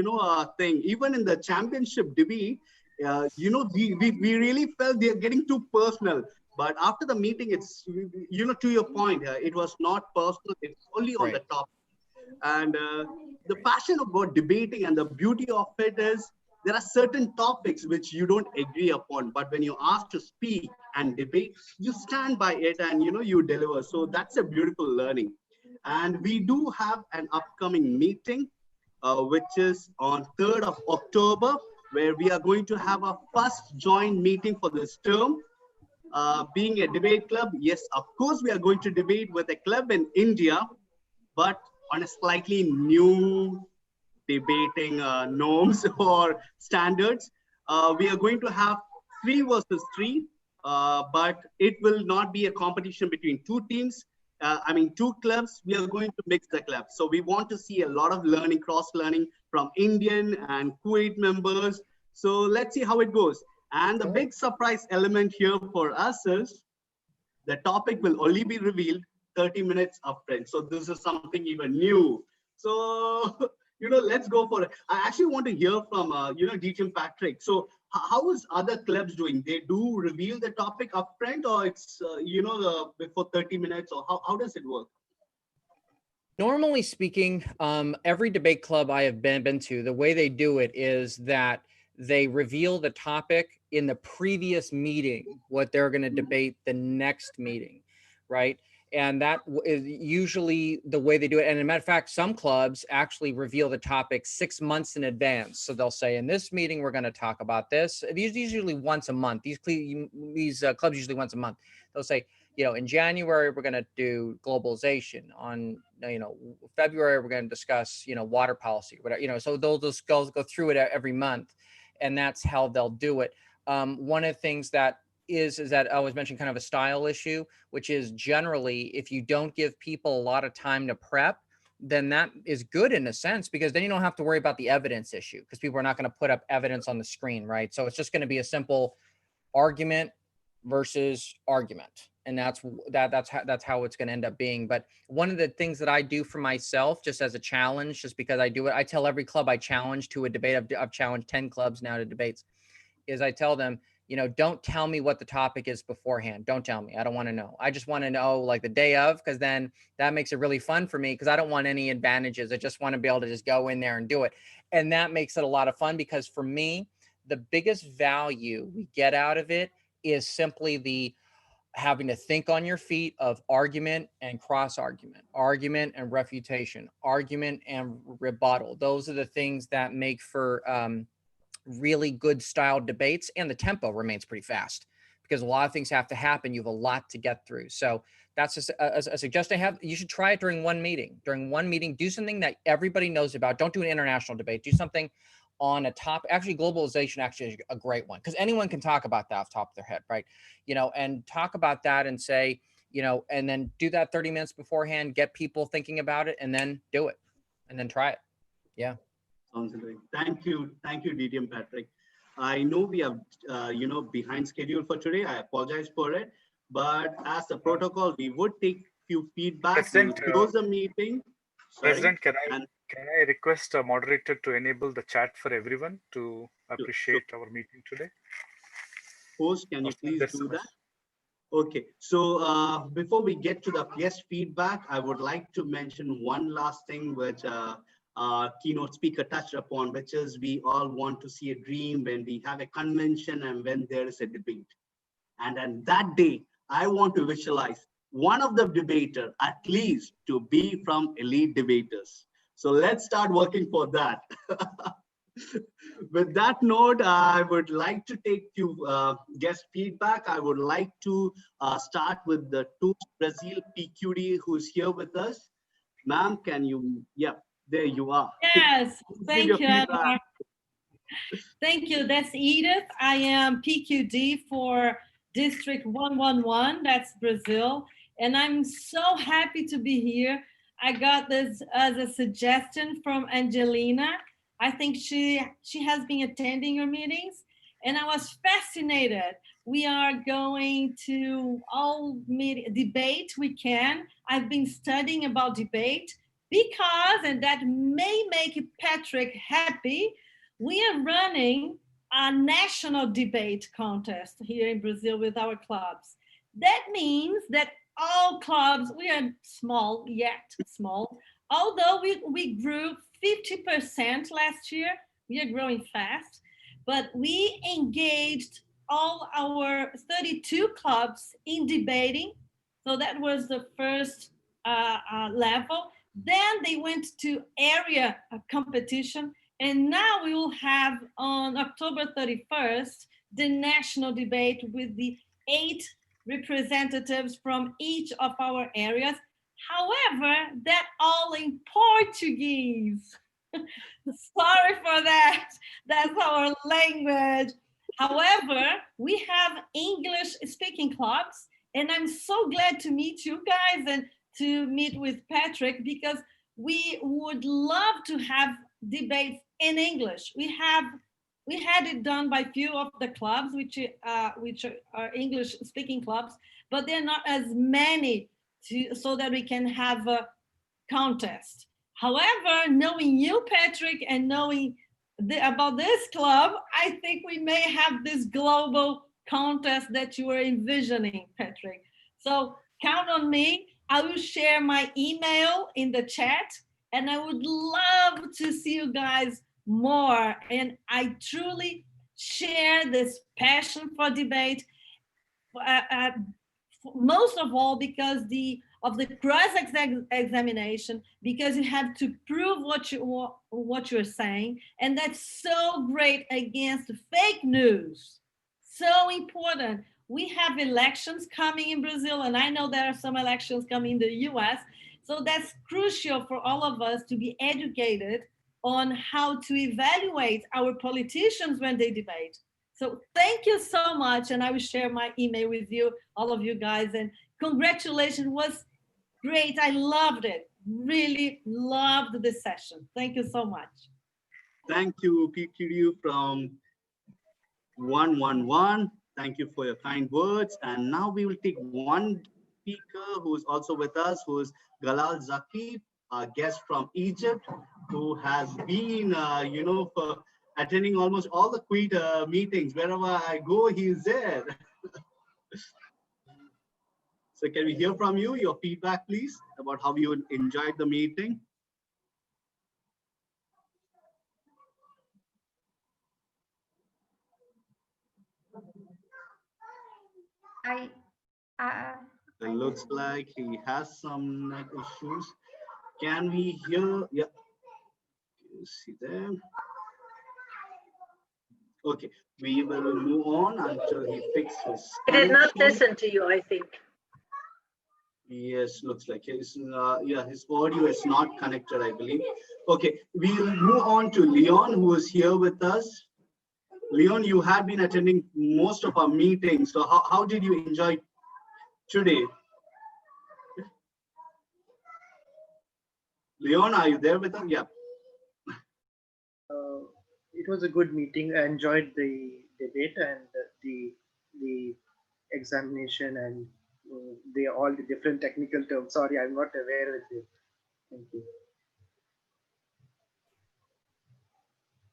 thing. Even in the championship debate, we really felt they're getting too personal. But after the meeting, it's, to your point, it was not personal. It's only on the topic. And the passion about debating and the beauty of it is, there are certain topics which you don't agree upon, but when you're asked to speak and debate, you stand by it and you deliver. So that's a beautiful learning. And we do have an upcoming meeting, which is on 3rd of October, where we are going to have our first joint meeting for this term. Being a debate club, yes, of course, we are going to debate with a club in India, but on a slightly new debating norms or standards. We are going to have 3 versus 3, but it will not be a competition between 2 teams. 2 clubs. We are going to mix the clubs. So we want to see a lot of learning, cross-learning from Indian and Kuwait members. So let's see how it goes. And the big surprise element here for us is the topic will only be revealed 30 minutes upfront. So this is something even new. So let's go for it. I actually want to hear from, DTM Patrick. So how is other clubs doing? They do reveal the topic upfront, or it's, before 30 minutes, or how does it work? Normally speaking, every debate club I have been to, the way they do it is that they reveal the topic in the previous meeting, what they're going to debate the next meeting, right? And that is usually the way they do it. And as a matter of fact, some clubs actually reveal the topic 6 months in advance. So they'll say, in this meeting, we're going to talk about this. These usually once a month. These clubs usually once a month. They'll say, in January, we're going to do globalization. On, February, we're going to discuss, water policy, whatever, so they'll just go through it every month. And that's how they'll do it. One of the things that is that I was mentioning kind of a style issue, which is generally, if you don't give people a lot of time to prep, then that is good in a sense, because then you don't have to worry about the evidence issue, because people are not going to put up evidence on the screen, right? So it's just going to be a simple argument versus argument. And that's how it's going to end up being. But one of the things that I do for myself, just as a challenge, just because I do it, I tell every club I challenge to a debate. I've challenged 10 clubs now to debates, is I tell them, don't tell me what the topic is beforehand. Don't tell me. I don't want to know. I just want to know like the day of, because then that makes it really fun for me, because I don't want any advantages. I just want to be able to just go in there and do it. And that makes it a lot of fun, because for me, the biggest value we get out of it is simply the having to think on your feet of argument and cross argument, argument and refutation, argument and rebuttal. Those are the things that make for really good style debates, and the tempo remains pretty fast, because a lot of things have to happen. You have a lot to get through. So that's a suggestion I have. You should try it during one meeting. During one meeting, do something that everybody knows about. Don't do an international debate. Do something on a topic. Actually, globalization actually is a great one, because anyone can talk about that off the top of their head, right? And talk about that and say, and then do that 30 minutes beforehand, get people thinking about it, and then do it, and then try it. Yeah. Sounds great. Thank you, DTM Patrick. I know we are, behind schedule for today. I apologize for it, but as a protocol, we would take few feedback. President, close the meeting. Sorry. President, can I request a moderator to enable the chat for everyone to appreciate our meeting today? Host, can you please do that? Okay, so before we get to the guest feedback, I would like to mention one last thing, which keynote speaker touched upon, which is we all want to see a dream when we have a convention and when there is a debate. And on that day, I want to visualize one of the debater at least to be from elite debaters. So let's start working for that. With that note, I would like to take few guest feedback. I would like to start with the TOS Brazil PQD who's here with us. Ma'am, can you, yeah, there you are. Yes, thank you, feedback. Edward. Thank you. That's Edith. I am PQD for District 111, that's Brazil. And I'm so happy to be here. I got this as a suggestion from Angelina. I think she has been attending your meetings and I was fascinated. We are going to all debate we can. I've been studying about debate because, and that may make Patrick happy, we are running a national debate contest here in Brazil with our clubs. That means that all clubs, we are small, yet small, although we grew 50% last year, we are growing fast, but we engaged all our 32 clubs in debating. So that was the first level. Then they went to area competition. And now we will have on October 31st, the national debate with the 8 representatives from each of our areas. However, that all in Portuguese. Sorry for that. That's our language. However, we have English speaking clubs, and I'm so glad to meet you guys and to meet with Patrick because we would love to have debates in English. We had it done by few of the clubs, which are English speaking clubs, but they're not as many so that we can have a contest. However, knowing you, Patrick, and knowing about this club, I think we may have this global contest that you were envisioning, Patrick. So count on me. I will share my email in the chat, and I would love to see you guys more. And I truly share this passion for debate, most of all because of the cross-examination, because you have to prove what you're saying, and that's so great against fake news. So important. We have elections coming in Brazil, and I know there are some elections coming in the US, so that's crucial for all of us to be educated on how to evaluate our politicians when they debate. So thank you so much, and I will share my email with you, all of you guys, and congratulations, was great. I loved it, really loved this session. Thank you so much. Thank you, PQD from 111. Thank you for your kind words. And now we will take one speaker who's also with us, who is Galal Zaki, a guest from Egypt, who has been, for attending almost all the Quid meetings. Wherever I go, he's there. So can we hear from you, your feedback, please, about how you enjoyed the meeting? It looks like he has some net issues. Can we hear? Yeah. You see there. Okay, we will move on until he fixes. He did not listen to you, I think. Yes, looks like his his audio is not connected, I believe. Okay, we'll move on to Leon, who is here with us. Leon, you have been attending most of our meetings. So how did you enjoy today? Leon, are you there with us? Yeah. It was a good meeting. I enjoyed the debate and the examination and all the different technical terms. Sorry, I'm not aware with you. Thank you.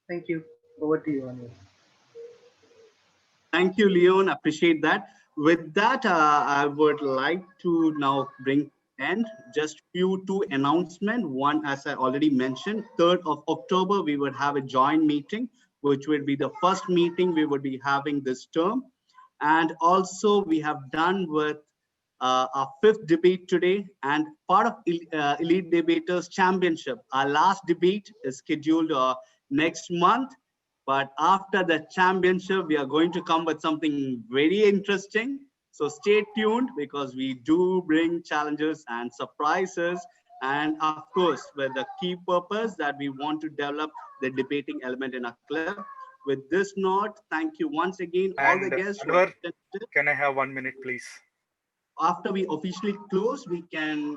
Thank you. Over to you, Anu. Thank you, Leon. Appreciate that. With that, I would like to now bring end just two announcements. One, as I already mentioned, 3rd of October, we would have a joint meeting, which will be the first meeting we would be having this term. And also we have done with our 5th debate today and part of Elite Debaters Championship. Our last debate is scheduled next month. But after the championship, we are going to come with something very interesting. So stay tuned because we do bring challenges and surprises. And of course, with the key purpose that we want to develop the debating element in our club. With this note, thank you once again, all the guests. Anwar, can I have 1 minute, please? After we officially close, we can,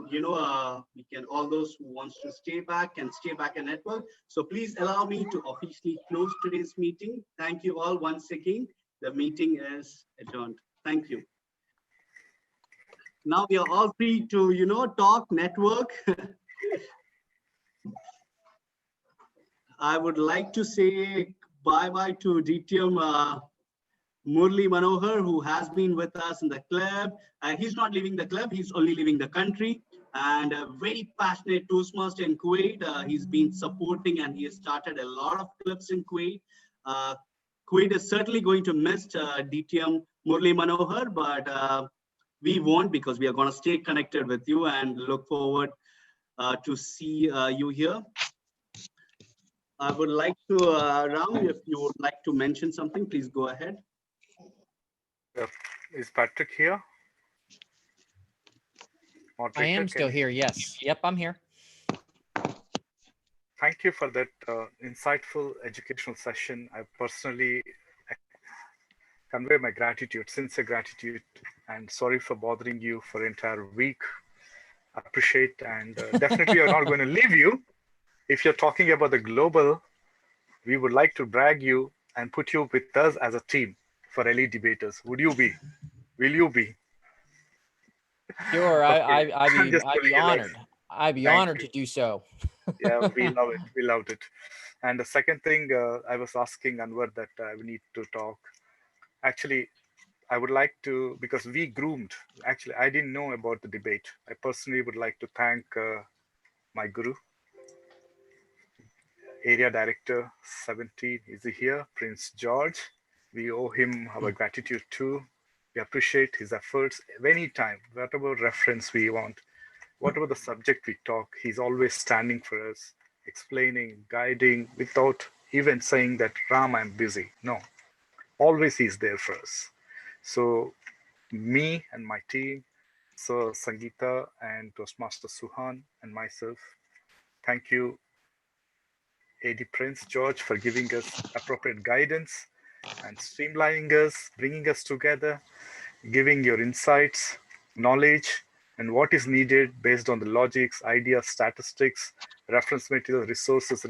all those who wants to stay back can stay back and network. So please allow me to officially close today's meeting. Thank you all once again. The meeting is adjourned. Thank you. Now we are all free to, talk, network. I would like to say bye-bye to DTM Murli Manohar, who has been with us in the club. He's not leaving the club, he's only leaving the country. And a very passionate Toastmaster in Kuwait. He's been supporting and he has started a lot of clubs in Kuwait. Kuwait is certainly going to miss DTM Murli Manohar, but we won't because we are going to stay connected with you and look forward to see you here. I would like to, Ram, if you would like to mention something, please go ahead. Is Patrick here? I am still here, yes. Yep, I'm here. Thank you for that insightful educational session. I personally convey my gratitude, sincere gratitude, and sorry for bothering you for an entire week. I appreciate and definitely are not going to leave you. If you're talking about the global, we would like to brag you and put you with us as a team for Elite Debaters. Would you be? Will you be? Sure, Okay. I'd be honored. Relax. I'd be Thank honored you. to do so. Yeah, we love it. We loved it. And the second thing I was asking Anwar that we need to talk. Actually, I would like to, because we groomed, actually, I didn't know about the debate. I personally would like to thank my guru, Area Director 17. Is he here? Prince George. We owe him our gratitude too. We appreciate his efforts anytime, whatever reference we want, whatever the subject we talk, he's always standing for us, explaining, guiding, without even saying that, Ram, I'm busy. No, always he's there for us. So me and my team, so Sangeeta and Toastmaster Suhan and myself, thank you, AD Prince George, for giving us appropriate guidance and streamlining us, bringing us together, giving your insights, knowledge, and what is needed based on the logics, ideas, statistics, reference material, resources,